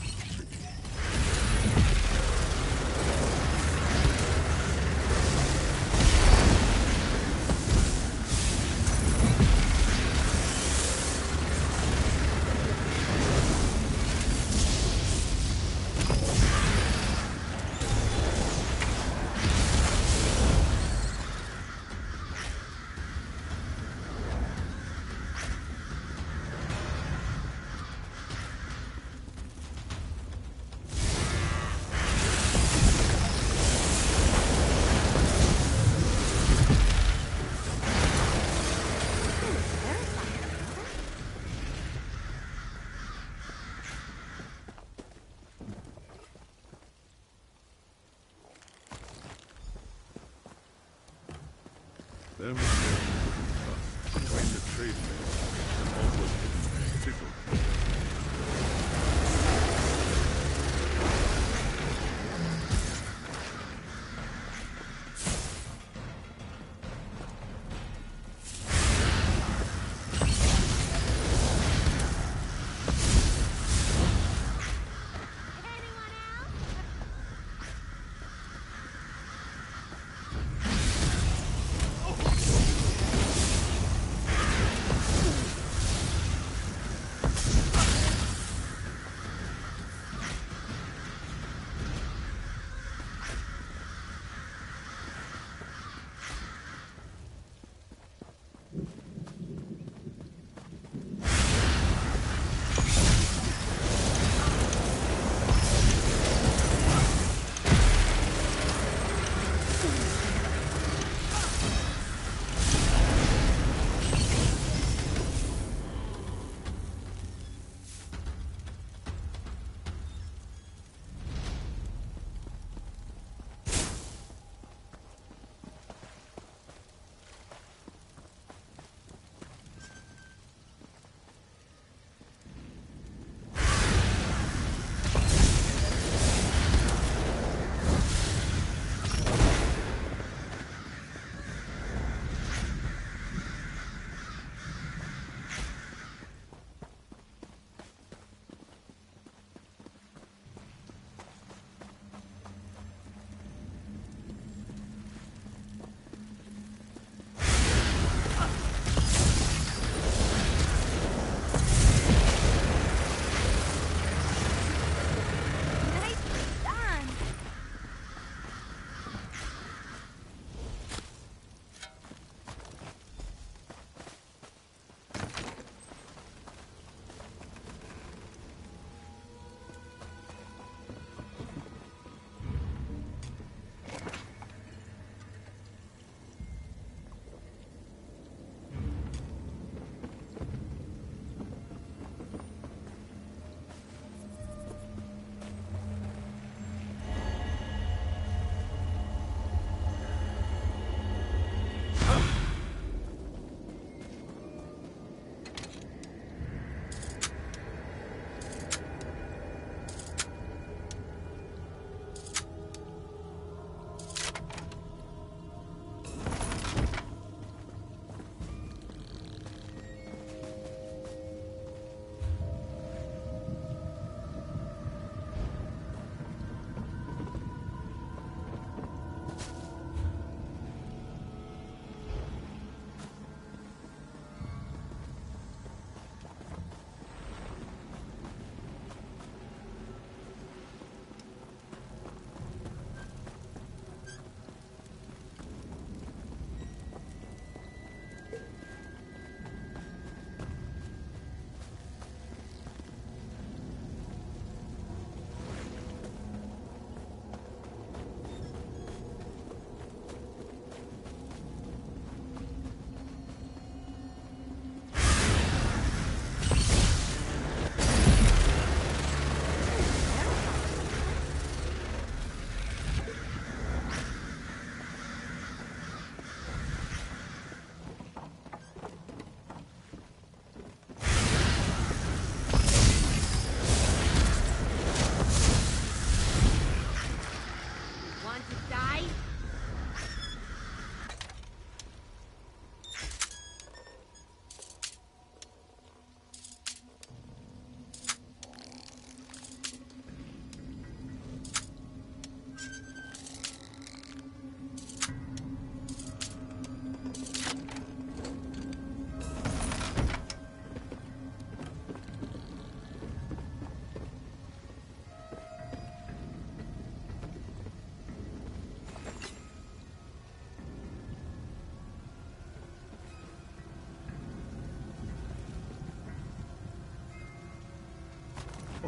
Them between the trade and also people.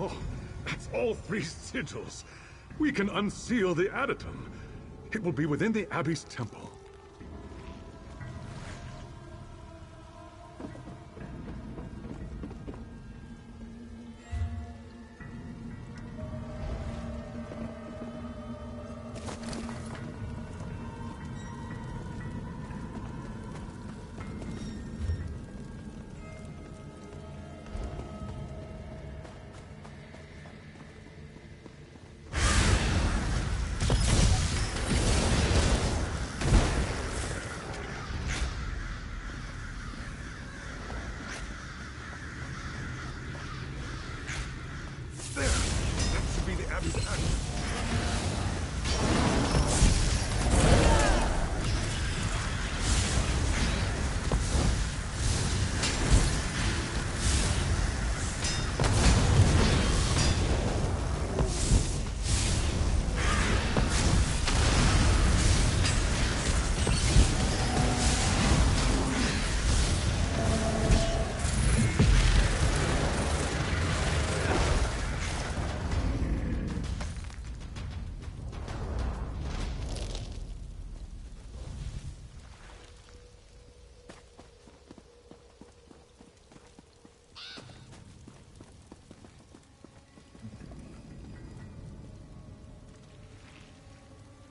Oh, that's all 3 sigils. We can unseal the adytum. It will be within the Abbey's temple.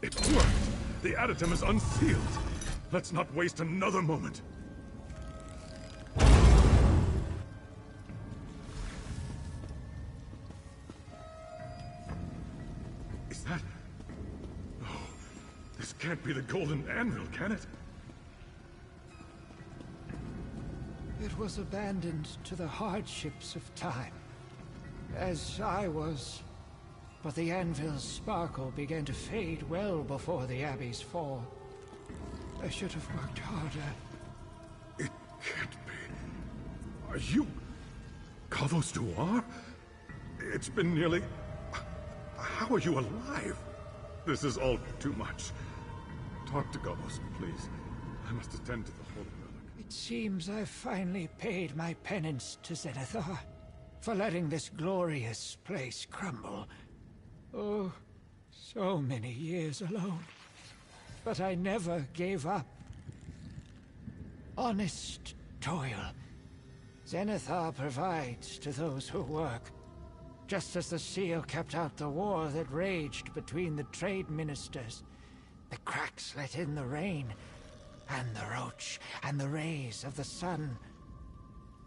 It worked! The adytum is unsealed. Let's not waste another moment. Is that... Oh, this can't be the golden anvil, can it? It was abandoned to the hardships of time, as I was. But the anvil's sparkle began to fade well before the Abbey's fall. I should have worked harder. It can't be. Are you... Kavos Duar? It's been nearly... How are you alive? This is all too much. Talk to Kavos, please. I must attend to the holy relic. It seems I've finally paid my penance to Zenithar for letting this glorious place crumble. Oh, so many years alone. But I never gave up. Honest toil. Zenithar provides to those who work. Just as the seal kept out the war that raged between the trade ministers. The cracks let in the rain, and the roach, and the rays of the sun.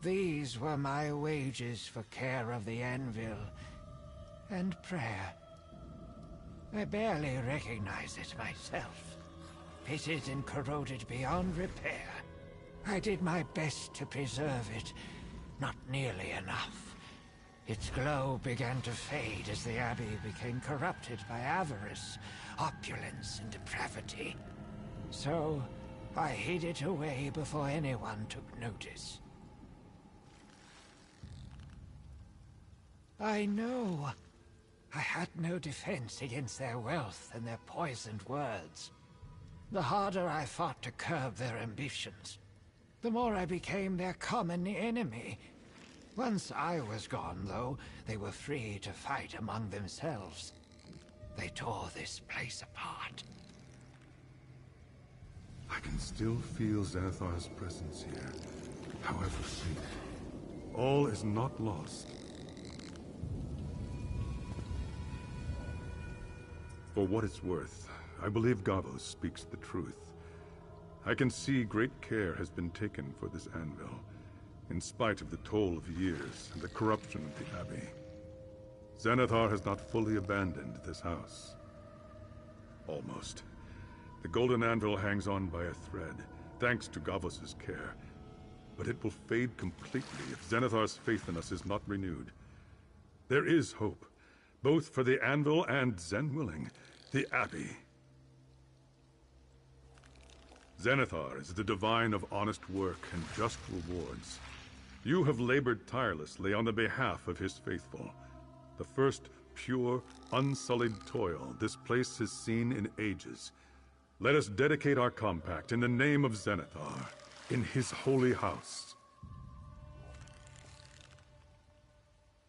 These were my wages for care of the anvil, and prayer. I barely recognize it myself. Pitted and corroded beyond repair. I did my best to preserve it. Not nearly enough. Its glow began to fade as the Abbey became corrupted by avarice, opulence, and depravity. So, I hid it away before anyone took notice. I know. I had no defense against their wealth and their poisoned words. The harder I fought to curb their ambitions, the more I became their common enemy. Once I was gone, though, they were free to fight among themselves. They tore this place apart. I can still feel Zenithar's presence here, however faint. All is not lost. For what it's worth, I believe Gavos speaks the truth. I can see great care has been taken for this anvil, in spite of the toll of years and the corruption of the Abbey. Zenithar has not fully abandoned this house. Almost. The golden anvil hangs on by a thread, thanks to Gavos' care. But it will fade completely if Zenithar's faith in us is not renewed. There is hope, both for the anvil and, Zen willing, the Abbey. Zenithar is the divine of honest work and just rewards. You have labored tirelessly on the behalf of his faithful. The first pure, unsullied toil this place has seen in ages. Let us dedicate our compact in the name of Zenithar, in his holy house.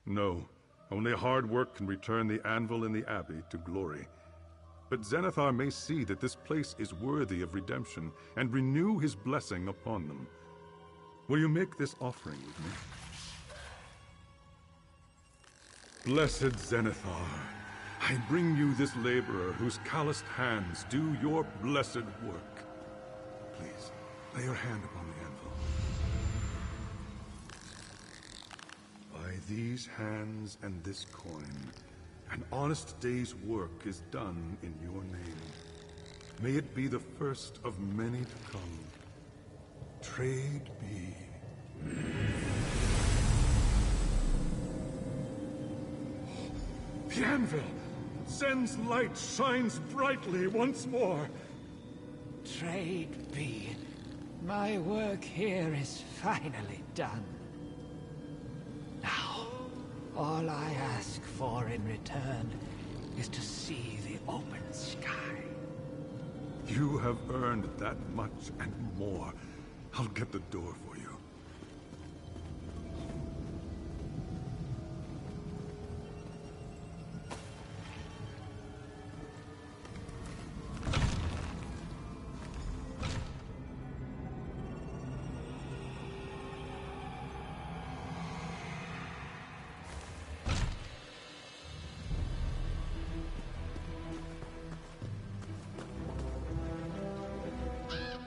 No, Only hard work can return the anvil in the Abbey to glory. But Zenithar may see that this place is worthy of redemption and renew his blessing upon them. Will you make this offering with me? Blessed Zenithar, I bring you this laborer whose calloused hands do your blessed work. Please, lay your hand upon the anvil. By these hands and this coin, an honest day's work is done in your name. May it be the first of many to come. Trade be. The anvil! Zen's light shines brightly once more. Trade be. My work here is finally done. Now, all I ask for in return is to see the open sky. You have earned that much and more. I'll get the door for you.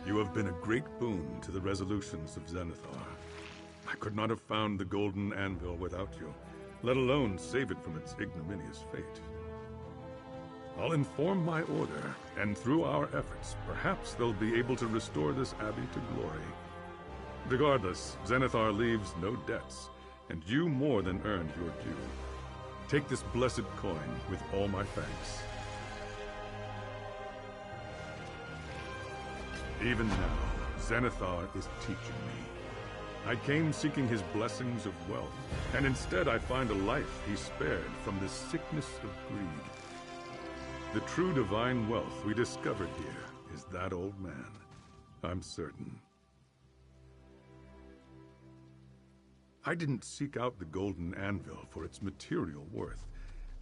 You have been a great boon to the resolutions of Zenithar. I could not have found the Golden Anvil without you, let alone save it from its ignominious fate. I'll inform my order, and through our efforts, perhaps they'll be able to restore this abbey to glory. Regardless, Zenithar leaves no debts, and you more than earned your due. Take this blessed coin with all my thanks. Even now, Zenithar is teaching me. I came seeking his blessings of wealth, and instead I find a life he spared from the sickness of greed. The true divine wealth we discovered here is that old man, I'm certain. I didn't seek out the Golden Anvil for its material worth.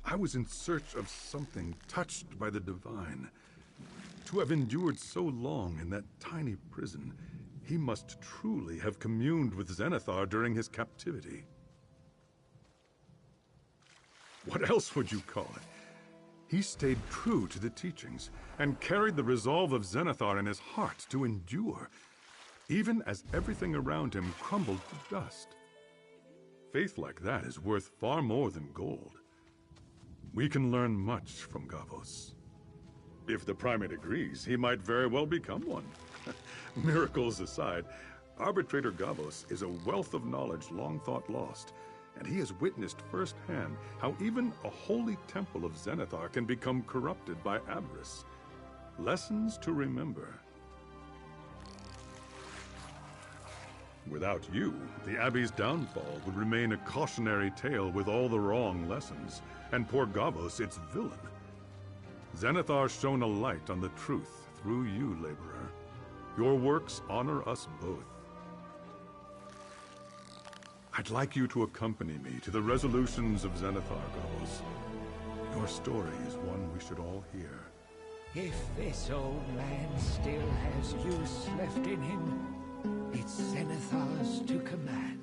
I was in search of something touched by the divine. To have endured so long in that tiny prison, he must truly have communed with Zenithar during his captivity. What else would you call it? He stayed true to the teachings and carried the resolve of Zenithar in his heart to endure, even as everything around him crumbled to dust. Faith like that is worth far more than gold. We can learn much from Gavos. If the Primate agrees, he might very well become one. Miracles aside, Arbitrator Gavos is a wealth of knowledge long thought lost, and he has witnessed firsthand how even a holy temple of Zenithar can become corrupted by avarice. Lessons to remember. Without you, the Abbey's downfall would remain a cautionary tale with all the wrong lessons, and poor Gavos its villain. Zenithar shone a light on the truth through you, laborer. Your works honor us both. I'd like you to accompany me to the resolutions of Zenithar, Gavos. Your story is one we should all hear. If this old man still has use left in him, it's Zenithar's to command.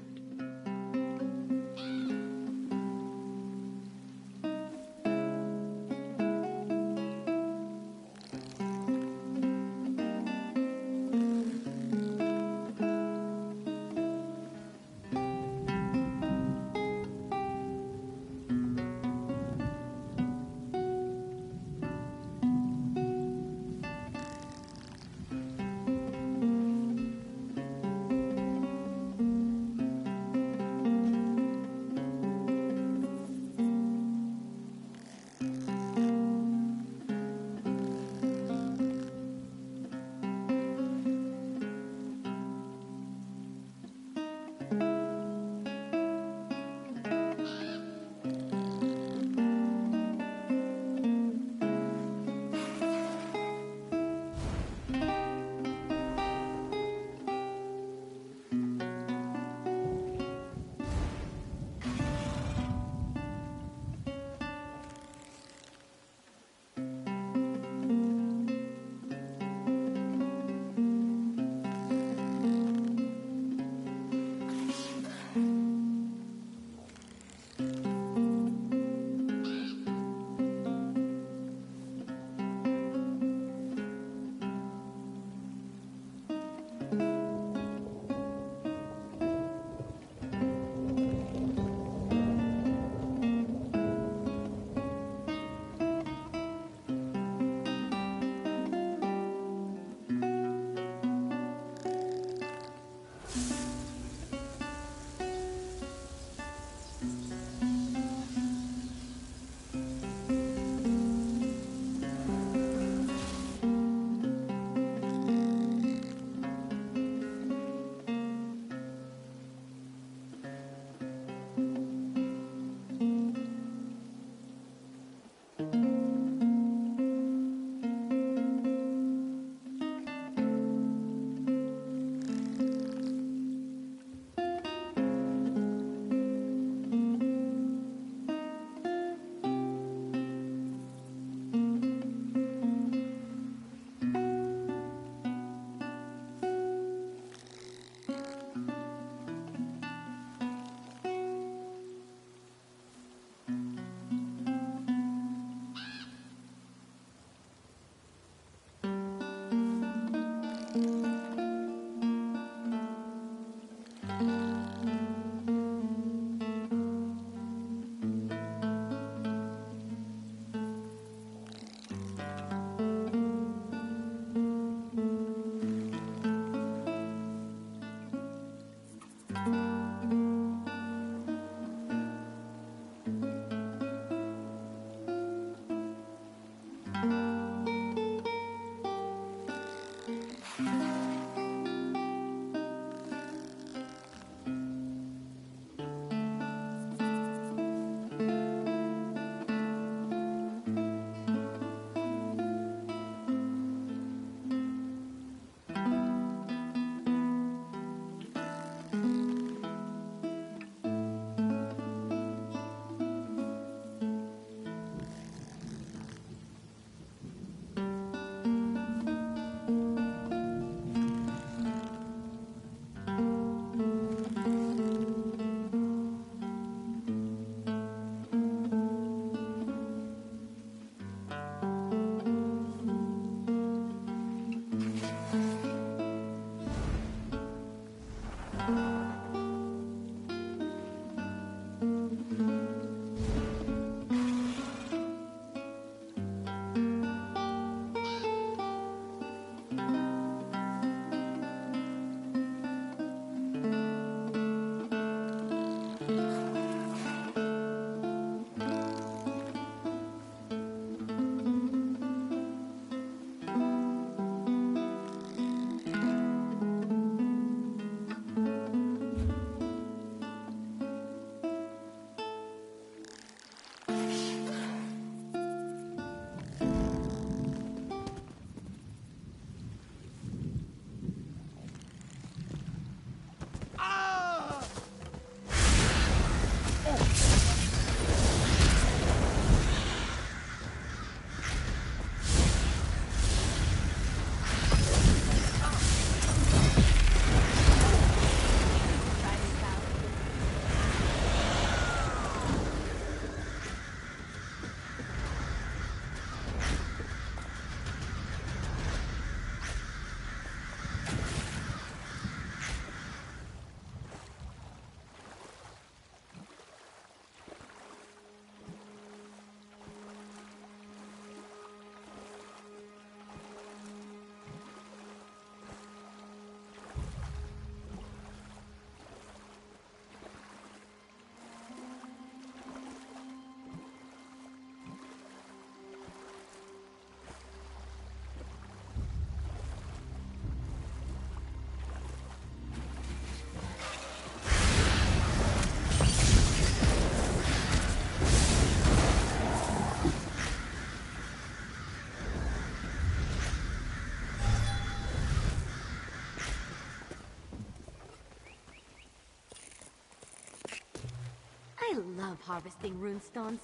I love harvesting runestones.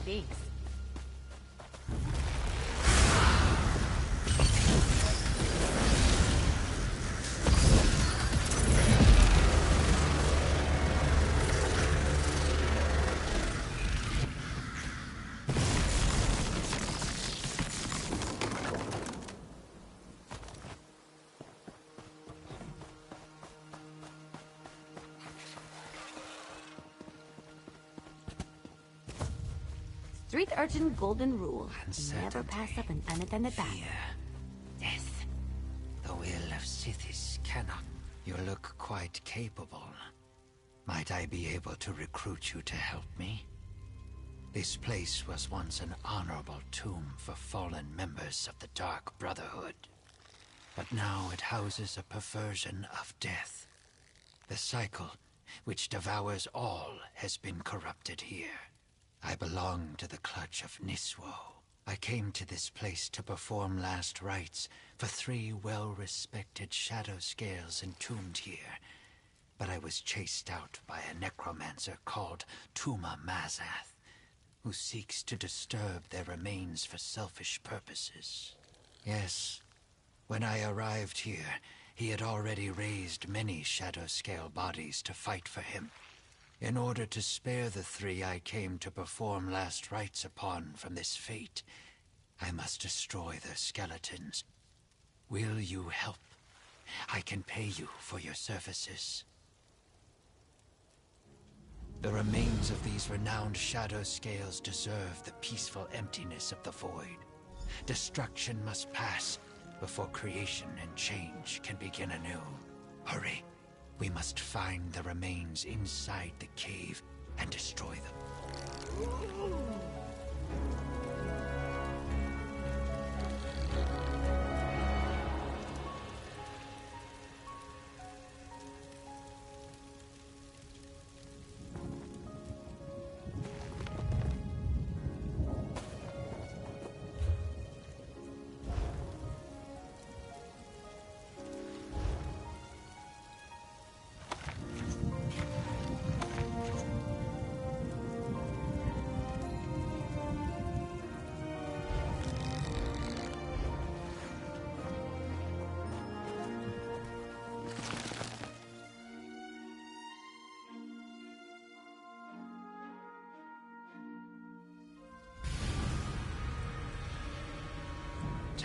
Thanks. Street urchin golden rule. Never pass up an unattended battle. Death. The will of Sithis cannot. You look quite capable. Might I be able to recruit you to help me? This place was once an honorable tomb for fallen members of the Dark Brotherhood. But now it houses a perversion of death. The cycle, which devours all, has been corrupted here. I belong to the clutch of Niswo. I came to this place to perform last rites for 3 well-respected shadow scales entombed here. But I was chased out by a necromancer called Tuma Mazath, who seeks to disturb their remains for selfish purposes. Yes, when I arrived here, he had already raised many shadow scale bodies to fight for him. In order to spare the 3 I came to perform last rites upon from this fate, I must destroy their skeletons. Will you help? I can pay you for your services. The remains of these renowned shadow scales deserve the peaceful emptiness of the void. Destruction must pass before creation and change can begin anew. Hurry. We must find the remains inside the cave and destroy them.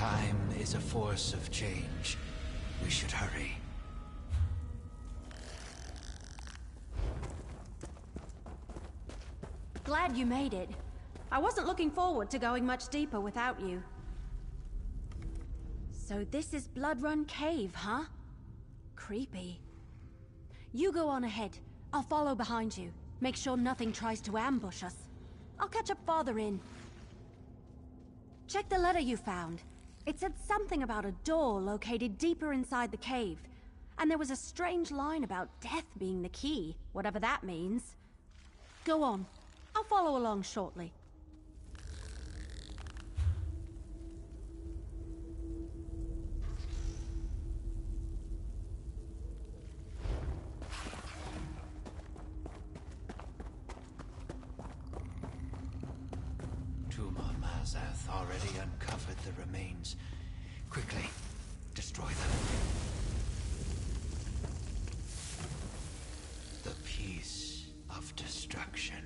Time is a force of change. We should hurry. Glad you made it. I wasn't looking forward to going much deeper without you. So this is Blood Run Cave, huh? Creepy. You go on ahead. I'll follow behind you. Make sure nothing tries to ambush us. I'll catch up farther in. Check the letter you found. It said something about a door located deeper inside the cave. And there was a strange line about death being the key, whatever that means. Go on. I'll follow along shortly. Mazath already uncovered the remains. Quickly, destroy them. The piece of destruction.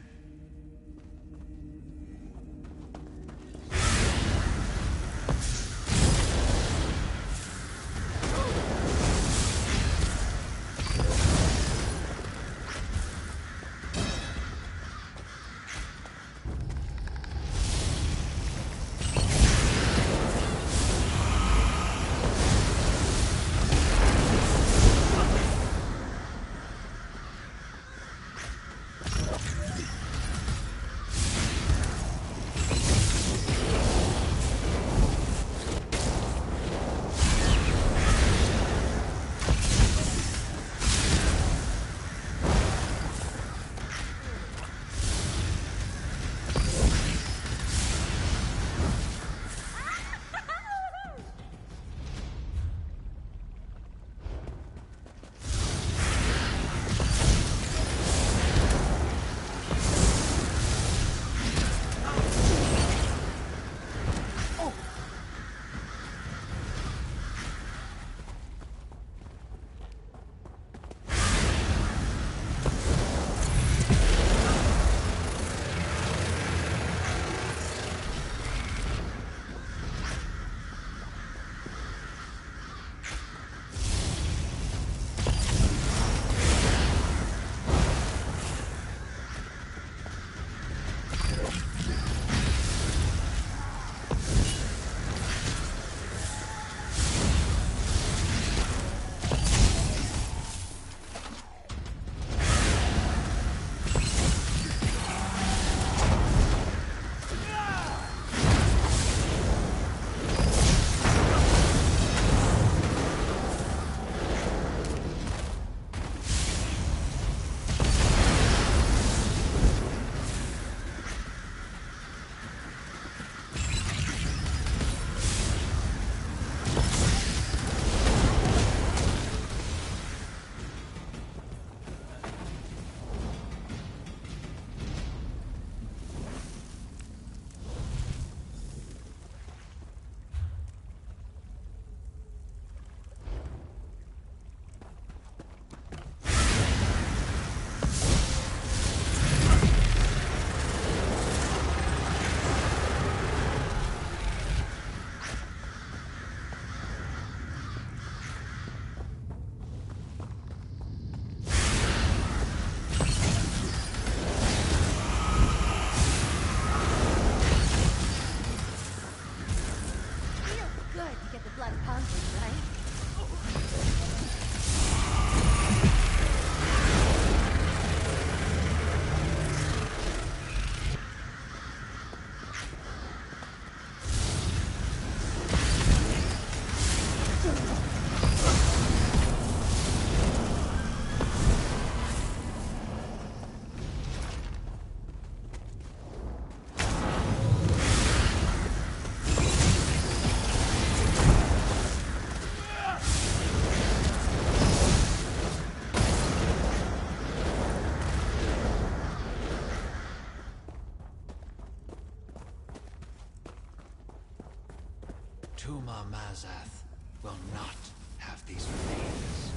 Tuma Mazath will not have these remains.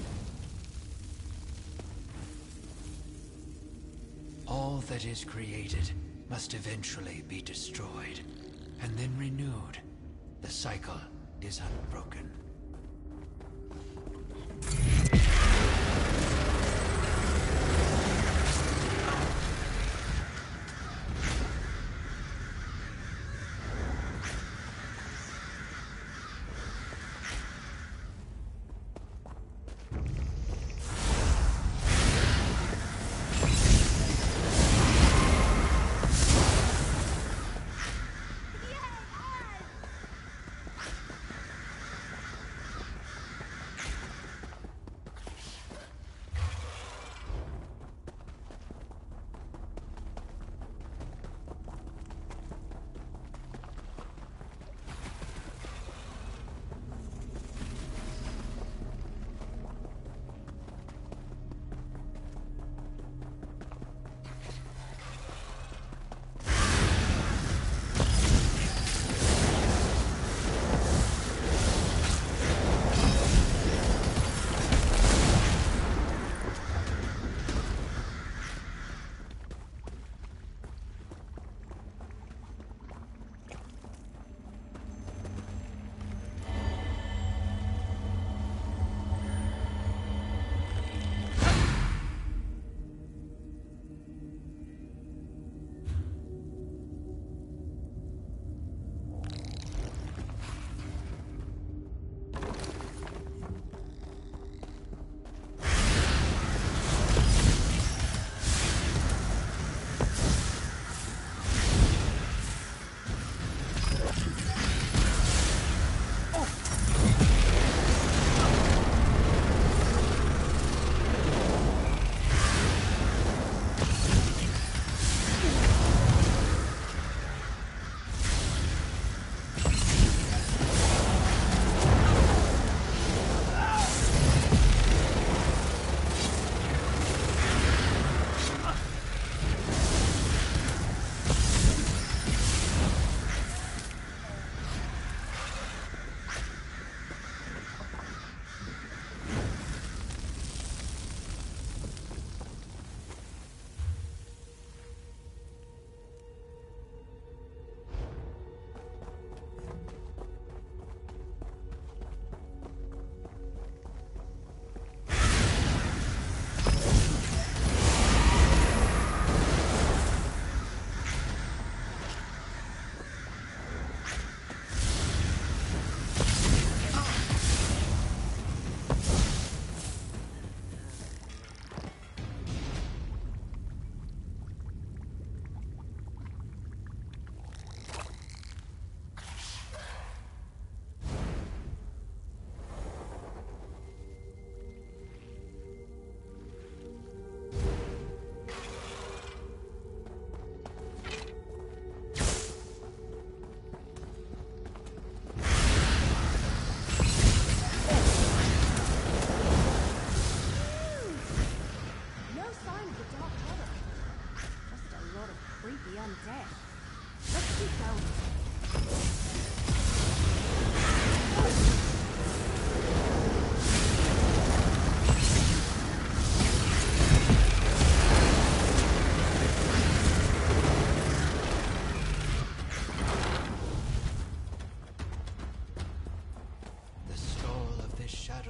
All that is created must eventually be destroyed, and then renewed. The cycle is unbroken.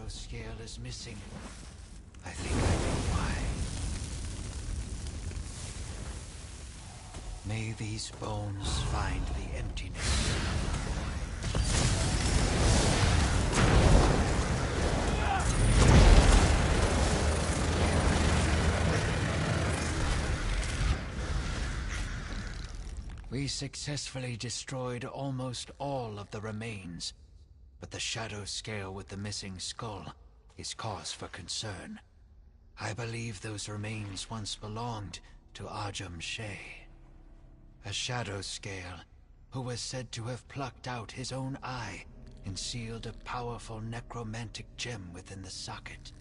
Scale is missing. I think I know why. May these bones find the emptiness of the void. We successfully destroyed almost all of the remains. But the shadow scale with the missing skull is cause for concern. I believe those remains once belonged to Ajum Shay, a shadow scale who was said to have plucked out his own eye and sealed a powerful necromantic gem within the socket.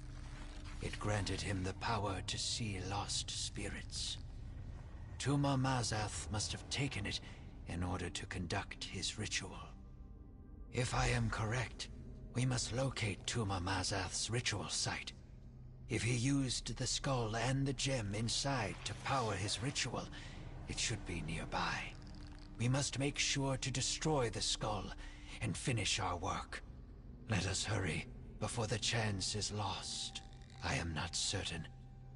It granted him the power to see lost spirits. Tuma Mazath must have taken it in order to conduct his ritual. If I am correct, we must locate Tuma Mazath's ritual site. If he used the skull and the gem inside to power his ritual, it should be nearby. We must make sure to destroy the skull and finish our work. Let us hurry, before the chance is lost. I am not certain,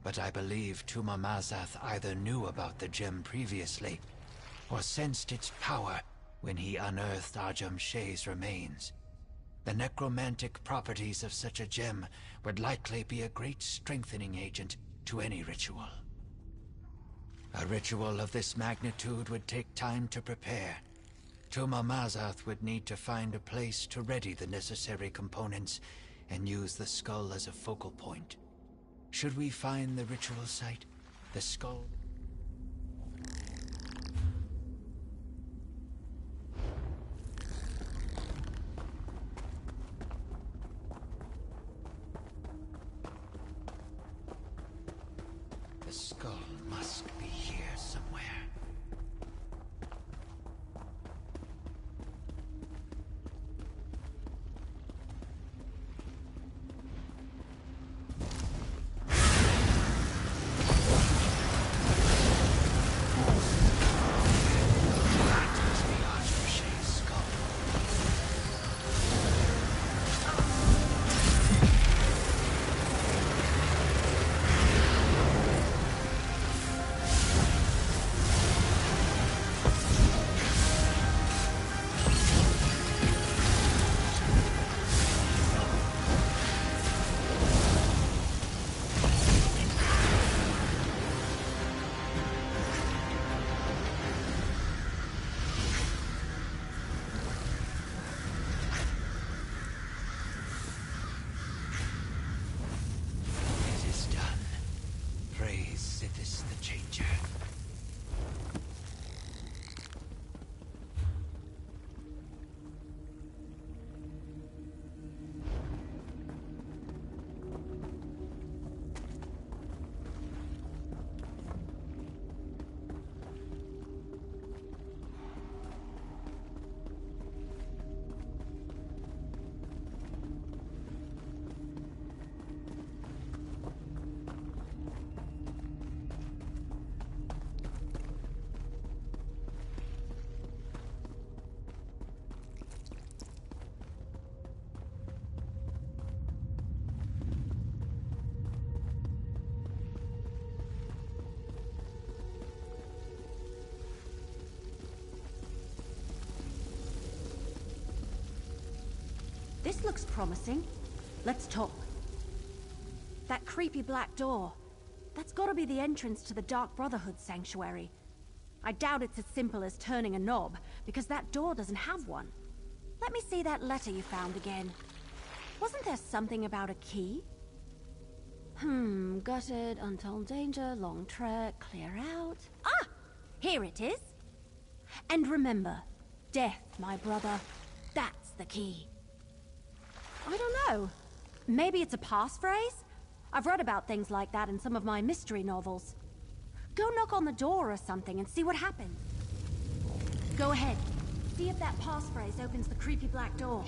but I believe Tuma Mazath either knew about the gem previously, or sensed its power when he unearthed Ajam Shay's remains. The necromantic properties of such a gem would likely be a great strengthening agent to any ritual. A ritual of this magnitude would take time to prepare. Tuma Mazath would need to find a place to ready the necessary components and use the skull as a focal point. Should we find the ritual site, the skull... The skull must be here somewhere. This looks promising. Let's talk. That creepy black door. That's gotta be the entrance to the Dark Brotherhood sanctuary. I doubt it's as simple as turning a knob, because that door doesn't have one. Let me see that letter you found again. Wasn't there something about a key? Gutted, untold danger, long trek, clear out. Ah! Here it is. And remember, death, my brother, that's the key. I don't know. Maybe it's a passphrase? I've read about things like that in some of my mystery novels. Go knock on the door or something and see what happens. Go ahead. See if that passphrase opens the creepy black door.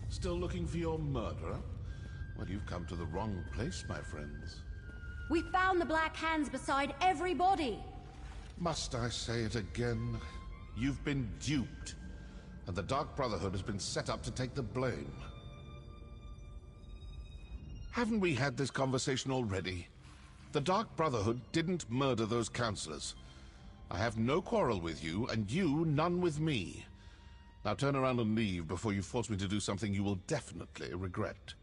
Still looking for your murderer? Well, you've come to the wrong place, my friends. We found the Black Hands beside every body. Must I say it again? You've been duped, and the Dark Brotherhood has been set up to take the blame. Haven't we had this conversation already? The Dark Brotherhood didn't murder those counselors. I have no quarrel with you, and you none with me. Now turn around and leave before you force me to do something you will definitely regret.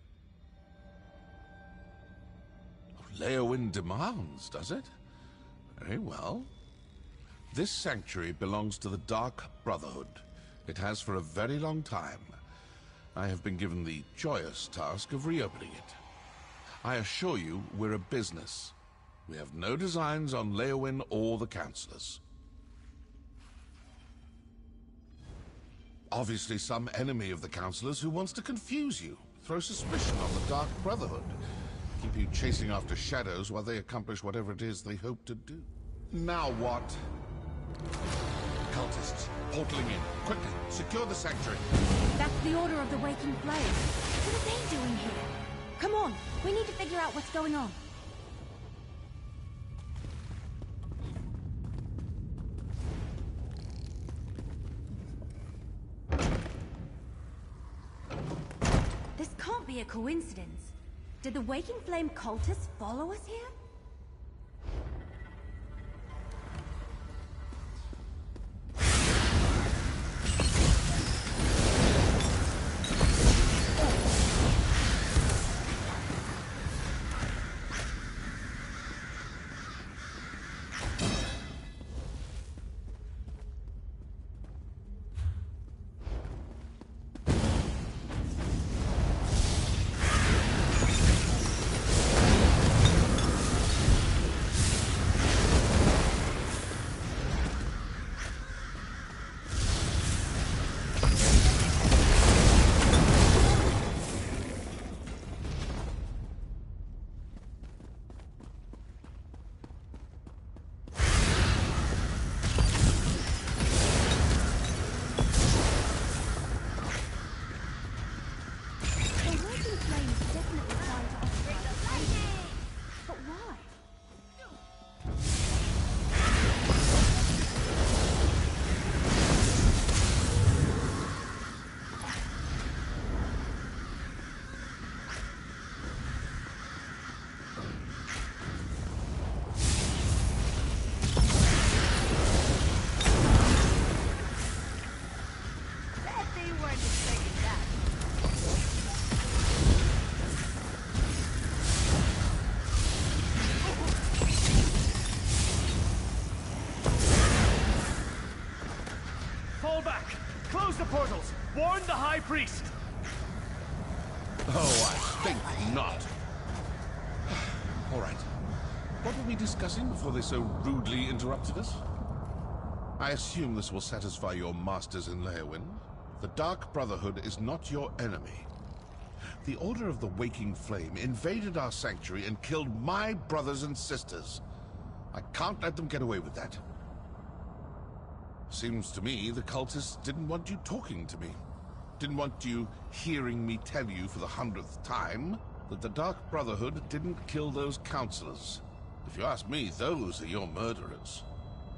Leowyn demands, does it? Very well. This sanctuary belongs to the Dark Brotherhood. It has for a very long time. I have been given the joyous task of reopening it. I assure you, we're a business. We have no designs on Leowyn or the counselors. obviously some enemy of the Councilors who wants to confuse you, throw suspicion on the Dark Brotherhood, keep you chasing after shadows while they accomplish whatever it is they hope to do. Now what? Cultists, portaling in. Quickly, secure the sanctuary. That's the Order of the Waking Flame. What are they doing here? Come on, we need to figure out what's going on. This can't be a coincidence. Did the Waking Flame cultists follow us here? Warn the High Priest! Oh, I think not. All right. What were we discussing before they so rudely interrupted us? I assume this will satisfy your masters in Leyawind. The Dark Brotherhood is not your enemy. The Order of the Waking Flame invaded our sanctuary and killed my brothers and sisters. I can't let them get away with that. Seems to me the cultists didn't want you talking to me. Didn't want you hearing me tell you for the 100th time that the Dark Brotherhood didn't kill those counselors. If you ask me, those are your murderers.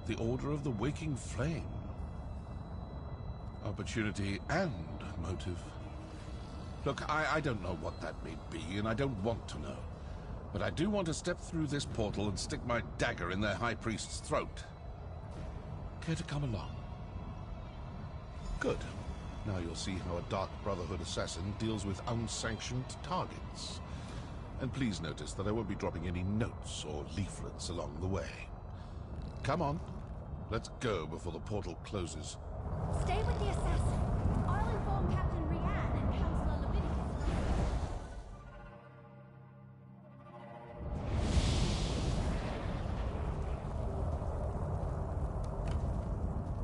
The Order of the Waking Flame. Opportunity and motive. Look, I don't know what that may be, and I don't want to know. But I do want to step through this portal and stick my dagger in their High Priest's throat. Care to come along? Good. Now you'll see how a Dark Brotherhood assassin deals with unsanctioned targets. And please notice that I won't be dropping any notes or leaflets along the way. Come on. Let's go before the portal closes. Stay with the assassin. I'll inform Captain Rianne and Councillor Leviticus.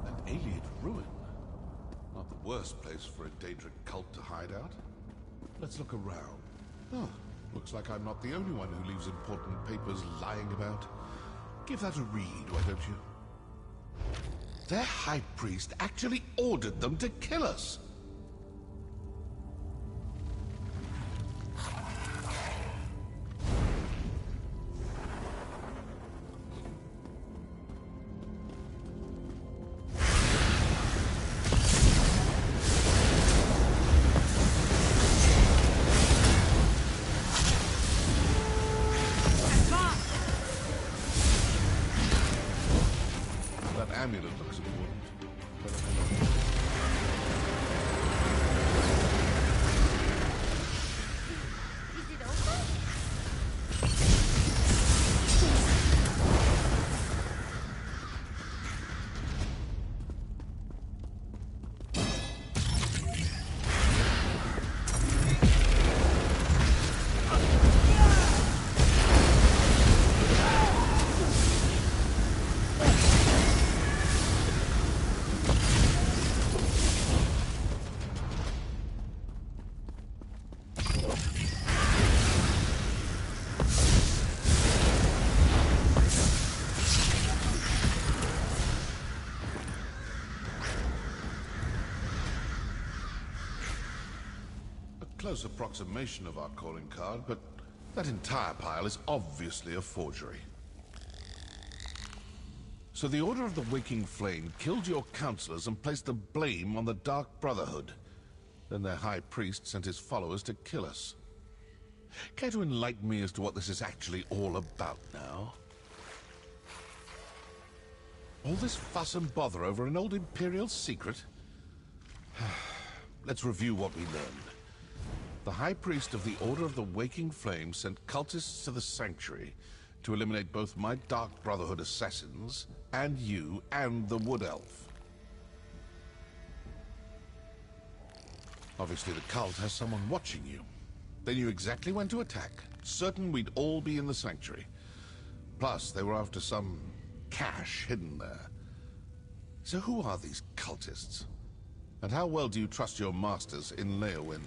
An alien ruin. Not the worst place for a Daedric cult to hide out. Let's look around. Oh, looks like I'm not the only one who leaves important papers lying about. Give that a read, why don't you? Their High Priest actually ordered them to kill us! That amulet looks important. close approximation of our calling card, but that entire pile is obviously a forgery. So the Order of the Waking Flame killed your counselors and placed the blame on the Dark Brotherhood. Then their High Priest sent his followers to kill us. Care to enlighten me as to what this is actually all about now? All this fuss and bother over an old Imperial secret? Let's review what we learned. The High Priest of the Order of the Waking Flame sent cultists to the Sanctuary to eliminate both my Dark Brotherhood assassins and you and the Wood Elf. Obviously the cult has someone watching you. They knew exactly when to attack, certain we'd all be in the Sanctuary. Plus, they were after some cache hidden there. So who are these cultists? And how well do you trust your masters in Leowyn?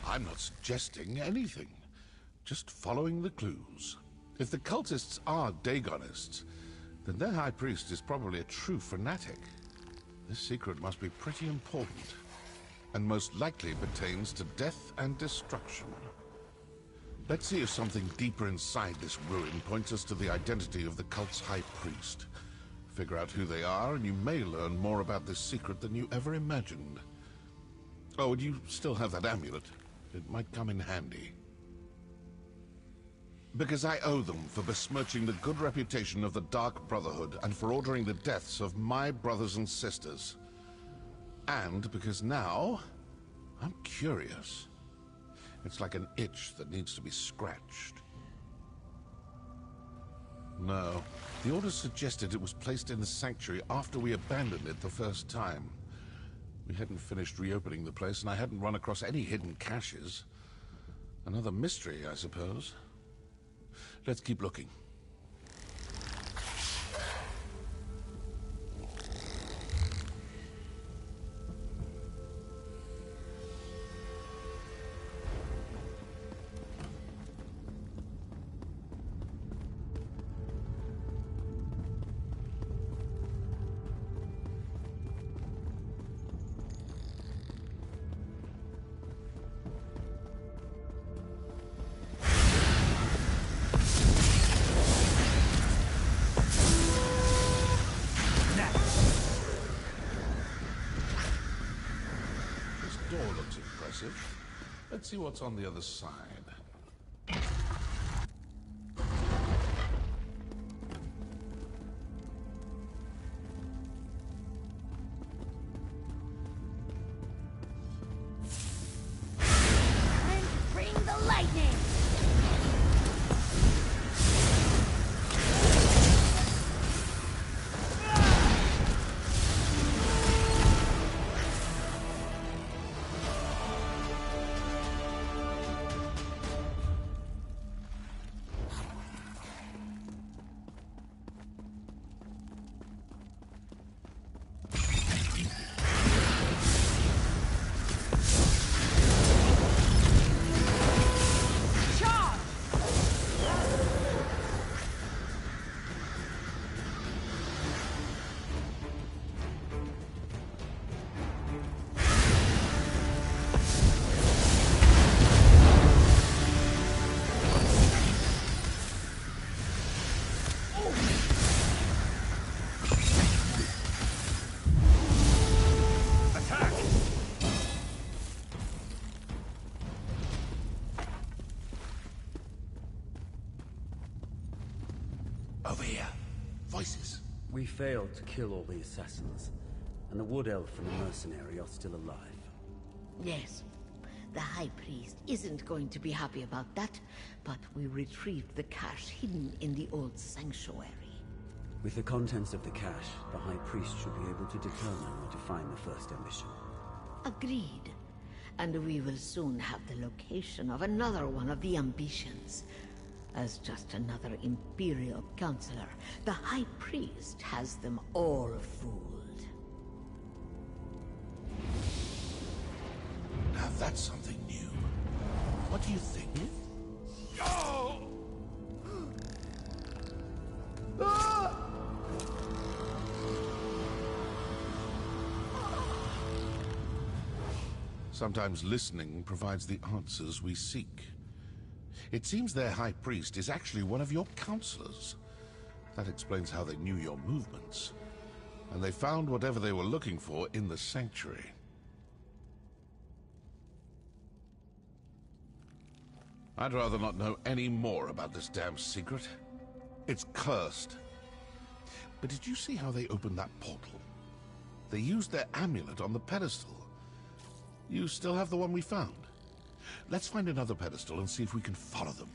I'm not suggesting anything. Just following the clues. If the cultists are Dagonists, then their High Priest is probably a true fanatic. This secret must be pretty important, and most likely pertains to death and destruction. Let's see if something deeper inside this ruin points us to the identity of the cult's High Priest. Figure out who they are, and you may learn more about this secret than you ever imagined. Oh, and you still have that amulet. It might come in handy. Because I owe them for besmirching the good reputation of the Dark Brotherhood and for ordering the deaths of my brothers and sisters. And because now, I'm curious. It's like an itch that needs to be scratched. No, the Order suggested it was placed in the Sanctuary after we abandoned it the first time. We hadn't finished reopening the place, and I hadn't run across any hidden caches. Another mystery, I suppose. Let's keep looking. Let's see what's on the other side. Bring the lightning! Over here. Voices. We failed to kill all the assassins, and the Wood Elf and the mercenary are still alive. Yes. The High Priest isn't going to be happy about that, but we retrieved the cache hidden in the old sanctuary. With the contents of the cache, the High Priest should be able to determine where to find the first emission. Agreed. And we will soon have the location of another one of the ambitions. As just another Imperial counselor, the High Priest has them all fooled. Now that's something new. What do you think? Oh! Sometimes listening provides the answers we seek. It seems their high priest is actually one of your counselors. That explains how they knew your movements. And they found whatever they were looking for in the sanctuary. I'd rather not know any more about this damn secret. It's cursed. But did you see how they opened that portal? They used their amulet on the pedestal. You still have the one we found. Let's find another pedestal and see if we can follow them.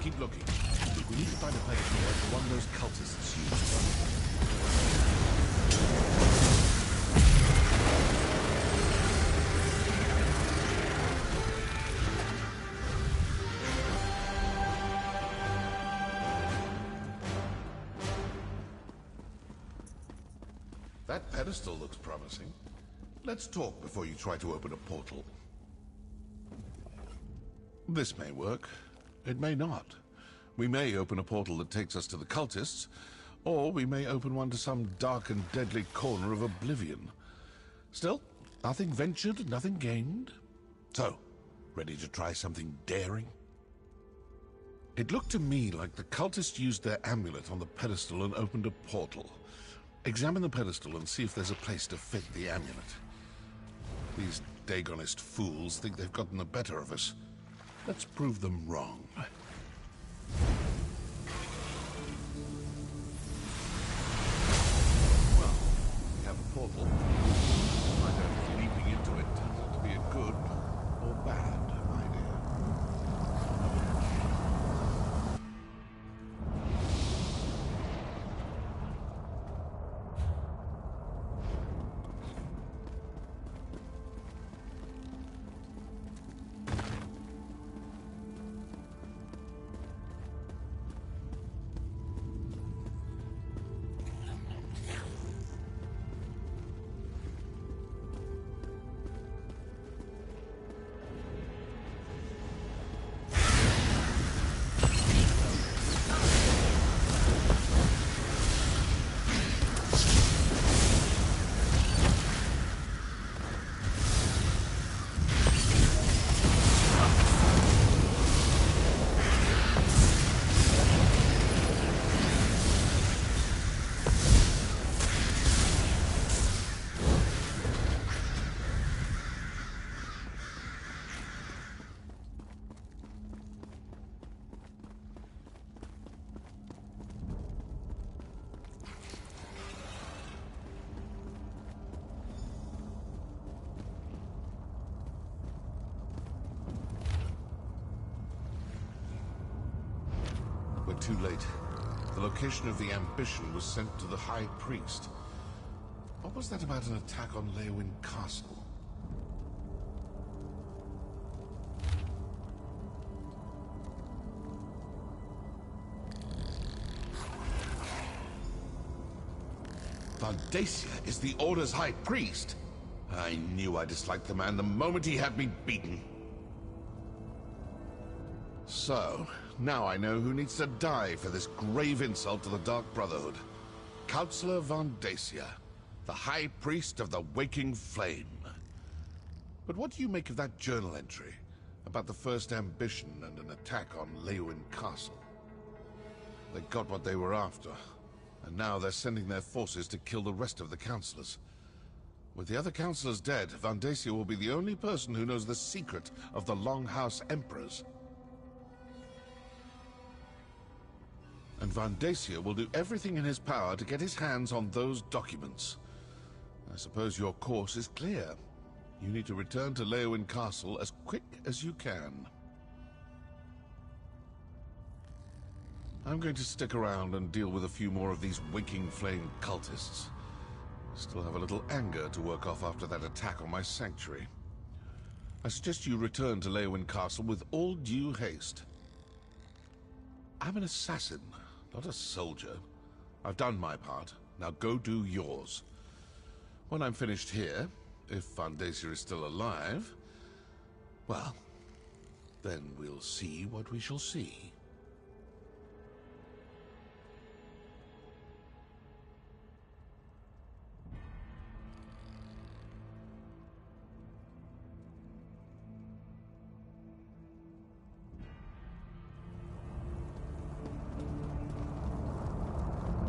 Keep looking. We need to find a pedestal like the one those cultists used. That pedestal looks promising. Let's talk before you try to open a portal. This may work. It may not. We may open a portal that takes us to the cultists, or we may open one to some dark and deadly corner of oblivion. Still, nothing ventured, nothing gained. So, ready to try something daring? It looked to me like the cultists used their amulet on the pedestal and opened a portal. Examine the pedestal and see if there's a place to fit the amulet. These Dagonist fools think they've gotten the better of us. Let's prove them wrong. Well, we have a portal. I don't know if leaping into it turns out to be a good or bad idea. Too late. The location of the ambition was sent to the High Priest. What was that about an attack on Leywin Castle? Vandacia is the Order's High Priest? I knew I disliked the man the moment he had me beaten. So, now I know who needs to die for this grave insult to the Dark Brotherhood. Counselor Vandacia, the High Priest of the Waking Flame. But what do you make of that journal entry about the first ambition and an attack on Leywin Castle? They got what they were after, and now they're sending their forces to kill the rest of the counselors. With the other counselors dead, Vandacia will be the only person who knows the secret of the Longhouse Emperors. And Vandacia will do everything in his power to get his hands on those documents. I suppose your course is clear. You need to return to Leowin Castle as quick as you can. I'm going to stick around and deal with a few more of these waking flame cultists. Still have a little anger to work off after that attack on my sanctuary. I suggest you return to Leowin Castle with all due haste. I'm an assassin, not a soldier. I've done my part. Now go do yours. When I'm finished here, if Fandasia is still alive, well, then we'll see what we shall see.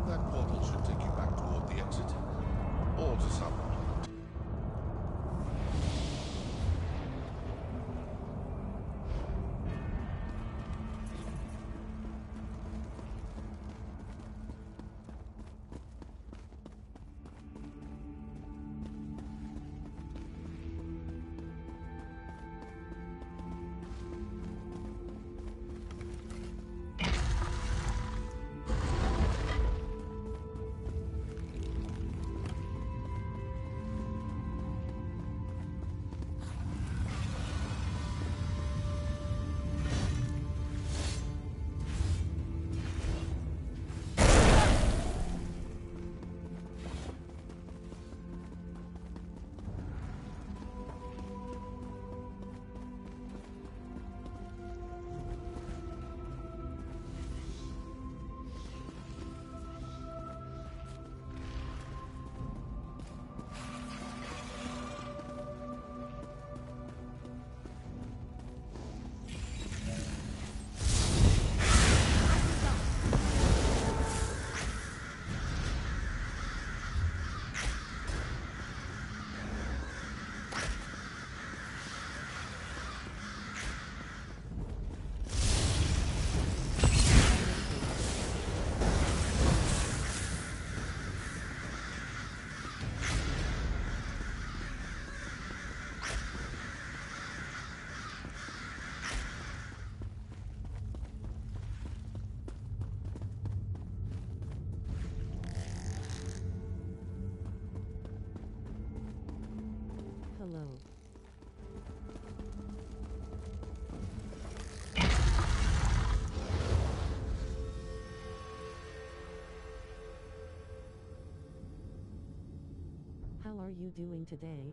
That portal should take you back toward the exit, or to some. Hello. How are you doing today?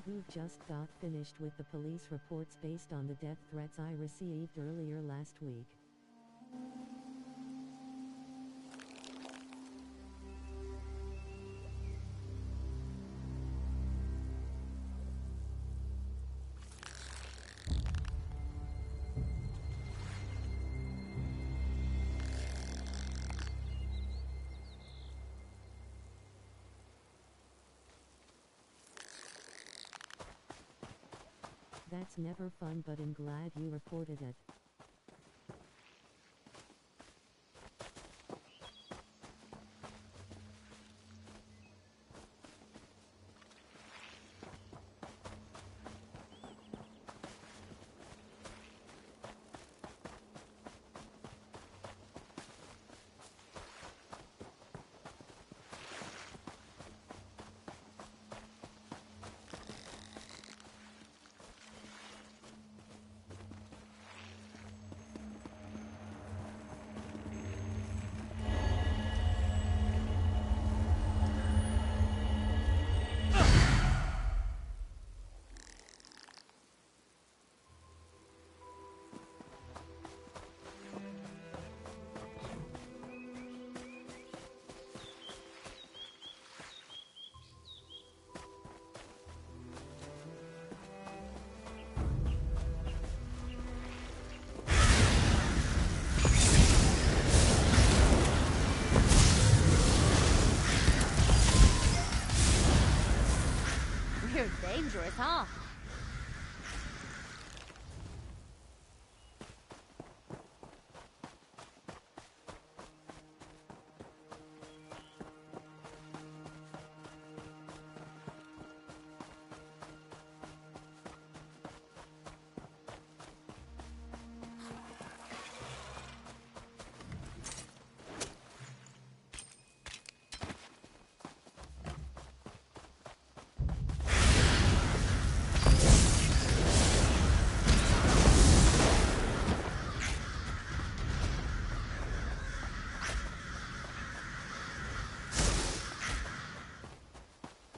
Git Gud just got finished with the police reports based on the death threats I received earlier last week. That's never fun, but I'm glad you reported it. dangerous, huh?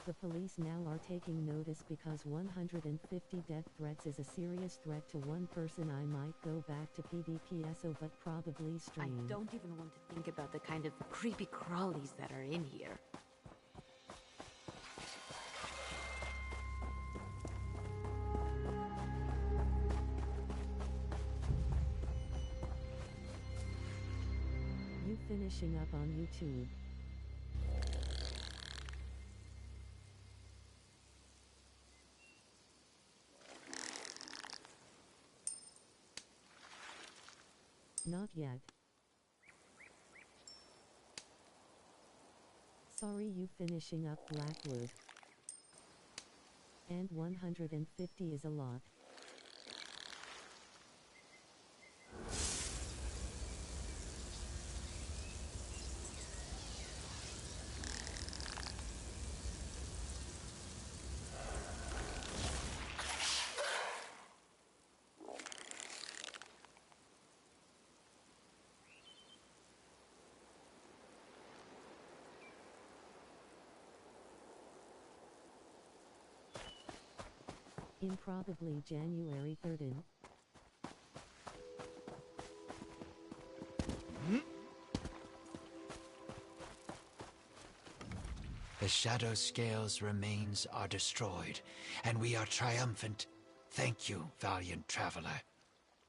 The police now are taking notice because 150 death threats is a serious threat to one person. I might go back to PDPSO but probably stream. I don't even want to think about the kind of creepy crawlies that are in here. You finishing up on YouTube? Not yet. Sorry, you finishing up Blackwood. And 150 is a lot. In probably January 3rd. The shadow scales remains are destroyed, and we are triumphant. Thank you, valiant traveler.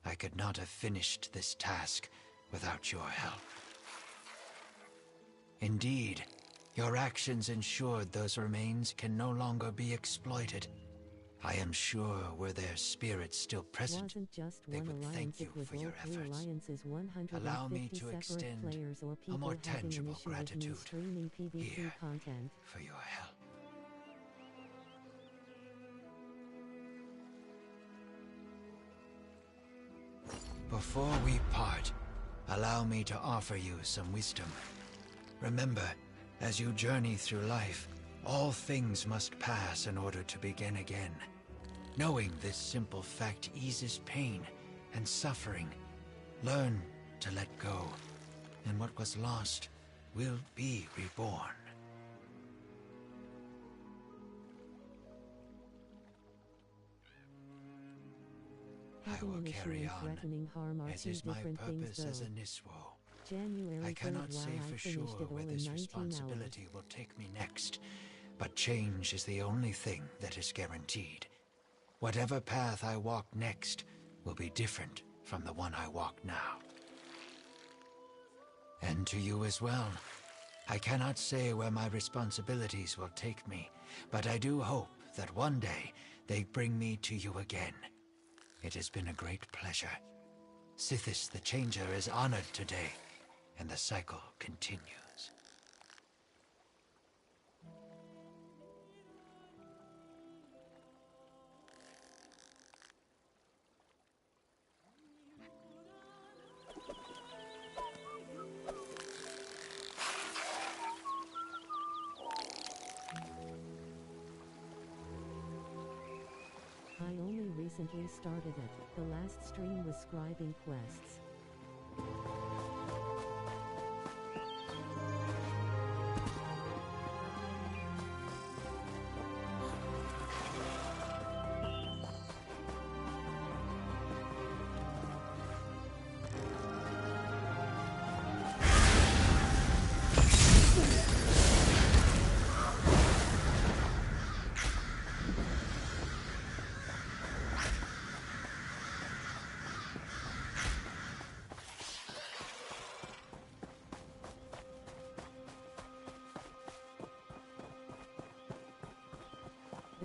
I could not have finished this task without your help. Indeed, your actions ensured those remains can no longer be exploited. I am sure were their spirits still present, Wasn't just they one would alliance, thank you it was for your all three efforts. alliances, 150 Allow me to separate extend players or a people more having an tangible issue with me gratitude streaming PvP here content. for your help. Before we part, allow me to offer you some wisdom. Remember, as you journey through life, all things must pass in order to begin again. Knowing this simple fact eases pain and suffering. Learn to let go, and what was lost will be reborn. Having an issue and threatening harm are as two is my different things purpose as a though. Niswo. January I 3rd, cannot say why I for sure finished it all where in this 19 responsibility hours. will take me next, but change is the only thing that is guaranteed. Whatever path I walk next will be different from the one I walk now. And to you as well. I cannot say where my responsibilities will take me, but I do hope that one day they bring me to you again. It has been a great pleasure. Sithis the Changer is honored today, and the cycle continues. I only recently started it. The last stream was scribing quests.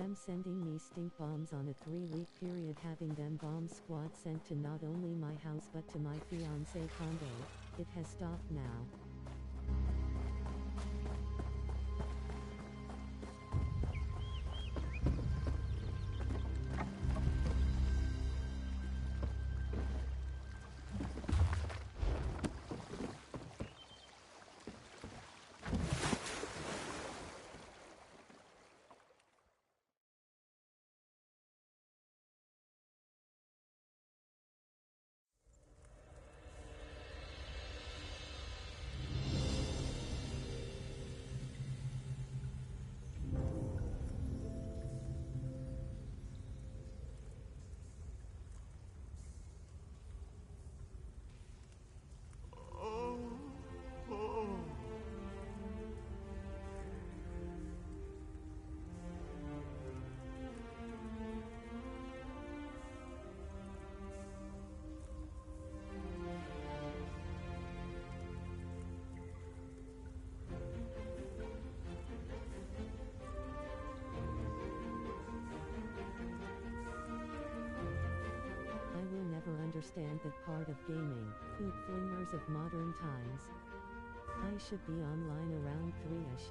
them sending me stink bombs on a 3-week period, having them bomb squad sent to not only my house but to my fiancé condo. It has stopped now. Understand that part of gaming, poop flingers of modern times. I should be online around 3ish.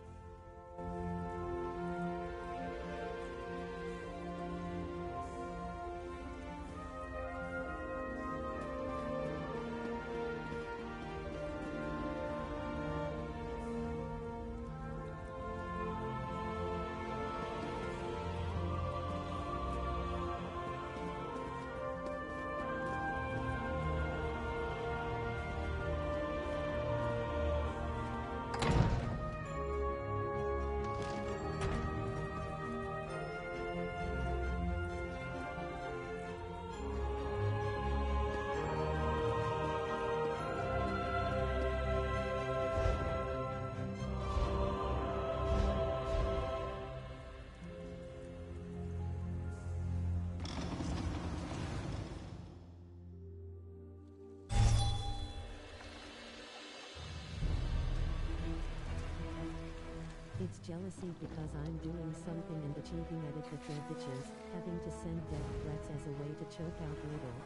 It's jealousy because I'm doing something and achieving at it with their bitches, having to send death threats as a way to choke out Riddle.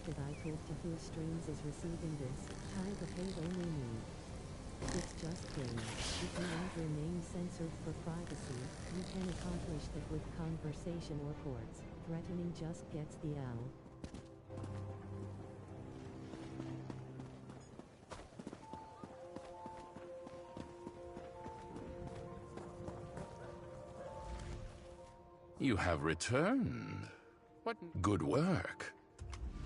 That I told to whose streams is receiving this, time to pay only me. It's just game. If you want your name censored for privacy, you can accomplish that with conversation or chords. Threatening just gets the owl. You have returned. What good work.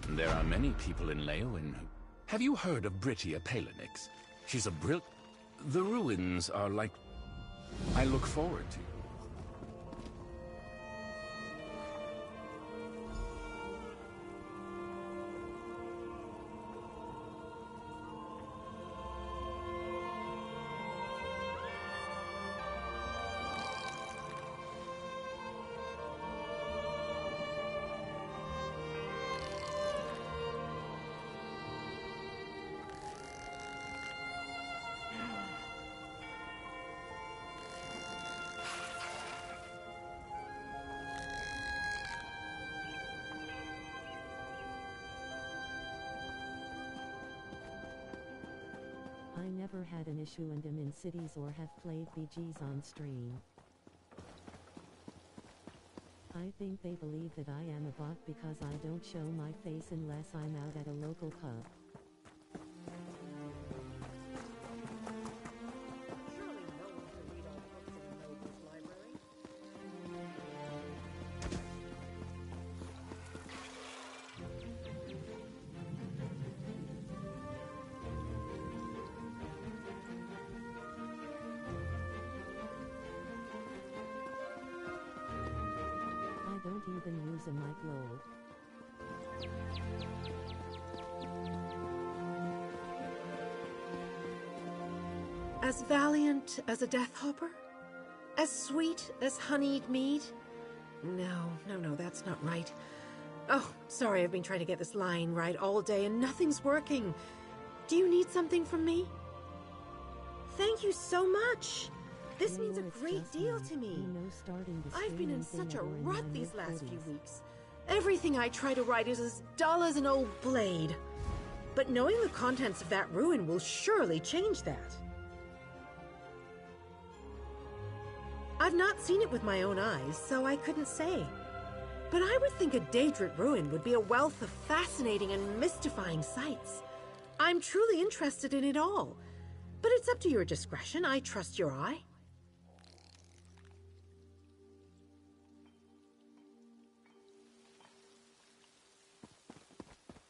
There are many people in Leowin who... Have you heard of Brittia Palinix? She's a The ruins are like... I look forward to you. I never had an issue and am in cities or have played BGs on stream. I think they believe that I am a bot because I don't show my face unless I'm out at a local pub. Don't even use a mic load. As valiant as a death hopper? As sweet as honeyed mead? No, that's not right. Oh, sorry, I've been trying to get this line right all day and nothing's working. Do you need something from me? Thank you so much. This means a great deal to me. I've been in such a rut these last few weeks. Everything I try to write is as dull as an old blade. But knowing the contents of that ruin will surely change that. I've not seen it with my own eyes, so I couldn't say. But I would think a Daedric ruin would be a wealth of fascinating and mystifying sights. I'm truly interested in it all. But it's up to your discretion. I trust your eye.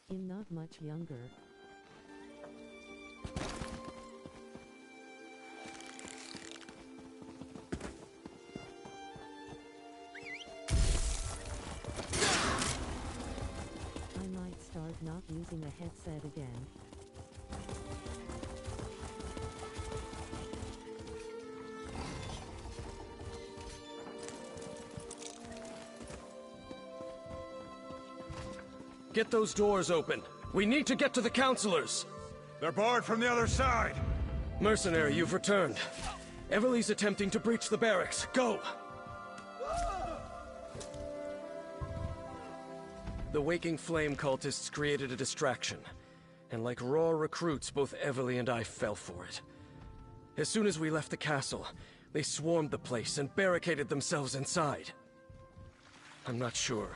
I'm not much younger. I might start not using a headset again. Get those doors open. We need to get to the counselors. They're barred from the other side. Mercenary, you've returned. Everly's attempting to breach the barracks. Go! The Waking Flame cultists created a distraction. And like raw recruits, both Everly and I fell for it. As soon as we left the castle, they swarmed the place and barricaded themselves inside. I'm not sure.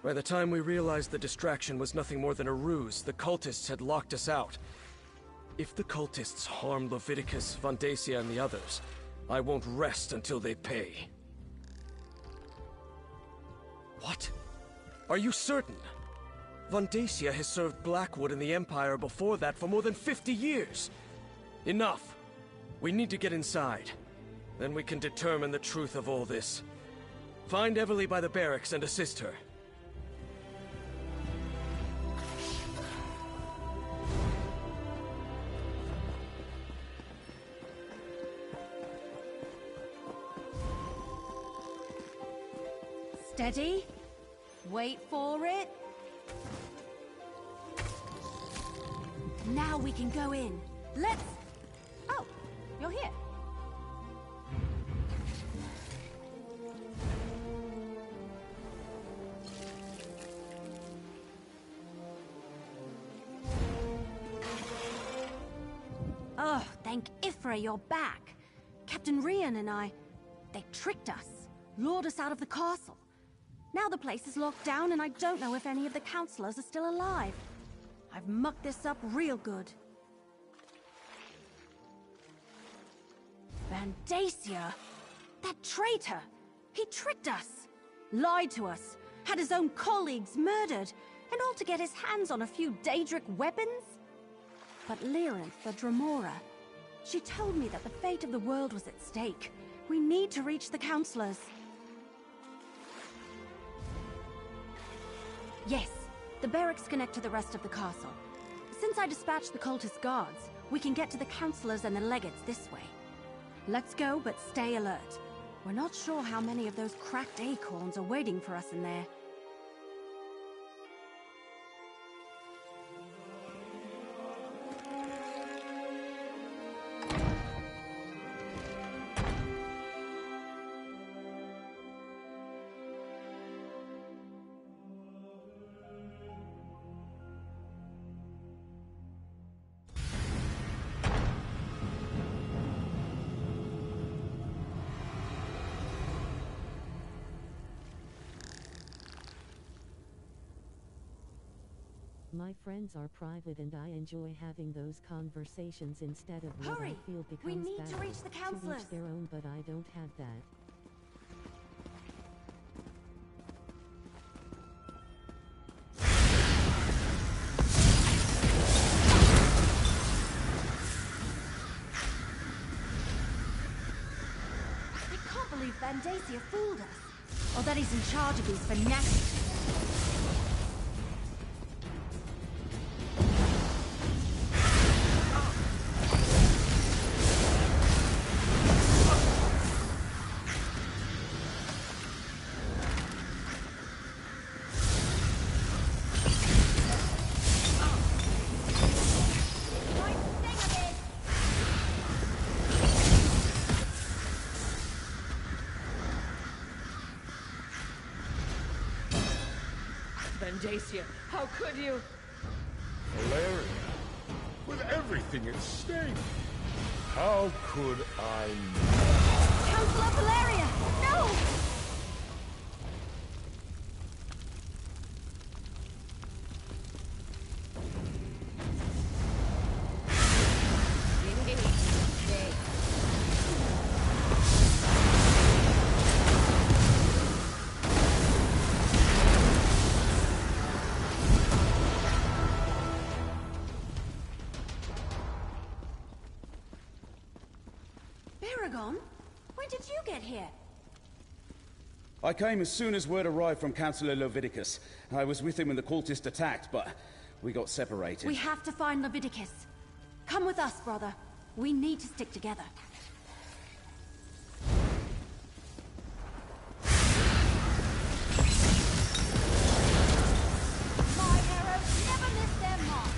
By the time we realized the distraction was nothing more than a ruse, the cultists had locked us out. If the cultists harm Leviticus, Vondacia, and the others, I won't rest until they pay. What? Are you certain? Vondacia has served Blackwood and the Empire before that for more than 50 years. Enough. We need to get inside. Then we can determine the truth of all this. Find Everly by the barracks and assist her. Steady. Wait for it. Now we can go in. Let's... Oh, you're here. Oh, thank Ifra you're back. Captain Rian and they tricked us, lured us out of the castle. Now the place is locked down and I don't know if any of the counselors are still alive. I've mucked this up real good. Vandacia! That traitor! He tricked us! Lied to us! Had his own colleagues murdered! And all to get his hands on a few Daedric weapons? But Lyrinth, the Dremora, she told me that the fate of the world was at stake. We need to reach the counselors. Yes, the barracks connect to the rest of the castle. Since I dispatched the cultist guards, we can get to the counselors and the legates this way. Let's go, but stay alert. We're not sure how many of those cracked acorns are waiting for us in there. My friends are private and I enjoy having those conversations instead of what I feel becomes We need to battle. reach the counselors! To each their own, but I don't have that. I can't believe Vandacia fooled us. Or that he's in charge of these fanatics. Vandacia, how could you? Valeria, with everything at stake, how could I not? Counselor Valeria! No! Baragon? When did you get here? I came as soon as word arrived from Councillor Leviticus. I was with him when the cultists attacked, but we got separated. We have to find Leviticus. Come with us, brother. We need to stick together. My arrows never miss their mark.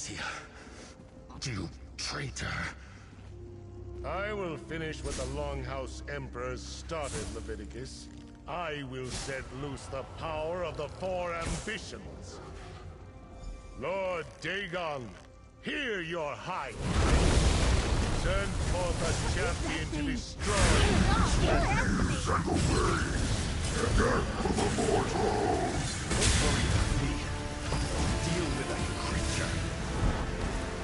Vandacia, you traitor. I will finish what the Longhouse Emperors started, Leviticus. I will set loose the power of the four ambitions. Lord Dagon, hear your high. Send forth a champion to destroy. Please and obey the death of the mortals. Don't worry about me. I'll deal with that creature.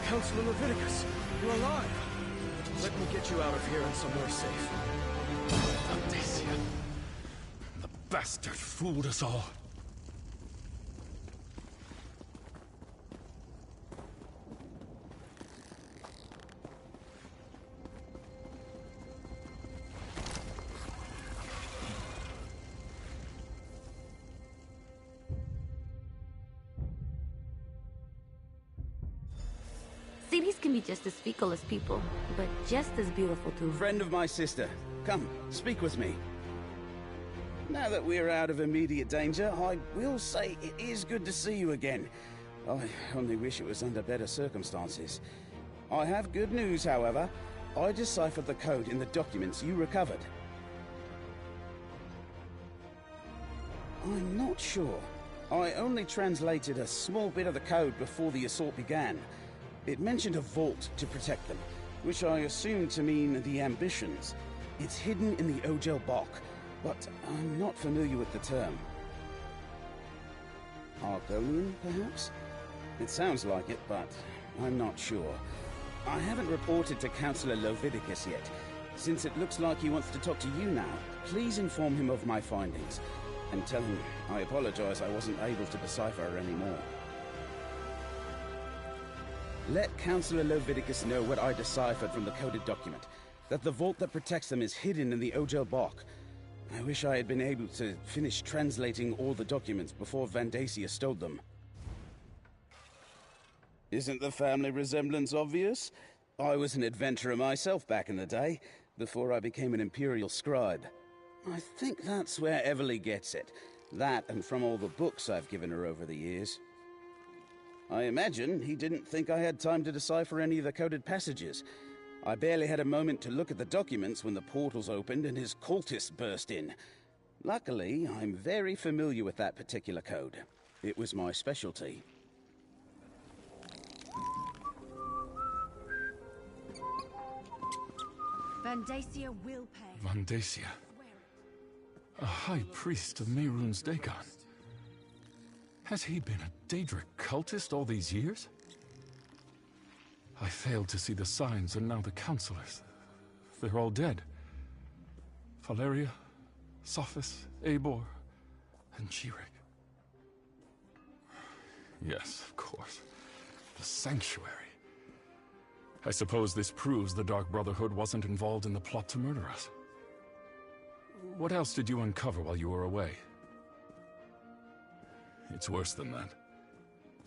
Counselor Leviticus, you're alive. Let me get you out of here and somewhere safe. Vandacia. The bastard fooled us all. Cities can be just as fecal as people, but just as beautiful too. Friend of my sister, come, speak with me. Now that we're out of immediate danger, I will say it is good to see you again. I only wish it was under better circumstances. I have good news, however. I deciphered the code in the documents you recovered. I'm not sure. I only translated a small bit of the code before the assault began. It mentioned a vault to protect them, which I assumed to mean the ambitions. It's hidden in the Ogel Bok, but I'm not familiar with the term. Argonian, perhaps? It sounds like it, but I'm not sure. I haven't reported to Counselor Leviticus yet. Since it looks like he wants to talk to you now, please inform him of my findings, and tell him I apologize I wasn't able to decipher her anymore. Let Counselor Leviticus know what I deciphered from the coded document, that the vault that protects them is hidden in the Ogel Bok. I wish I had been able to finish translating all the documents before Vandacia stole them. Isn't the family resemblance obvious? I was an adventurer myself back in the day, before I became an Imperial scribe. I think that's where Everly gets it. That and from all the books I've given her over the years. I imagine he didn't think I had time to decipher any of the coded passages. I barely had a moment to look at the documents when the portals opened and his cultists burst in. Luckily, I'm very familiar with that particular code. It was my specialty. Vandacia will pay. Vandacia. A high priest of Mehrunes Dagon. Has he been a Daedric cultist all these years? I failed to see the signs, and now the counselors. They're all dead. Valeria, Sophis, Eivor, and Jirik. Yes, of course. The Sanctuary. I suppose this proves the Dark Brotherhood wasn't involved in the plot to murder us. What else did you uncover while you were away? It's worse than that.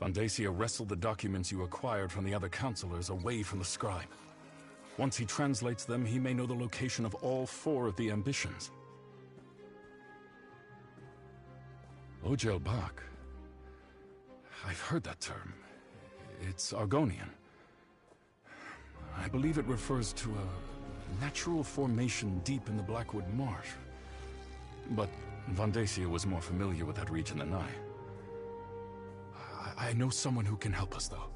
Vandacia wrestled the documents you acquired from the other counselors away from the scribe. Once he translates them, he may know the location of all 4 of the ambitions. Ogel Bok. I've heard that term. It's Argonian. I believe it refers to a natural formation deep in the Blackwood marsh. But Vandacia was more familiar with that region than I know someone who can help us, though.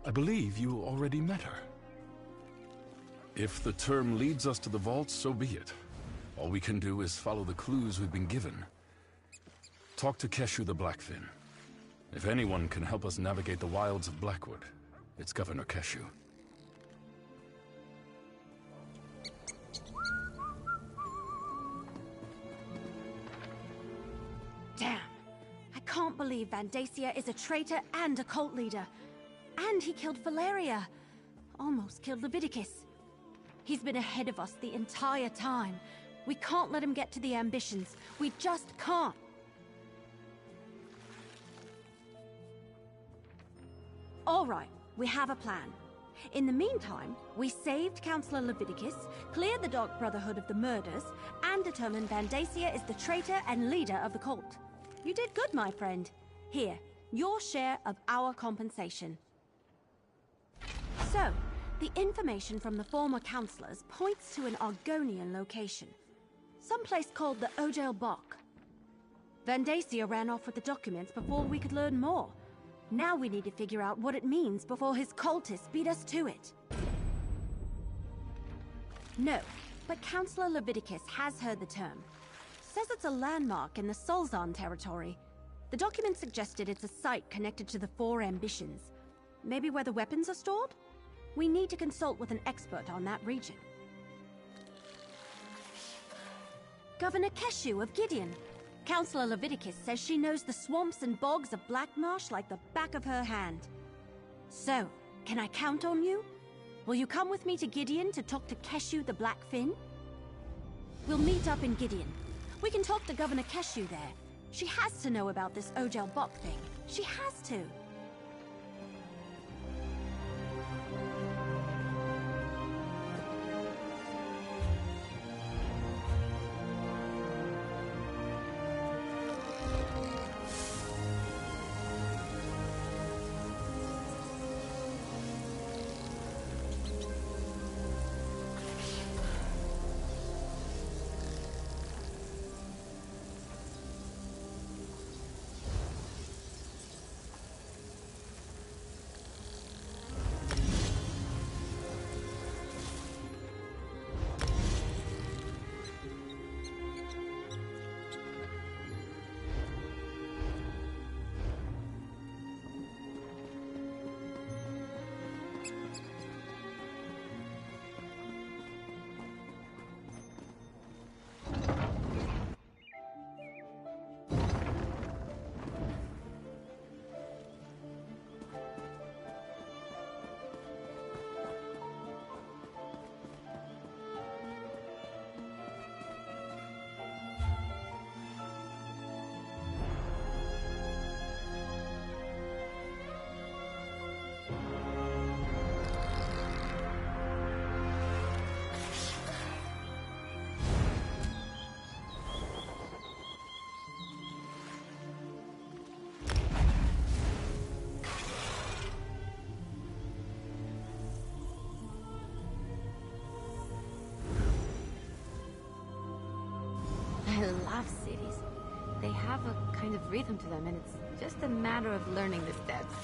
I believe you already met her. If the term leads us to the vault, so be it. All we can do is follow the clues we've been given. Talk to Keshu the Blackfin. If anyone can help us navigate the wilds of Blackwood, it's Governor Keshu. Damn. I can't believe Vandacia is a traitor and a cult leader. And he killed Valeria. Almost killed Leviticus. He's been ahead of us the entire time. We can't let him get to the ambitions. We just can't. All right, we have a plan. In the meantime, we saved Counselor Leviticus, cleared the Dark Brotherhood of the murders, and determined Vandacia is the traitor and leader of the cult. You did good, my friend. Here, your share of our compensation. So, the information from the former councillors points to an Argonian location. Someplace called the Ojel Bok. Vandacia ran off with the documents before we could learn more. Now we need to figure out what it means before his cultists beat us to it. No, but Councillor Leviticus has heard the term. Says it's a landmark in the Solzan territory. The document suggested it's a site connected to the Four Ambitions. Maybe where the weapons are stored? We need to consult with an expert on that region. Governor Keshu of Gideon. Councillor Leviticus says she knows the swamps and bogs of Black Marsh like the back of her hand. So, can I count on you? Will you come with me to Gideon to talk to Keshu the Blackfin? We'll meet up in Gideon. We can talk to Governor Keshu there. She has to know about this Ojel Bok thing. She has to. I love cities. They have a kind of rhythm to them, and it's just a matter of learning the steps.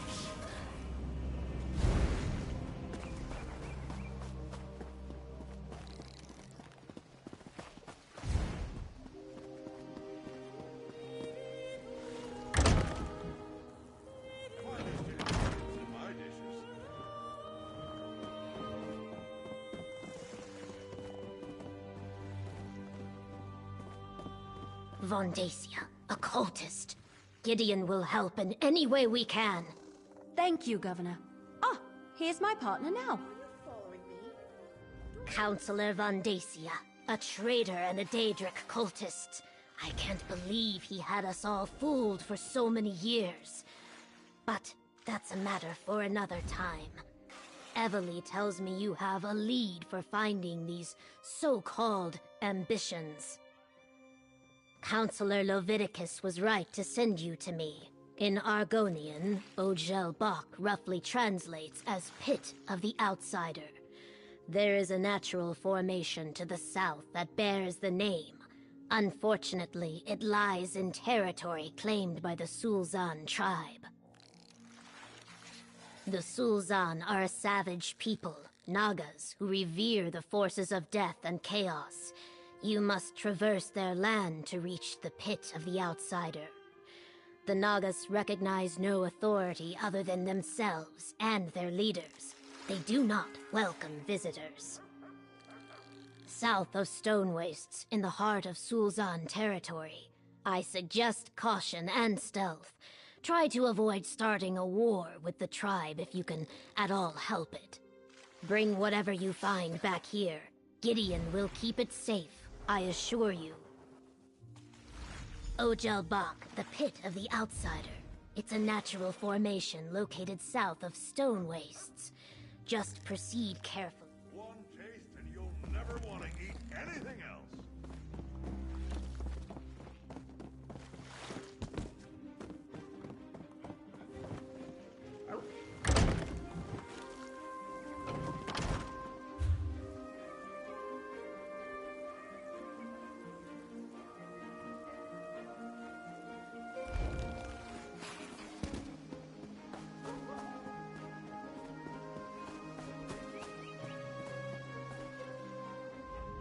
Vondacia, a cultist. Gideon will help in any way we can. Thank you, Governor. Ah, here's my partner now. Councillor Vondacia, a traitor and a Daedric cultist. I can't believe he had us all fooled for so many years. But that's a matter for another time. Evely tells me you have a lead for finding these so-called ambitions. Councillor Leviticus was right to send you to me. In Argonian, Ojel Bok roughly translates as Pit of the Outsider. There is a natural formation to the south that bears the name. Unfortunately, it lies in territory claimed by the Sulzan tribe. The Sulzan are a savage people, Nagas, who revere the forces of death and chaos. You must traverse their land to reach the Pit of the Outsider. The Nagas recognize no authority other than themselves and their leaders. They do not welcome visitors. South of Stone Wastes, in the heart of Sulzan territory, I suggest caution and stealth. Try to avoid starting a war with the tribe if you can at all help it. Bring whatever you find back here. Gideon will keep it safe, I assure you. Ojel Bok, the Pit of the Outsider. It's a natural formation located south of Stone Wastes. Just proceed carefully. One taste and you'll never want to eat anything else.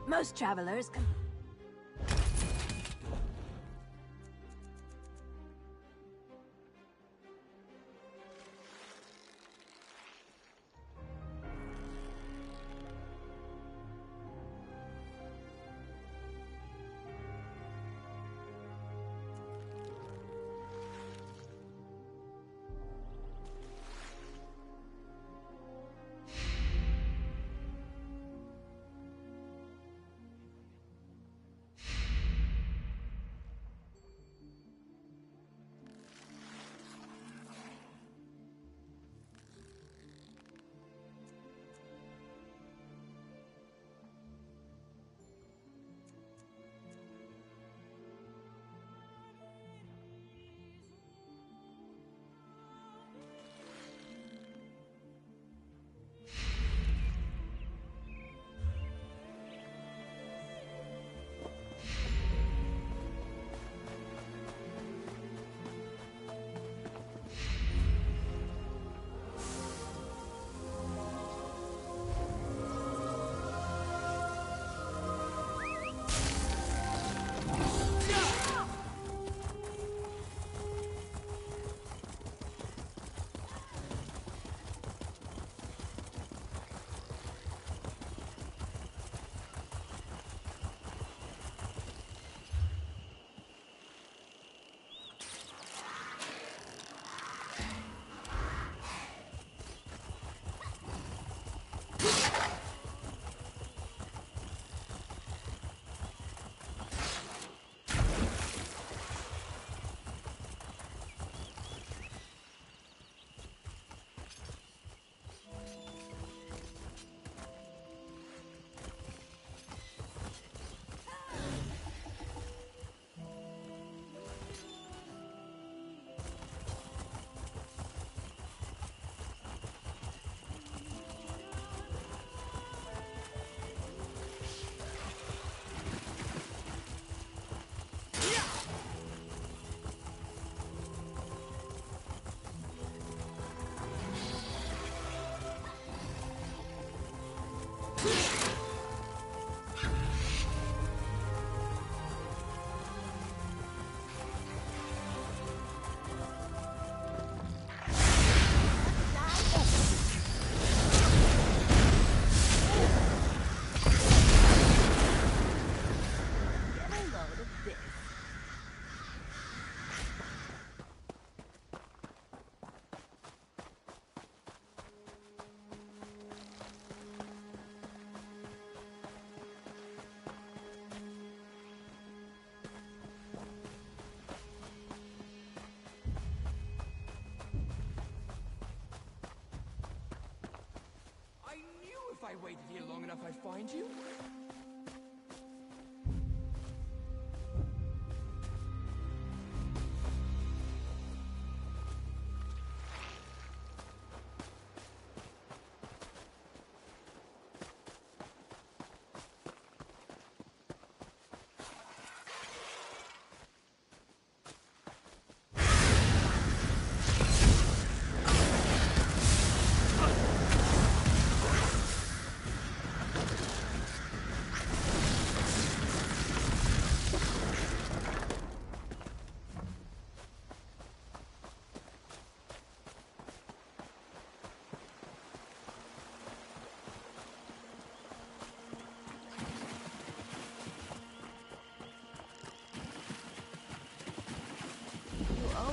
Most travelers can... If I waited here long enough, I'd find you.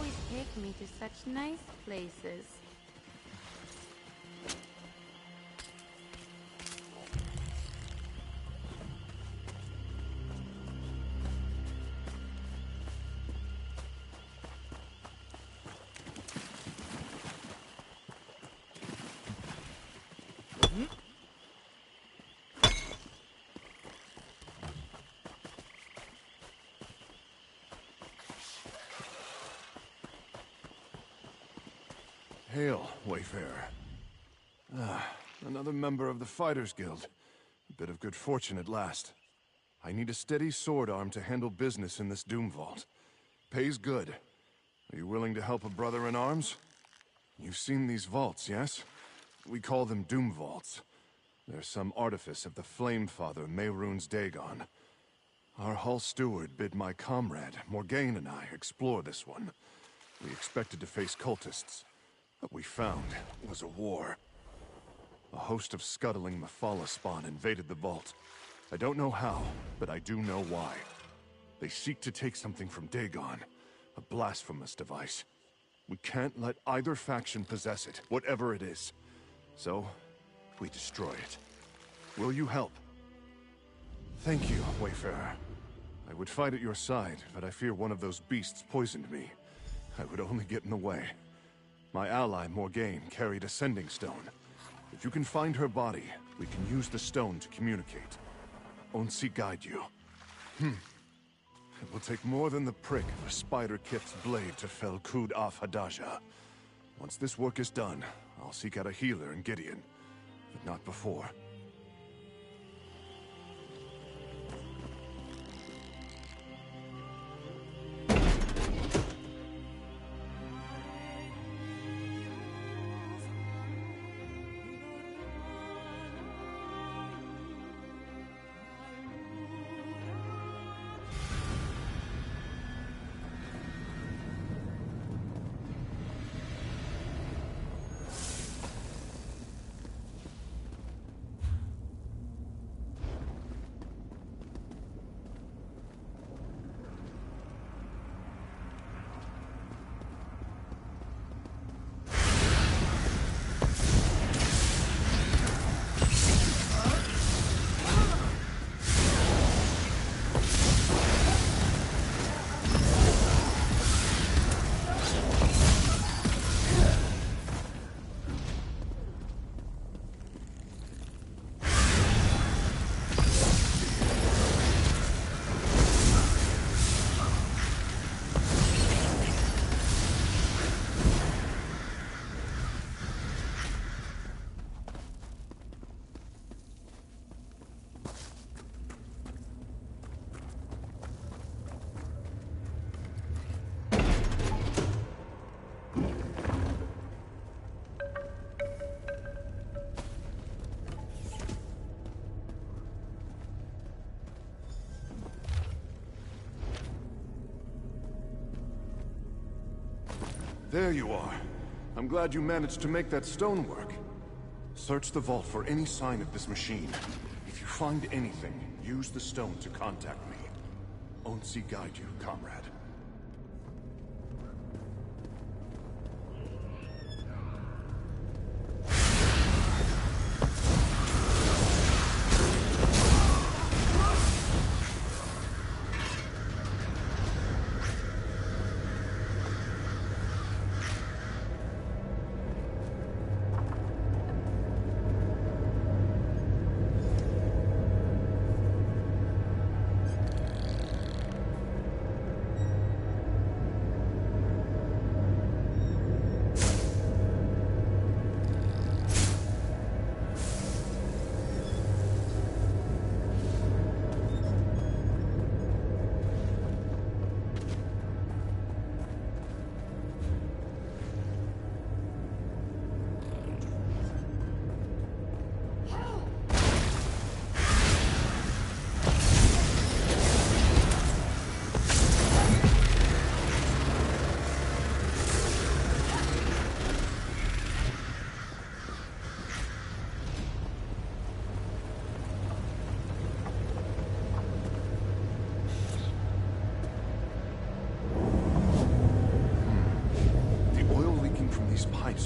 always take me to such nice places. Hail, Wayfarer. Another member of the Fighters Guild. A bit of good fortune at last. I need a steady sword arm to handle business in this Doom Vault. Pays good. Are you willing to help a brother in arms? You've seen these vaults, yes? We call them Doom Vaults. There's some artifice of the Flame Father Mehrunes Dagon. Our Hall Steward bid my comrade, Morgaine, and I explore this one. We expected to face cultists. What we found was a war. A host of scuttling Mephala spawn invaded the vault. I don't know how, but I do know why. They seek to take something from Dagon, a blasphemous device. We can't let either faction possess it, whatever it is. So, we destroy it. Will you help? Thank you, Wayfarer. I would fight at your side, but I fear one of those beasts poisoned me. I would only get in the way. My ally, Morgaine, carried a sending stone. If you can find her body, we can use the stone to communicate. Onsi guide you. It will take more than the prick of a spider-kipped blade to fell Kud af Hadaja. Once this work is done, I'll seek out a healer in Gideon, but not before. There you are. I'm glad you managed to make that stone work. Search the vault for any sign of this machine. If you find anything, use the stone to contact me. Onsi guide you, comrade.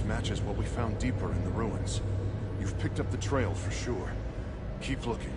Matches what we found deeper in the ruins. You've picked up the trail for sure. Keep looking.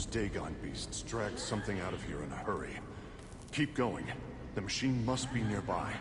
Those Dagon beasts dragged something out of here in a hurry. Keep going. The machine must be nearby.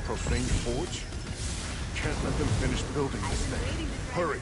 Profane forge? Can't let them finish building this thing. Hurry!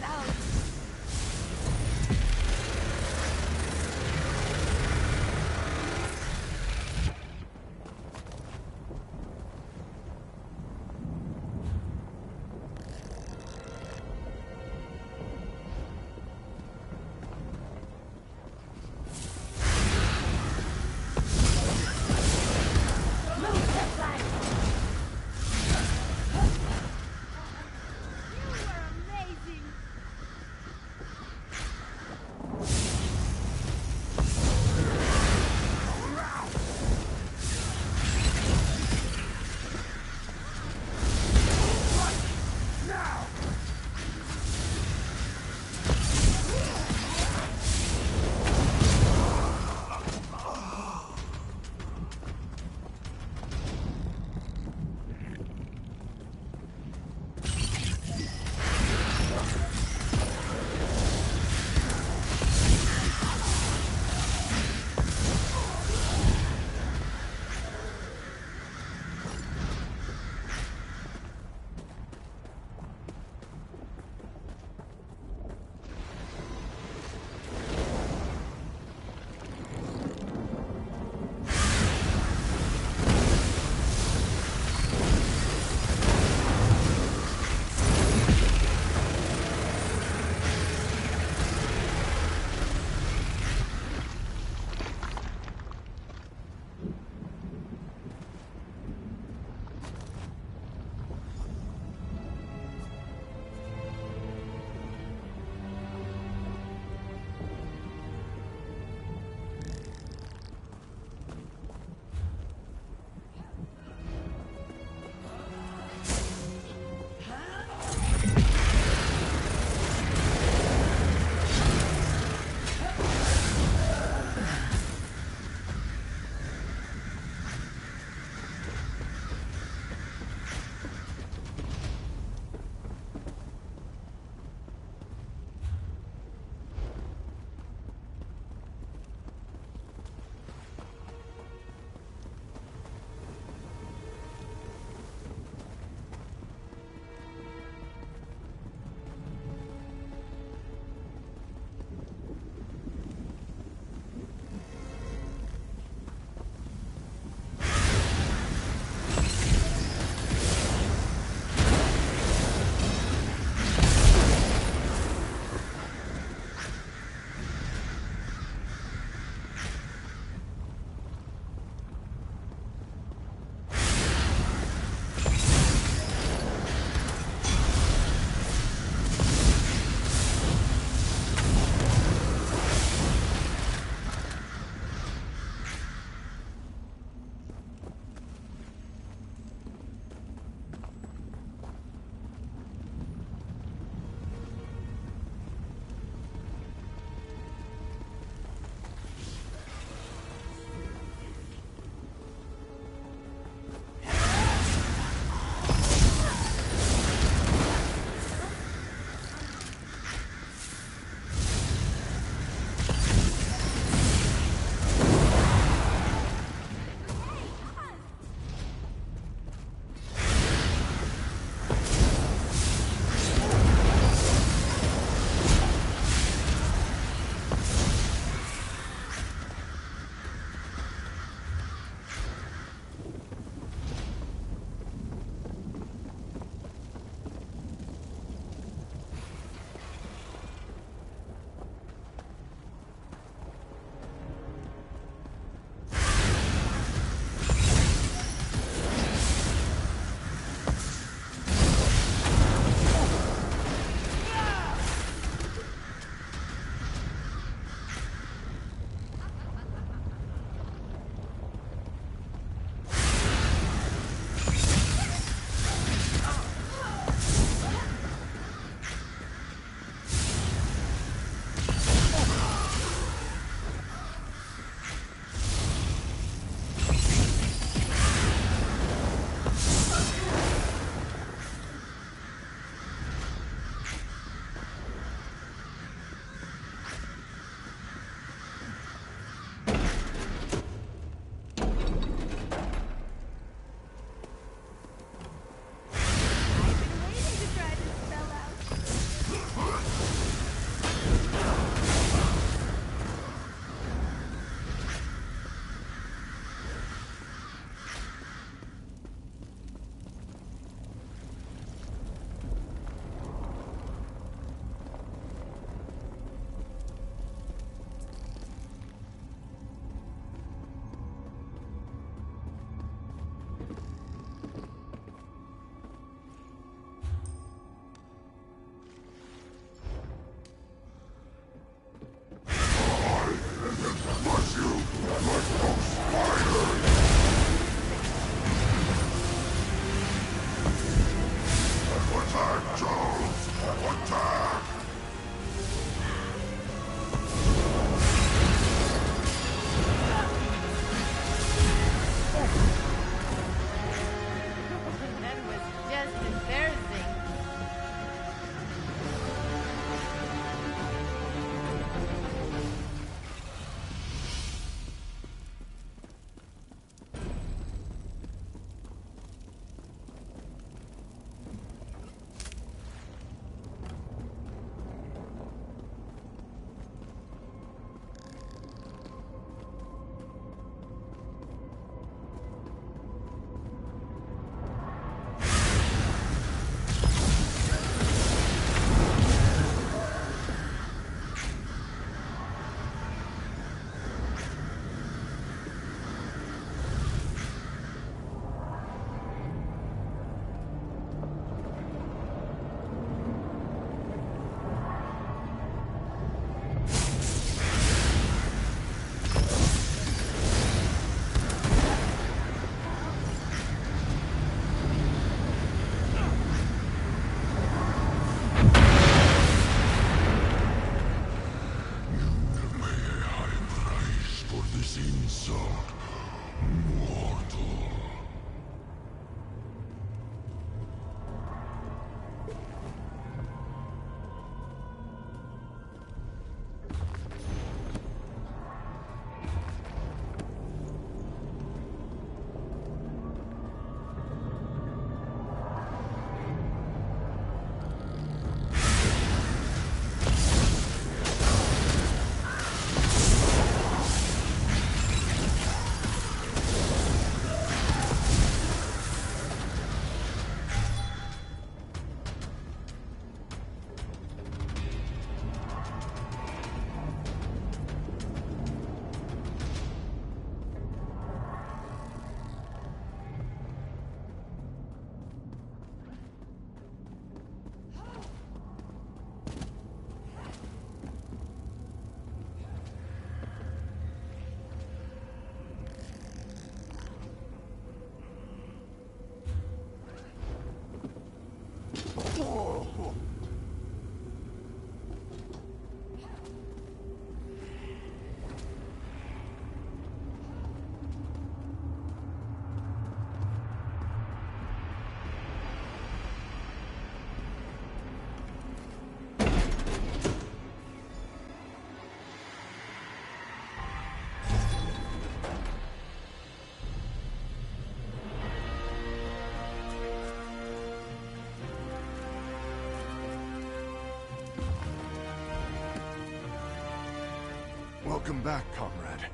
Welcome back, comrade.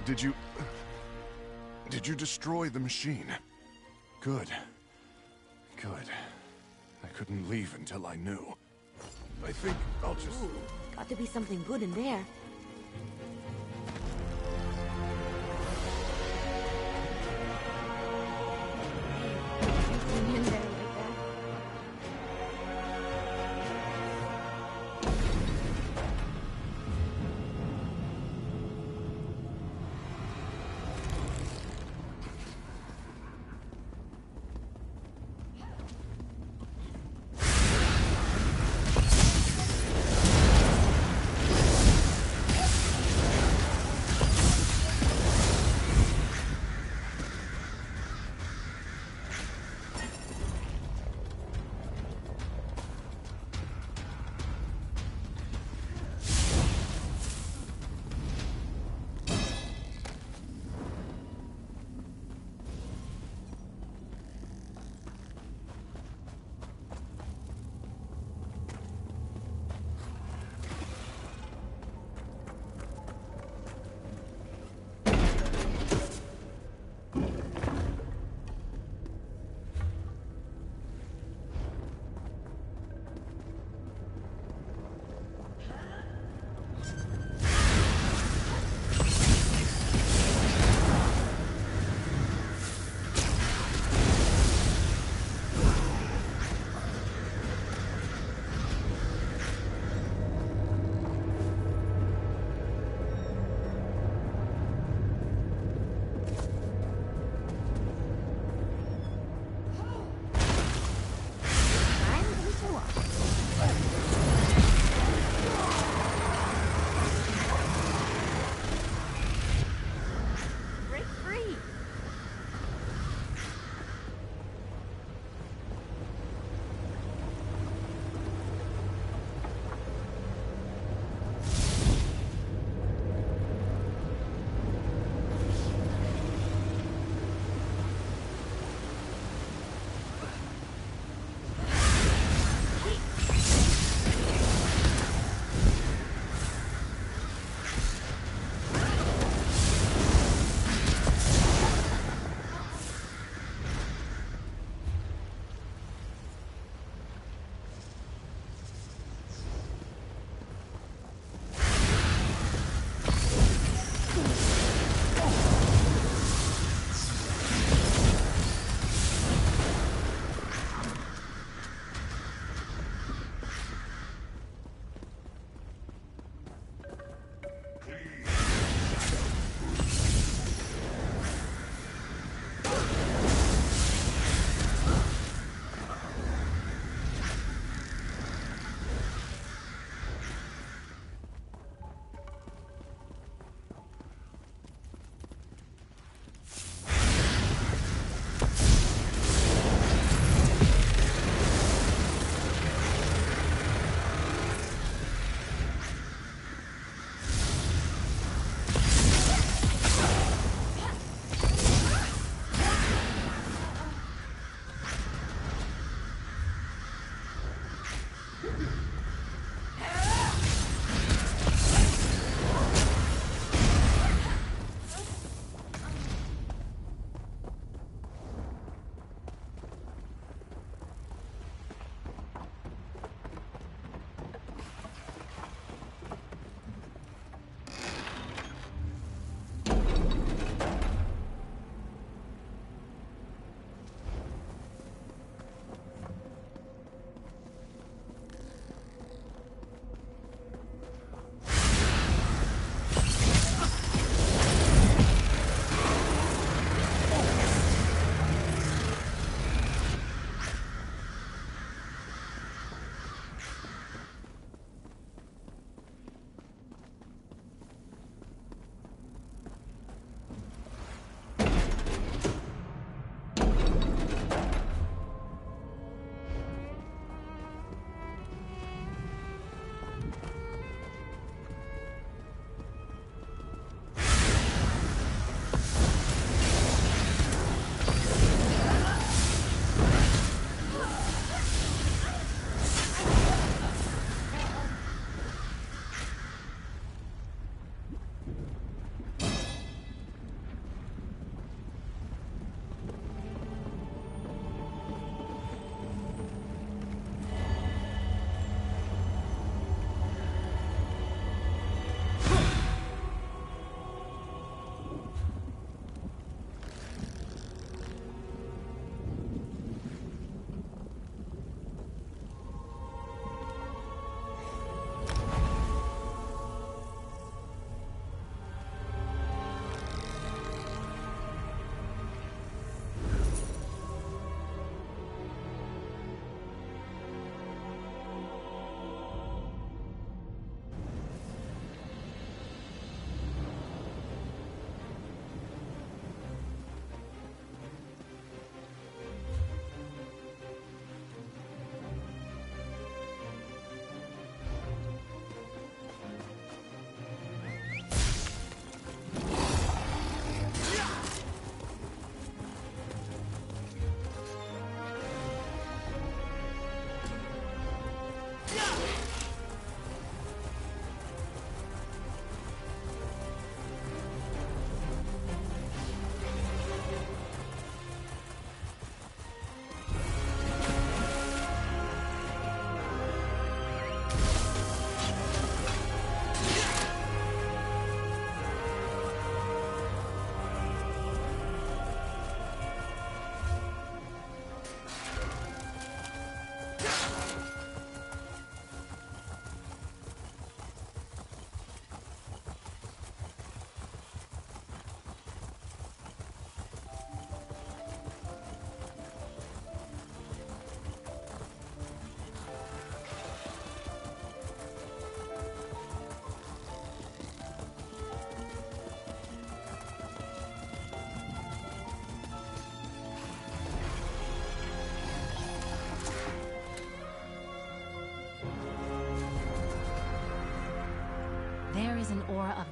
Did you destroy the machine? Good. Good. I couldn't leave until I knew. I think I'll just... Ooh, got to be something good in there. In there like that.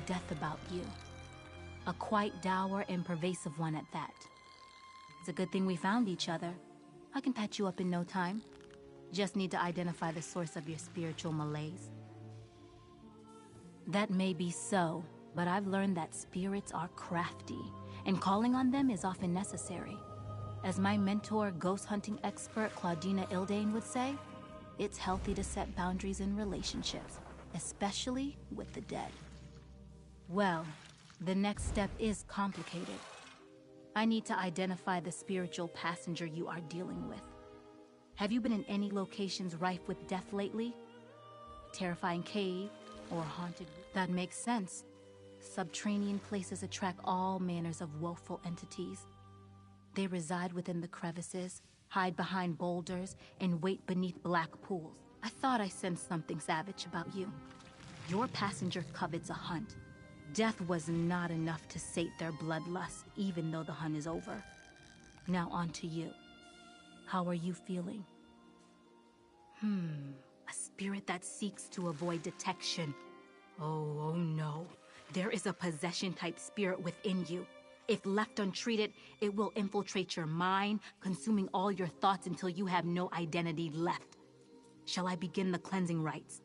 death about you. A quite dour and pervasive one at that. It's a good thing we found each other. I can patch you up in no time. Just need to identify the source of your spiritual malaise. That may be so, but I've learned that spirits are crafty, and calling on them is often necessary. As my mentor, ghost hunting expert Claudina Ildane would say, it's healthy to set boundaries in relationships, especially with the dead. Well, the next step is complicated. I need to identify the spiritual passenger you are dealing with. Have you been in any locations rife with death lately? A terrifying cave or haunted? That makes sense. Subterranean places attract all manners of woeful entities. They reside within the crevices, hide behind boulders, and wait beneath black pools. I thought I sensed something savage about you. Your passenger covets a hunt. Death was not enough to sate their bloodlust, even though the hunt is over. Now on to you. How are you feeling? A spirit that seeks to avoid detection. Oh no. There is a possession-type spirit within you. If left untreated, it will infiltrate your mind, consuming all your thoughts until you have no identity left. Shall I begin the cleansing rites?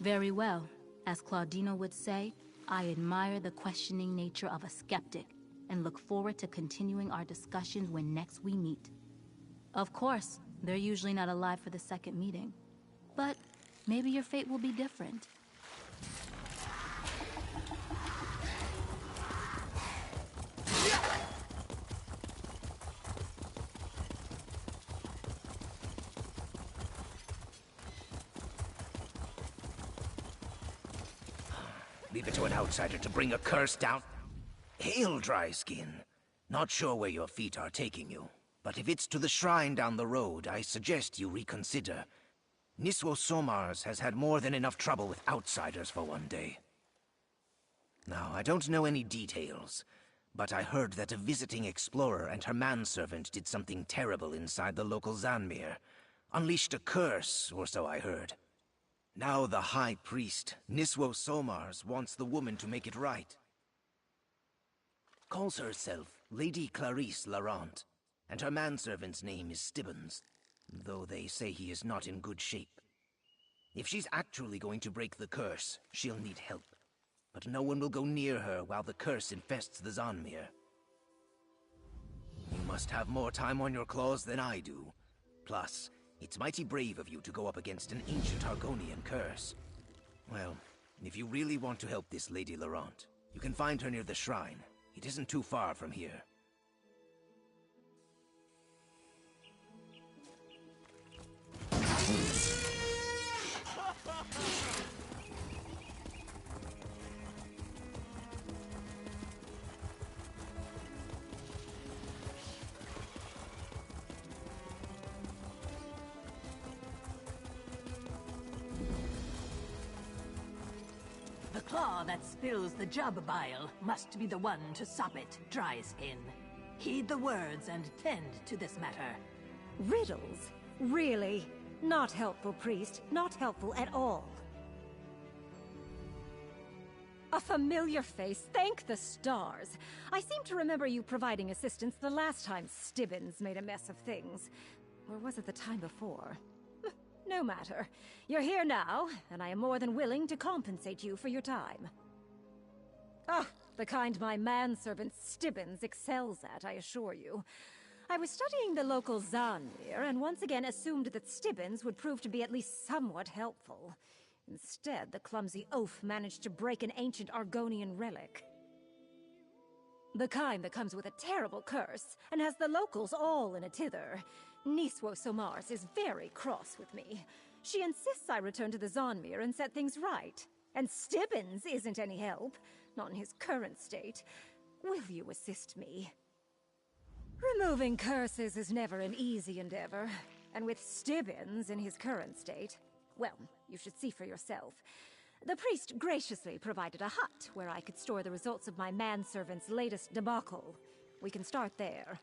Very well. As Claudina would say, I admire the questioning nature of a skeptic and look forward to continuing our discussions when next we meet. Of course, they're usually not alive for the second meeting, but maybe your fate will be different. Leave it to an outsider to bring a curse down. Hail, Dry Skin. Not sure where your feet are taking you, but if it's to the shrine down the road, I suggest you reconsider. Niswo Somars has had more than enough trouble with outsiders for one day. Now, I don't know any details, but I heard that a visiting explorer and her manservant did something terrible inside the local Zanmir. Unleashed a curse, or so I heard. Now the High Priest, Niswo Somars, wants the woman to make it right. Calls herself Lady Clarice Laurent, and her manservant's name is Stibbons, though they say he is not in good shape. If she's actually going to break the curse, she'll need help. But no one will go near her while the curse infests the Zanmir. You must have more time on your claws than I do. Plus, it's mighty brave of you to go up against an ancient Argonian curse. Well, if you really want to help this Lady Laurent, you can find her near the shrine. It isn't too far from here. The claw that spills the jub bile must be the one to stop it, Dry Skin. Heed the words and tend to this matter. Riddles? Really? Not helpful, priest. Not helpful at all. A familiar face, thank the stars. I seem to remember you providing assistance the last time Stibbons made a mess of things. Or was it the time before? No matter. You're here now, and I am more than willing to compensate you for your time. Oh, the kind my manservant Stibbons excels at, I assure you. I was studying the local Zanmir, and once again assumed that Stibbons would prove to be at least somewhat helpful. Instead, the clumsy oaf managed to break an ancient Argonian relic. The kind that comes with a terrible curse, and has the locals all in a tither. Niswo Somars is very cross with me. She insists I return to the Zanmir and set things right. And Stibbons isn't any help, not in his current state. Will you assist me? Removing curses is never an easy endeavor, and with Stibbons in his current state, well, you should see for yourself. The priest graciously provided a hut where I could store the results of my manservant's latest debacle. We can start there.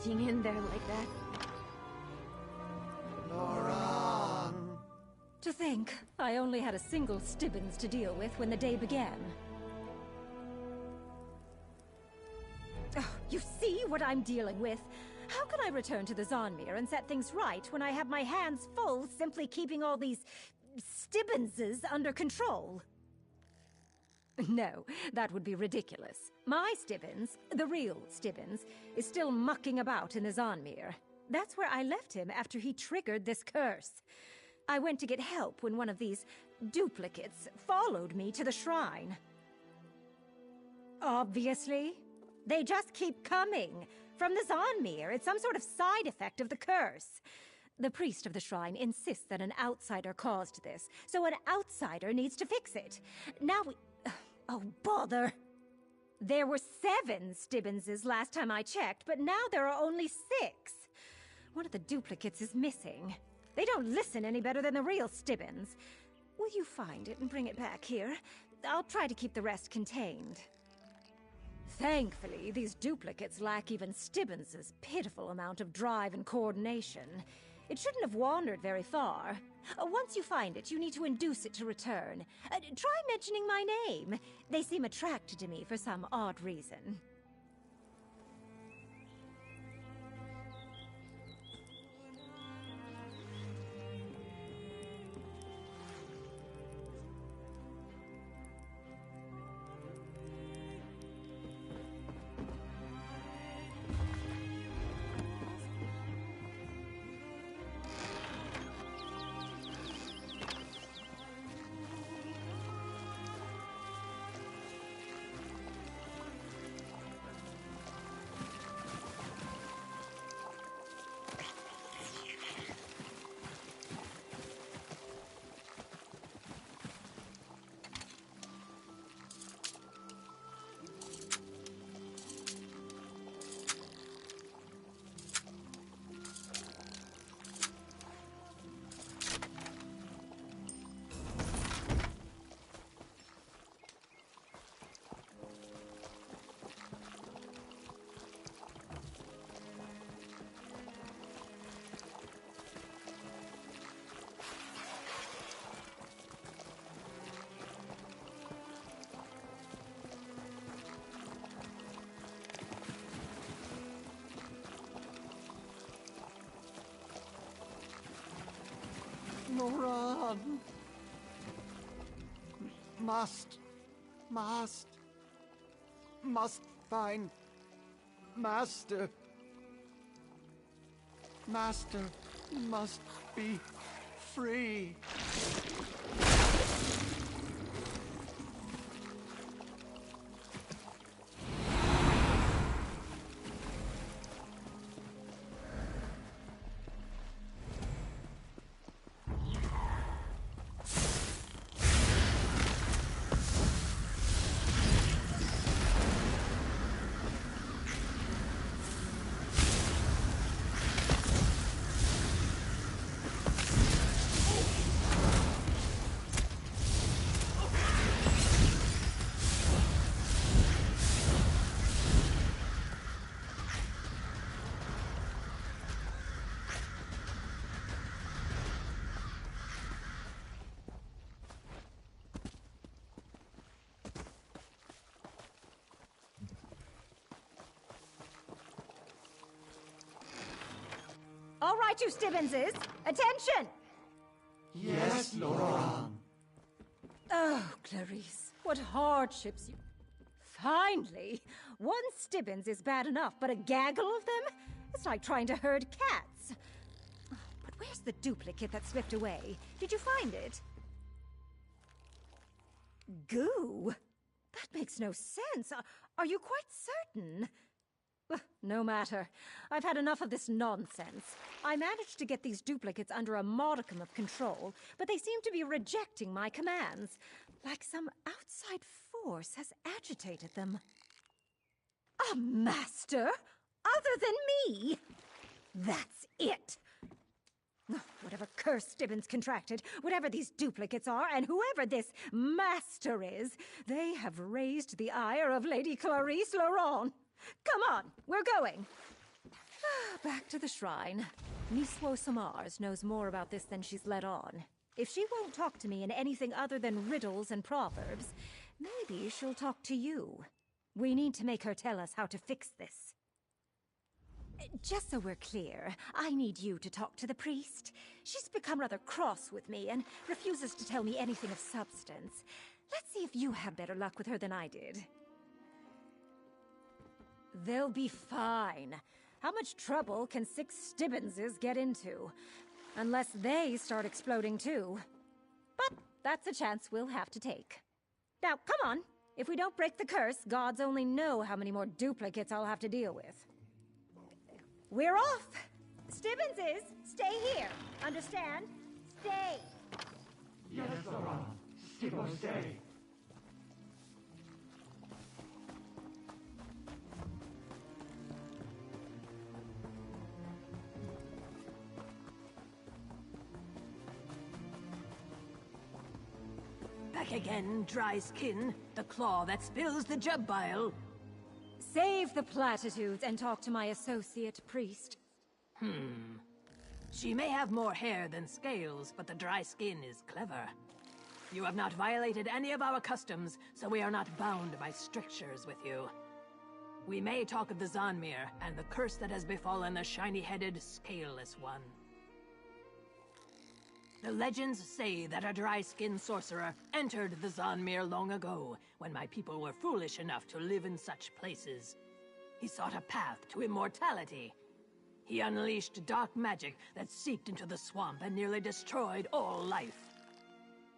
reaching in there like that. Laurent! To think, I only had a single Stibbins to deal with when the day began. Oh, you see what I'm dealing with? How can I return to the Zonmir and set things right when I have my hands full simply keeping all these Stibbinses under control? No, that would be ridiculous. My Stibbins, the real Stibbins, is still mucking about in the Zonmir. That's where I left him after he triggered this curse. I went to get help when one of these duplicates followed me to the shrine. Obviously. They just keep coming. From the Zonmir, it's some sort of side effect of the curse. The priest of the shrine insists that an outsider caused this, so an outsider needs to fix it. Now we... Oh, bother. There were 7 Stibbinses last time I checked, but now there are only 6. One of the duplicates is missing. They don't listen any better than the real Stibbins. Will you find it and bring it back here? I'll try to keep the rest contained. Thankfully, these duplicates lack even Stibbins' pitiful amount of drive and coordination. It shouldn't have wandered very far. Once you find it, you need to induce it to return. Try mentioning my name. They seem attracted to me for some odd reason. Laurent! Must find Master. Master must be free. All right, you Stibbinses, attention! Yes, Laurent. Oh, Clarice, what hardships you... Finally! One Stibbins is bad enough, but a gaggle of them? It's like trying to herd cats. But where's the duplicate that slipped away? Did you find it? Goo? That makes no sense. Are you quite certain? No matter. I've had enough of this nonsense. I managed to get these duplicates under a modicum of control, but they seem to be rejecting my commands, like some outside force has agitated them. A master? Other than me? That's it! Whatever curse Stibbins contracted, whatever these duplicates are, and whoever this master is, they have raised the ire of Lady Clarice Laurent. Come on, we're going. Back to the shrine. Miss Samars knows more about this than she's let on. If she won't talk to me in anything other than riddles and proverbs, maybe she'll talk to you. We need to make her tell us how to fix this. Just so we're clear, I need you to talk to the priest. She's become rather cross with me and refuses to tell me anything of substance. Let's see if you have better luck with her than I did. They'll be fine. How much trouble can 6 Stibbenses get into? Unless they start exploding too. But that's a chance we'll have to take. Now, come on. If we don't break the curse, gods only know how many more duplicates I'll have to deal with. We're off! Stibbenses, stay here. Understand? Stay! Yes, Zora. Stibbo, stay. Back again, dry skin. The claw that spills the jub bile. Save the platitudes and talk to my associate priest. She may have more hair than scales, but the dry skin is clever. You have not violated any of our customs, so we are not bound by strictures with you. We may talk of the Zanmir and the curse that has befallen the shiny-headed, scaleless one. The legends say that a dry-skinned sorcerer entered the Zanmir long ago, when my people were foolish enough to live in such places. He sought a path to immortality. He unleashed dark magic that seeped into the swamp and nearly destroyed all life.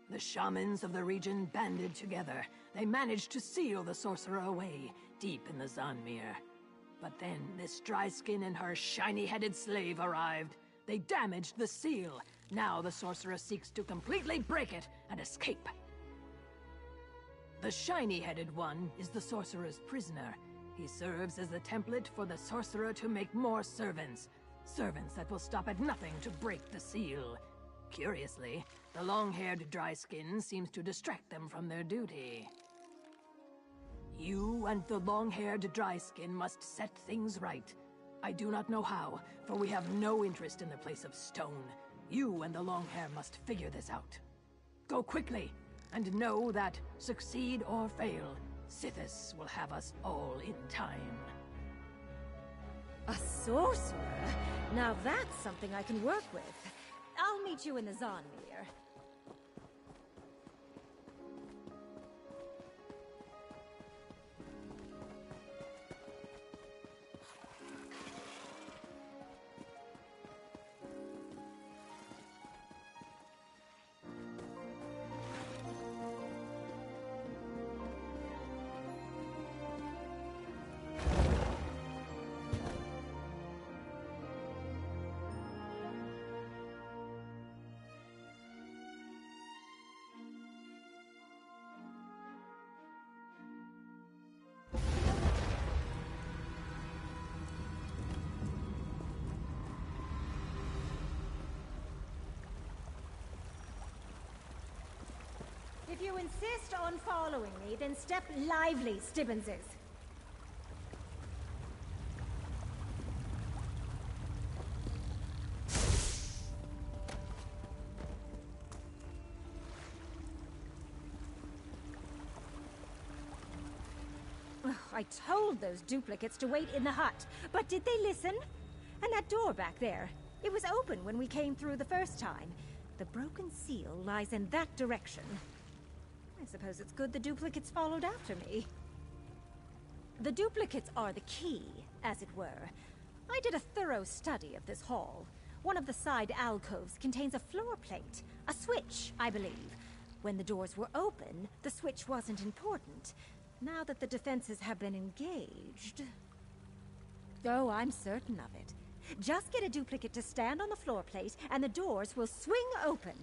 The shamans of the region banded together. They managed to seal the sorcerer away, deep in the Zanmir. But then this dry-skin and her shiny-headed slave arrived. They damaged the seal. Now the sorcerer seeks to completely break it and escape. The shiny-headed one is the sorcerer's prisoner. He serves as the template for the sorcerer to make more servants. Servants that will stop at nothing to break the seal. Curiously, the long-haired dry-skin seems to distract them from their duty. You and the long-haired dry-skin must set things right. I do not know how, for we have no interest in the place of stone. You and the long hair must figure this out. Go quickly, and know that, succeed or fail, Sithis will have us all in time. A sorcerer? Now that's something I can work with. I'll meet you in the Zanmir. If you insist on following me, then step lively, Stibbenses. I told those duplicates to wait in the hut, but did they listen? And that door back there, it was open when we came through the first time. The broken seal lies in that direction. I suppose it's good the duplicates followed after me. The duplicates are the key, as it were. I did a thorough study of this hall. One of the side alcoves contains a floor plate, a switch, I believe. When the doors were open, the switch wasn't important. Now that the defenses have been engaged... Oh, I'm certain of it. Just get a duplicate to stand on the floor plate, and the doors will swing open.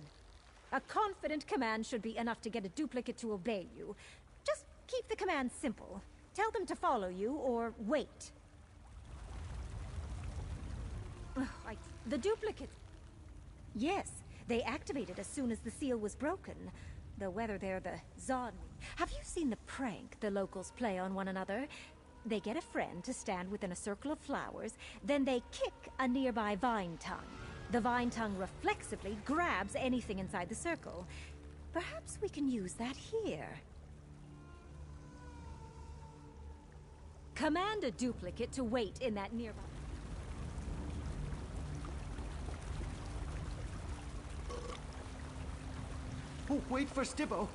A confident command should be enough to get a duplicate to obey you. Just keep the command simple. Tell them to follow you, or wait. The duplicate... Yes, they activated as soon as the seal was broken. Though whether they're the Zod... Have you seen the prank the locals play on one another? They get a friend to stand within a circle of flowers, then they kick a nearby vine tongue. The vine tongue reflexively grabs anything inside the circle. Perhaps we can use that here. Command a duplicate to wait in that nearby... Oh, wait for Stibbo.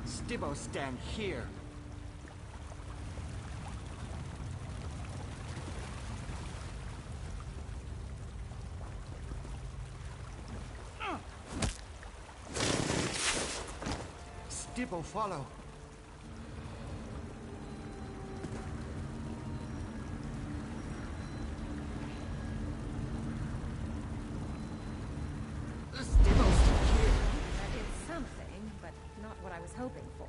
Stibbo, stand here. Stibbo, follow. Stibbo's here. That did something, but not what I was hoping for.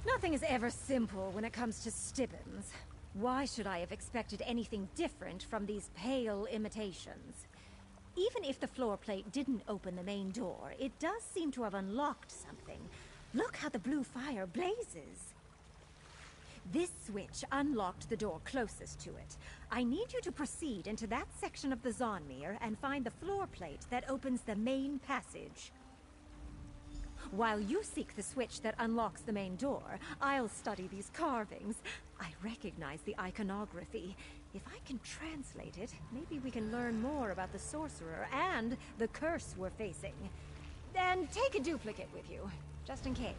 Nothing is ever simple when it comes to Stibbons. Why should I have expected anything different from these pale imitations? Even if the floor plate didn't open the main door, it does seem to have unlocked something. Look how the blue fire blazes. This switch unlocked the door closest to it. I need you to proceed into that section of the Zonmir and find the floor plate that opens the main passage. While you seek the switch that unlocks the main door, I'll study these carvings. I recognize the iconography. If I can translate it, maybe we can learn more about the sorcerer and the curse we're facing. And take a duplicate with you, just in case.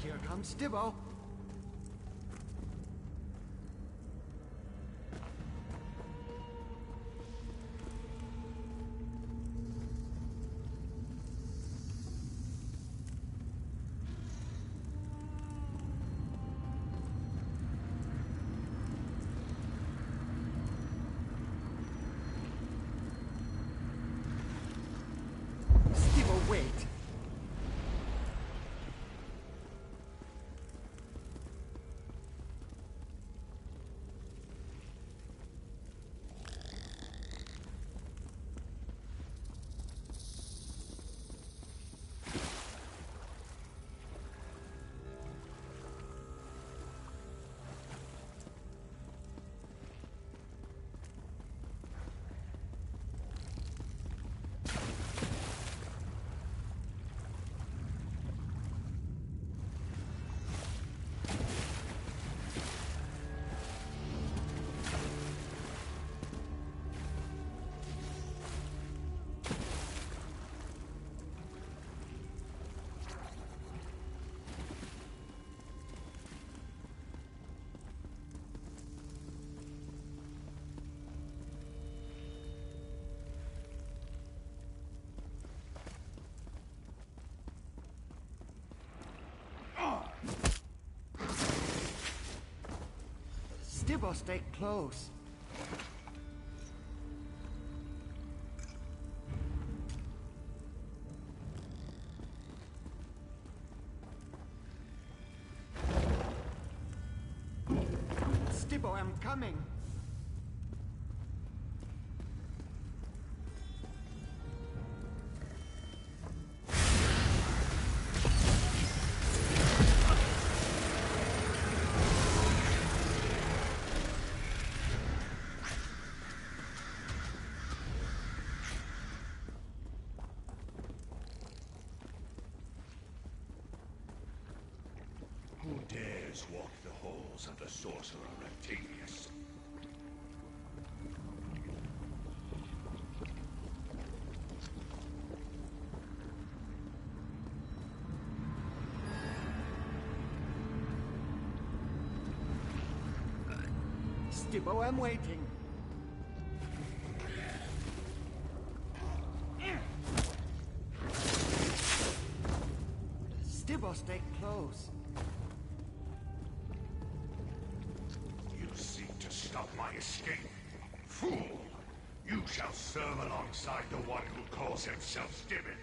Here comes Stibbo. Stibbo, wait. Stibbo, stay close. Stibbo, I'm coming. Who dares walk the halls of the sorcerer Rectanius? Stibbo, I'm waiting. Stibbo, stay close. You seek to stop stop my escape. Fool! You shall serve alongside the one who calls himself Stibbin.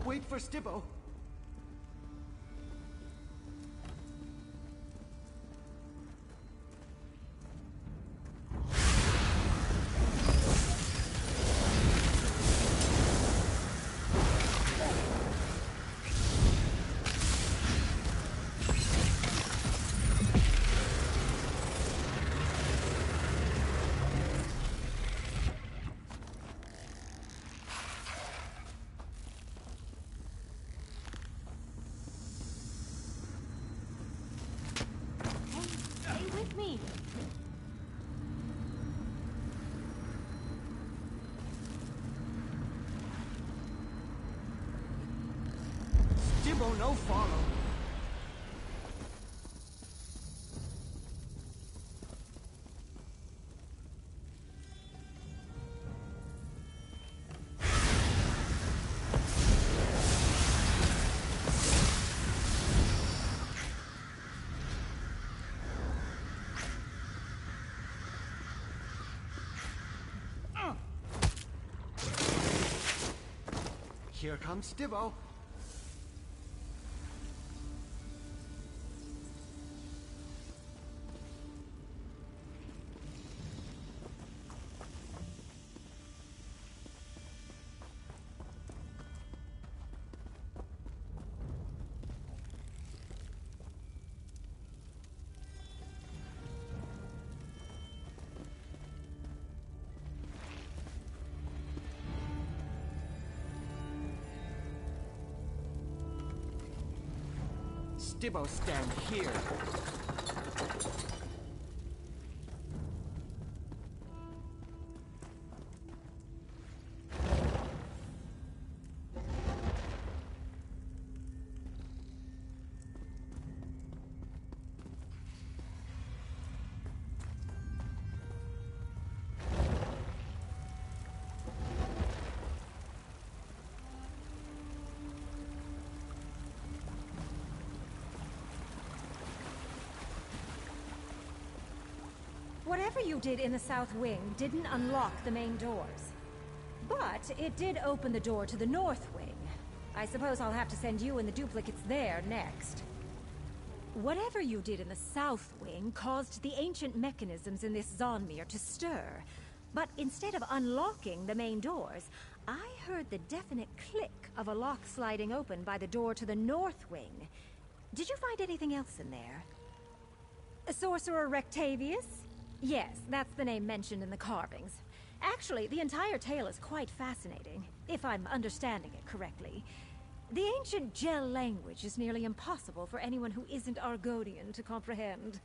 Wait for Stibbo. Stibbo, no follow. Here comes Stibbo. Stibbo, stand here. Whatever you did in the South Wing didn't unlock the main doors. But it did open the door to the North Wing. I suppose I'll have to send you and the duplicates there next. Whatever you did in the South Wing caused the ancient mechanisms in this Zonmir to stir. But instead of unlocking the main doors, I heard the definite click of a lock sliding open by the door to the North Wing. Did you find anything else in there? Sorcerer Rectavius? Yes, that's the name mentioned in the carvings. Actually, the entire tale is quite fascinating, if I'm understanding it correctly. The ancient Gel language is nearly impossible for anyone who isn't Argonian to comprehend.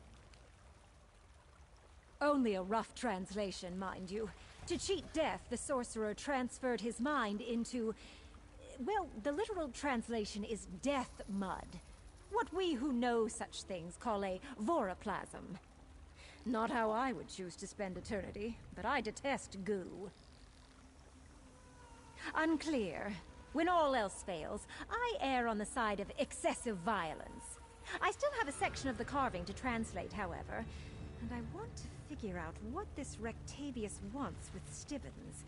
Only a rough translation, mind you. To cheat death, the sorcerer transferred his mind into... well, the literal translation is death mud. What we who know such things call a voroplasm. Not how I would choose to spend eternity, but I detest goo. Unclear. When all else fails, I err on the side of excessive violence. I still have a section of the carving to translate, however, and I want to figure out what this Rectavius wants with Stibbins.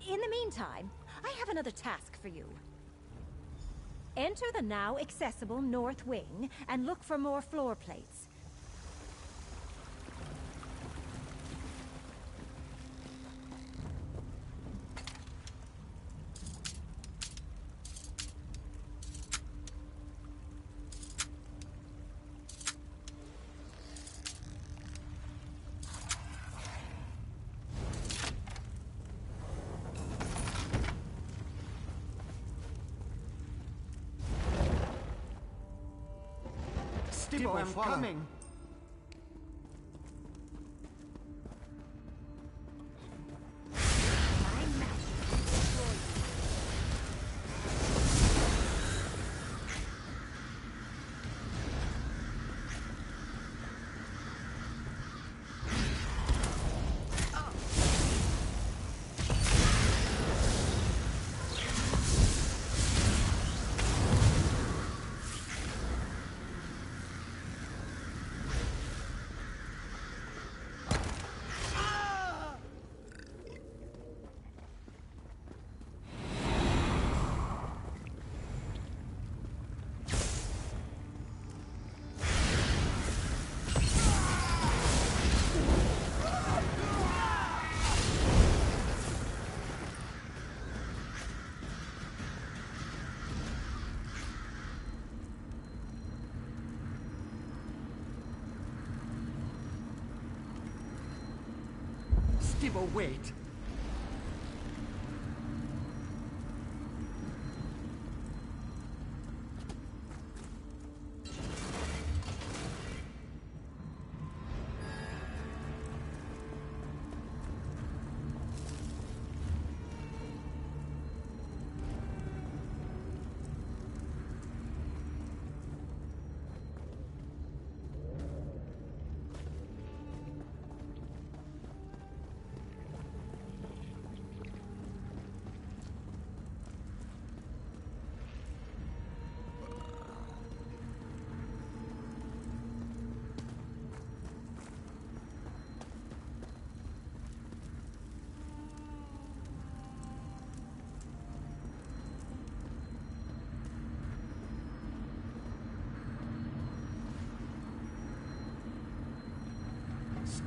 In the meantime, I have another task for you. Enter the now accessible North Wing and look for more floor plates. Stibbo, I'm coming. My magic Stibbo, wait!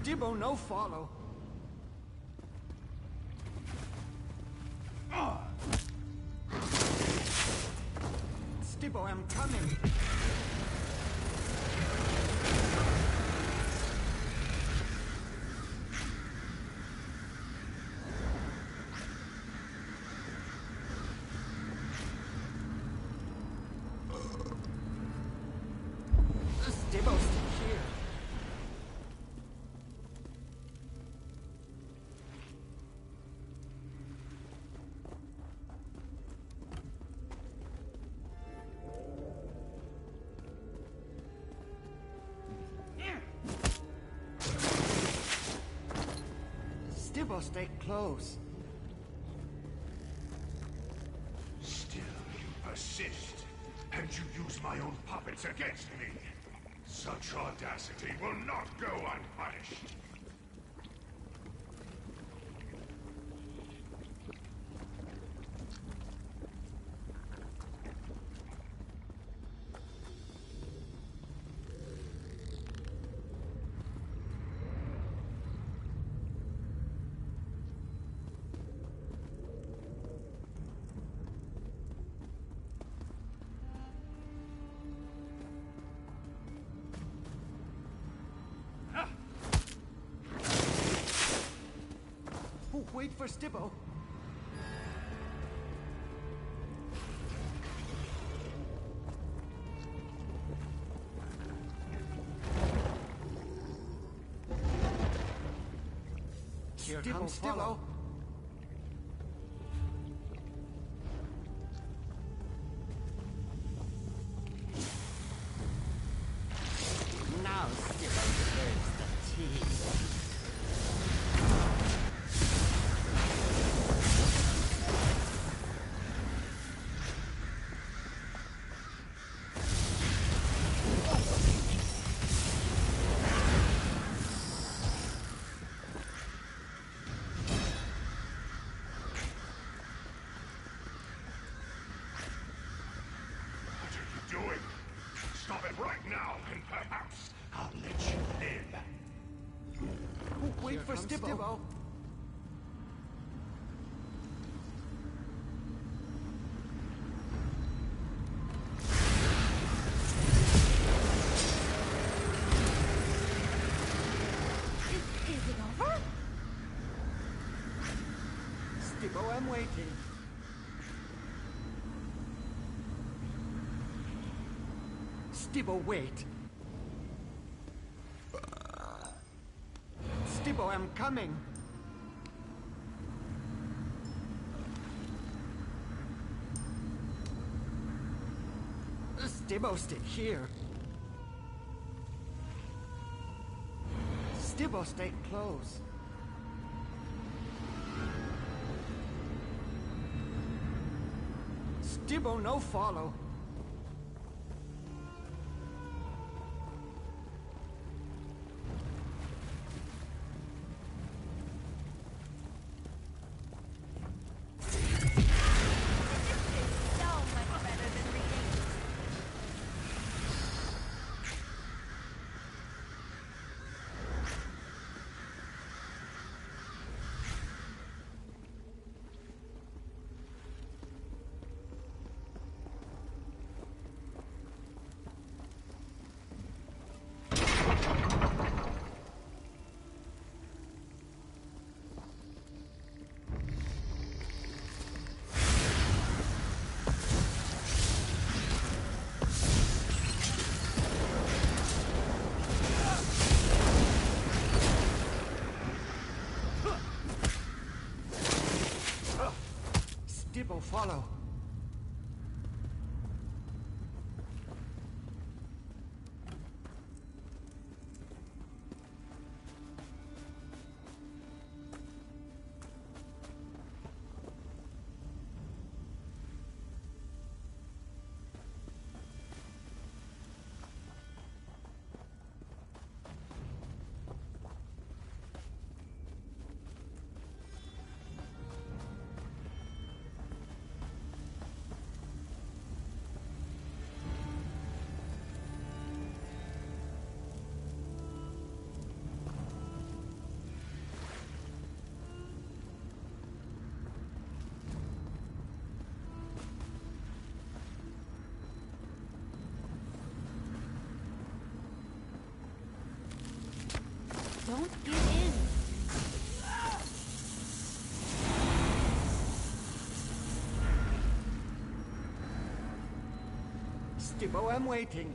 Stibbo, no follow. Stibbo, I'm coming. Stibbo's here. Stibbo, stay close. Still you persist, and you use my own puppets against me. Such audacity will not go unpunished. Wait for Stibbo. Here comes Stibbo. Now Stibbo deserves the tea. Stop it right now, and perhaps I'll let you live. Wait for Stibbo. Is it over? Stibbo, I'm waiting. Stibbo, wait. Stibbo, I'm coming. Stibbo, stay here. Stibbo, stay close. Stibbo, no follow. Stibbo, follow. Don't give in. Stibbo, I'm waiting.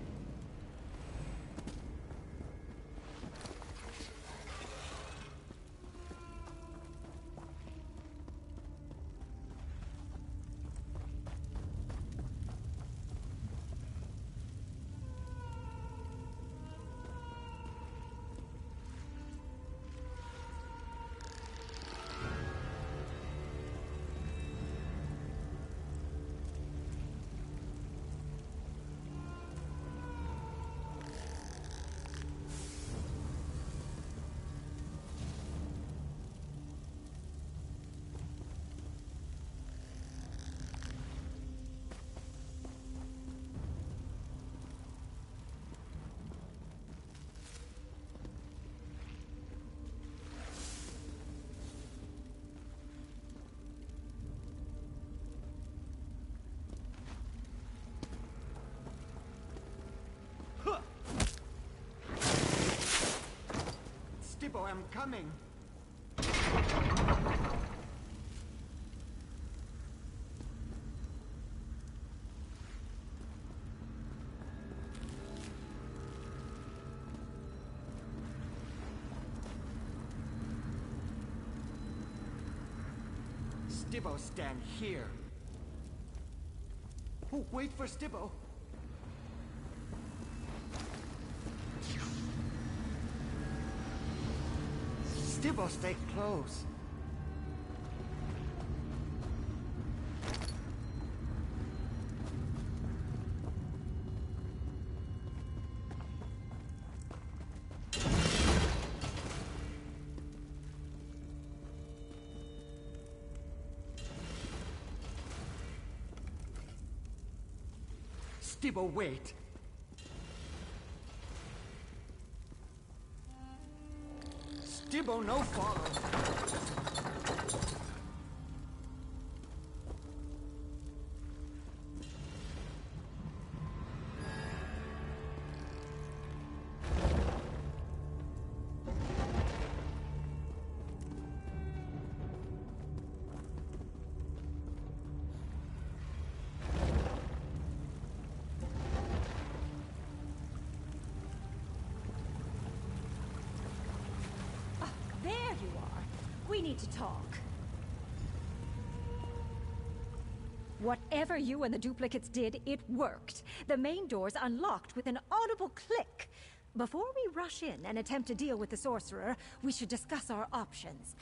Stibbo, I'm coming. Stibbo, stand here. Oh, wait for Stibbo. Stibbo, stay close. Stibbo, wait. Stibbo, no follow. There you are. We need to talk. Whatever you and the duplicates did, it worked. The main doors unlocked with an audible click. Before we rush in and attempt to deal with the sorcerer, we should discuss our options.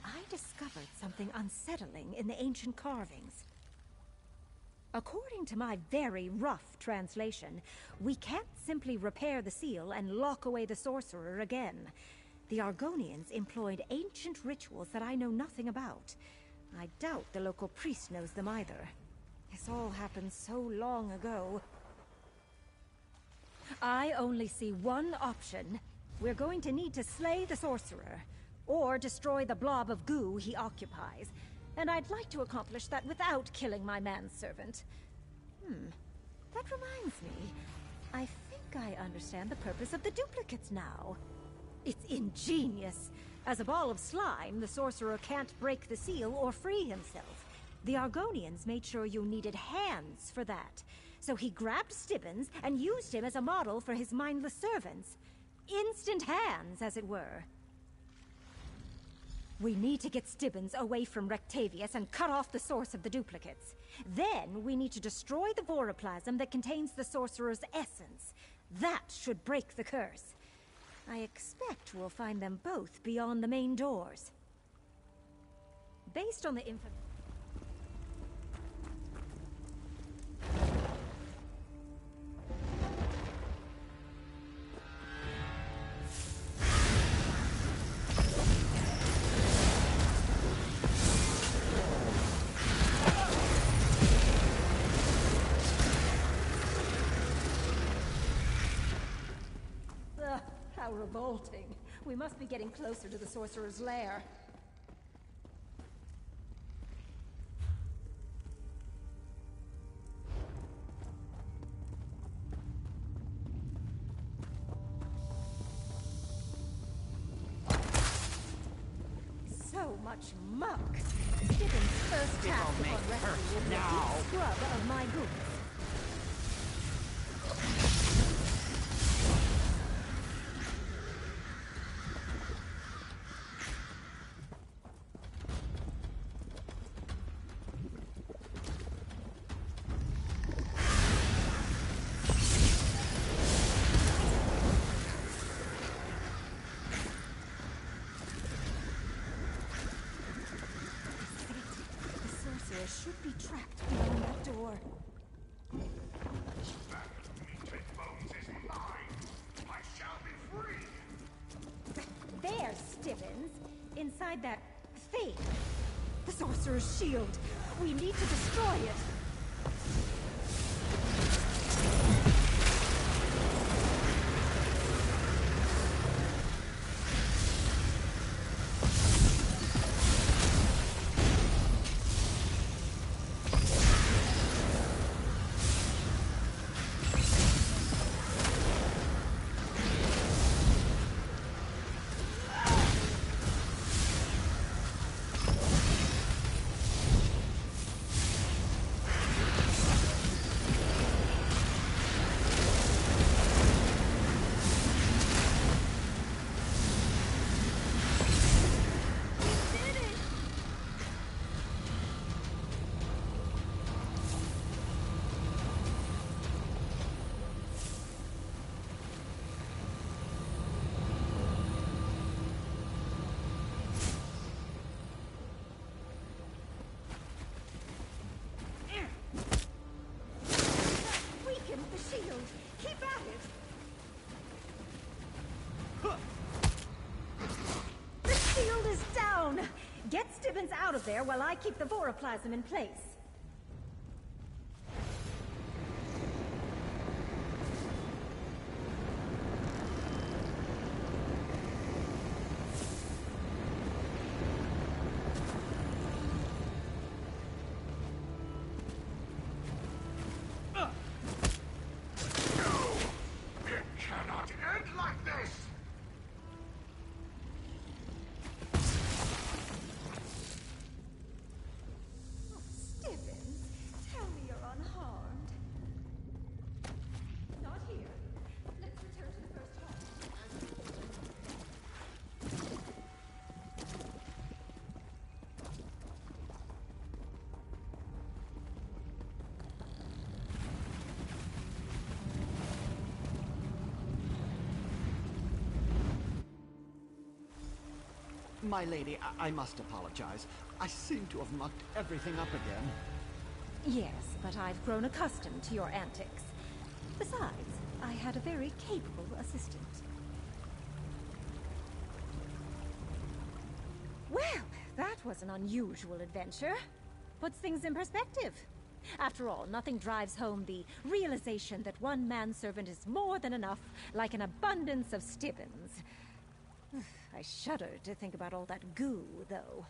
I discovered something unsettling in the ancient carvings. According to my very rough translation, we can't simply repair the seal and lock away the sorcerer again. The Argonians employed ancient rituals that I know nothing about. I doubt the local priest knows them either. This all happened so long ago. I only see one option. We're going to need to slay the sorcerer, or destroy the blob of goo he occupies. And I'd like to accomplish that without killing my manservant. That reminds me. I think I understand the purpose of the duplicates now. It's ingenious. As a ball of slime, the sorcerer can't break the seal or free himself. The Argonians made sure you needed hands for that. So he grabbed Stibbons and used him as a model for his mindless servants. Instant hands, as it were. We need to get Stibbons away from Rectavius and cut off the source of the duplicates. Then we need to destroy the voroplasm that contains the sorcerer's essence. That should break the curse. I expect we'll find them both beyond the main doors. Based on the information... How revolting. We must be getting closer to the sorcerer's lair. So much muck. Stibbons' first task upon rescue will be a deep scrub of my goods. Should be trapped beyond that door. That meated bones is mine. I shall be free. There, Stibbons. Inside that thing. The sorcerer's shield. We need to destroy it. Get Stibbons out of there while I keep the voroplasm in place. It cannot end like this! Stibbons, tell me you're unharmed. Not here. Let's return to the first hall. My lady, I must apologize. I seem to have mucked everything up again. Yes, but I've grown accustomed to your antics. Besides, I had a very capable assistant. Well, that was an unusual adventure. Puts things in perspective. After all, nothing drives home the realization that one manservant is more than enough, like an abundance of Stibbons. I shudder to think about all that goo, though.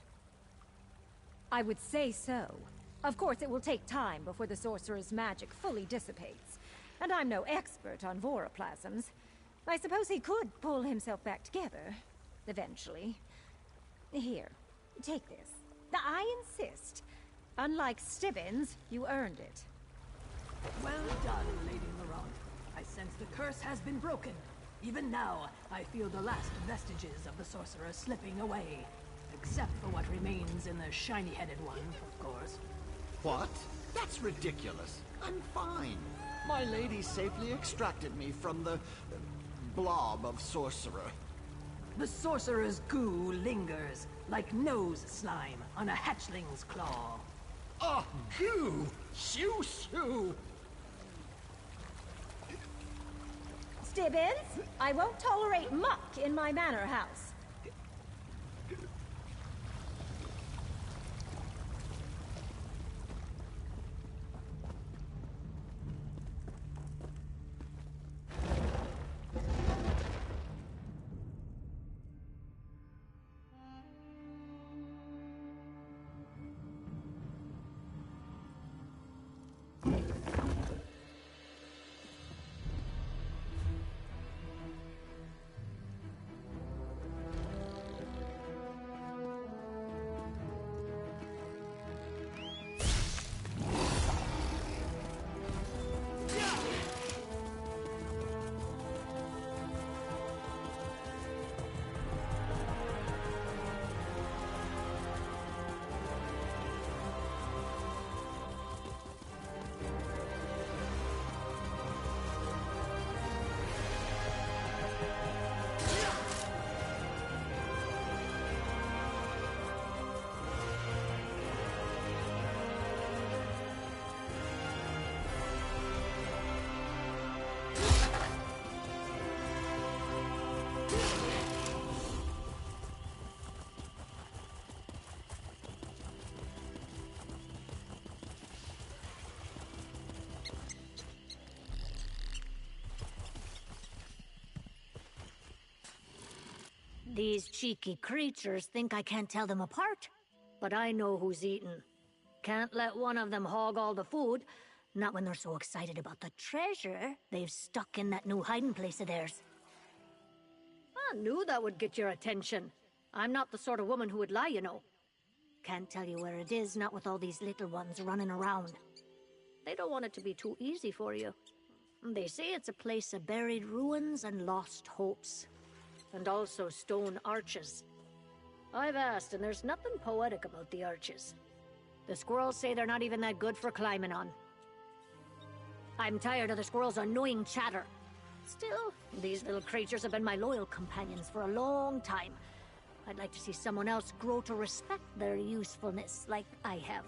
I would say so. Of course, it will take time before the sorcerer's magic fully dissipates. And I'm no expert on voroplasms. I suppose he could pull himself back together, eventually. Here, take this. I insist. Unlike Stibbons, you earned it. Well done, Lady Laurent. I sense the curse has been broken. Even now, I feel the last vestiges of the sorcerer slipping away. Except for what remains in the shiny-headed one, of course. What? That's ridiculous. I'm fine. My lady safely extracted me from the blob of sorcerer. The sorcerer's goo lingers, like nose slime on a hatchling's claw. Oh, goo! Shoo-shoo! Stibbins, I won't tolerate muck in my manor house. These cheeky creatures think I can't tell them apart. But I know who's eaten. Can't let one of them hog all the food. Not when they're so excited about the treasure they've stuck in that new hiding place of theirs. I knew that would get your attention. I'm not the sort of woman who would lie, you know. Can't tell you where it is, not with all these little ones running around. They don't want it to be too easy for you. They say it's a place of buried ruins and lost hopes. And also stone arches. I've asked, and there's nothing poetic about the arches. The squirrels say they're not even that good for climbing on. I'm tired of the squirrels' annoying chatter. Still, these little creatures have been my loyal companions for a long time. I'd like to see someone else grow to respect their usefulness like I have.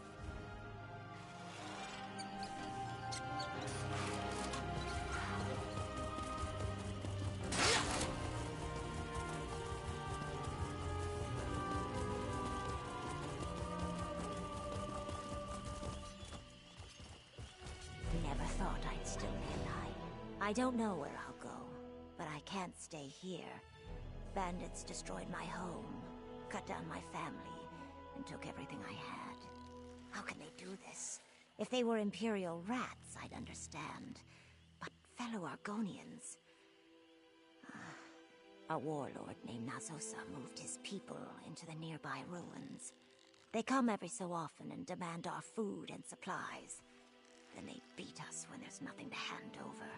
Never thought I'd still be alive. I don't know where I'll go, but I can't stay here. Bandits destroyed my home, cut down my family, and took everything I had. How can they do this? If they were Imperial rats, I'd understand. But fellow Argonians... A warlord named Nazosa moved his people into the nearby ruins. They come every so often and demand our food and supplies. Then they beat us when there's nothing to hand over.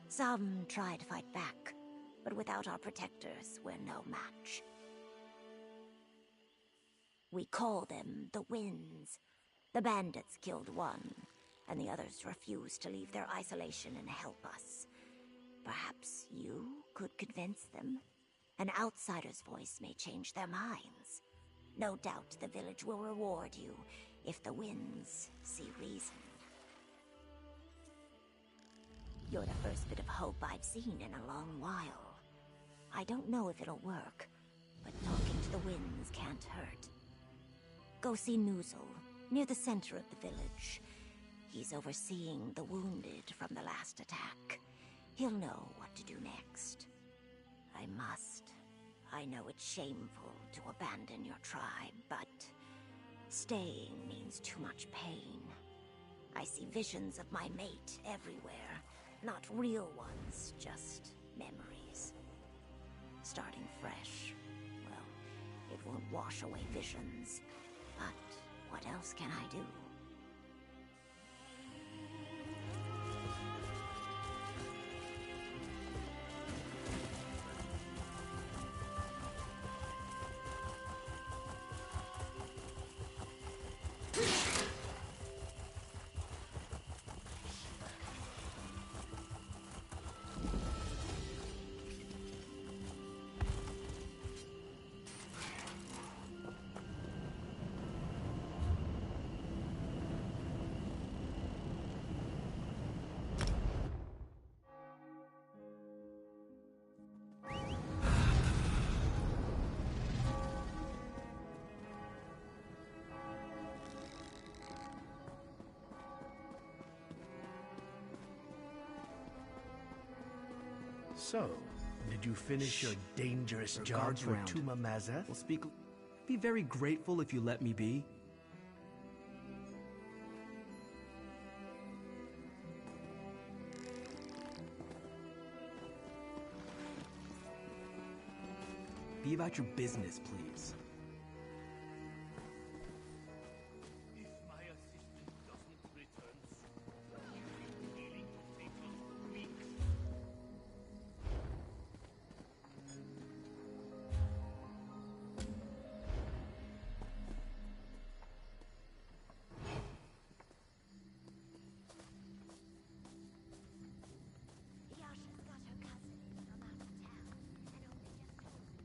Some try to fight back, but without our protectors, we're no match. We call them the Winds. The bandits killed one, and the others refused to leave their isolation and help us. Perhaps you could convince them? An outsider's voice may change their minds. No doubt the village will reward you if the Winds see reason. You're the first bit of hope I've seen in a long while. I don't know if it'll work, but talking to the Winds can't hurt. Go see Noozle, near the center of the village. He's overseeing the wounded from the last attack. He'll know what to do next. I must. I know it's shameful to abandon your tribe, but staying means too much pain. I see visions of my mate everywhere. Not real ones, just memories. Starting fresh, well, it won't wash away visions. But what else can I do? So, did you finish your dangerous job guards for round. Tuma Mazeth? We'll speak. Be very grateful if you let me be. Be about your business, please. If my assistant doesn't return soon, healing will take us weeks. Yasha's got her cousin from out of town, and only just told me.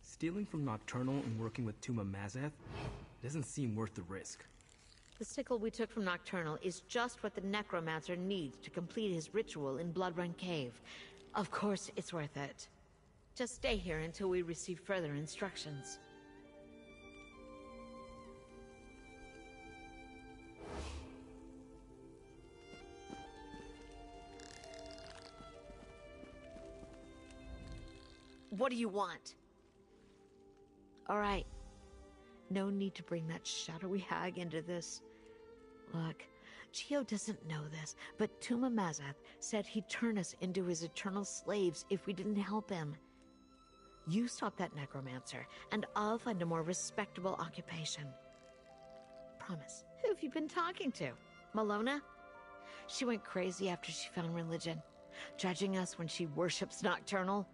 Stealing from Nocturnal and working with Tuma Mazeth doesn't seem worth the risk. The sickle we took from Nocturnal is just what the Necromancer needs to complete his ritual in Bloodrun Cave. Of course, it's worth it. Just stay here until we receive further instructions. What do you want? All right. No need to bring that shadowy hag into this. Look, Geo doesn't know this, but Tuma Mazeth said he'd turn us into his eternal slaves if we didn't help him. You stop that necromancer, and I'll find a more respectable occupation. Promise. Who have you been talking to? Malona? She went crazy after she found religion, judging us when she worships Nocturnal.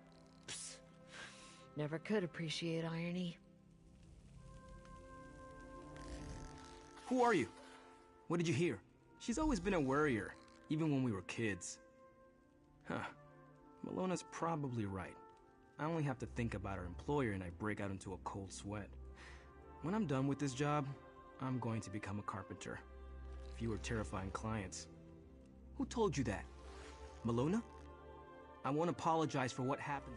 Psst. Never could appreciate irony. Who are you? What did you hear? She's always been a worrier, even when we were kids. Huh. Malona's probably right. I only have to think about her employer and I break out into a cold sweat. When I'm done with this job, I'm going to become a carpenter. Fewer terrifying clients. Who told you that? Malona? I won't apologize for what happened.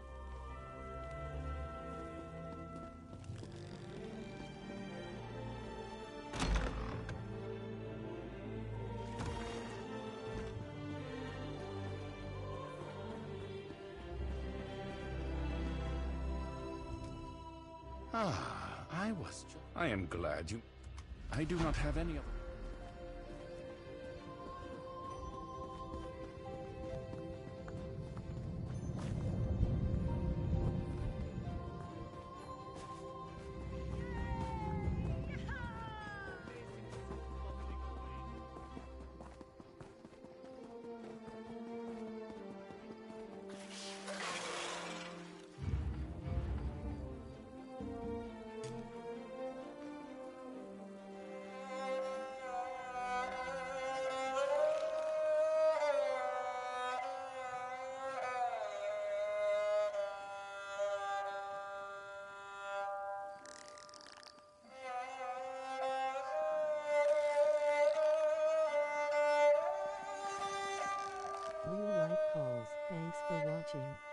I am glad you... I do not have any other... Real life calls. Thanks for watching.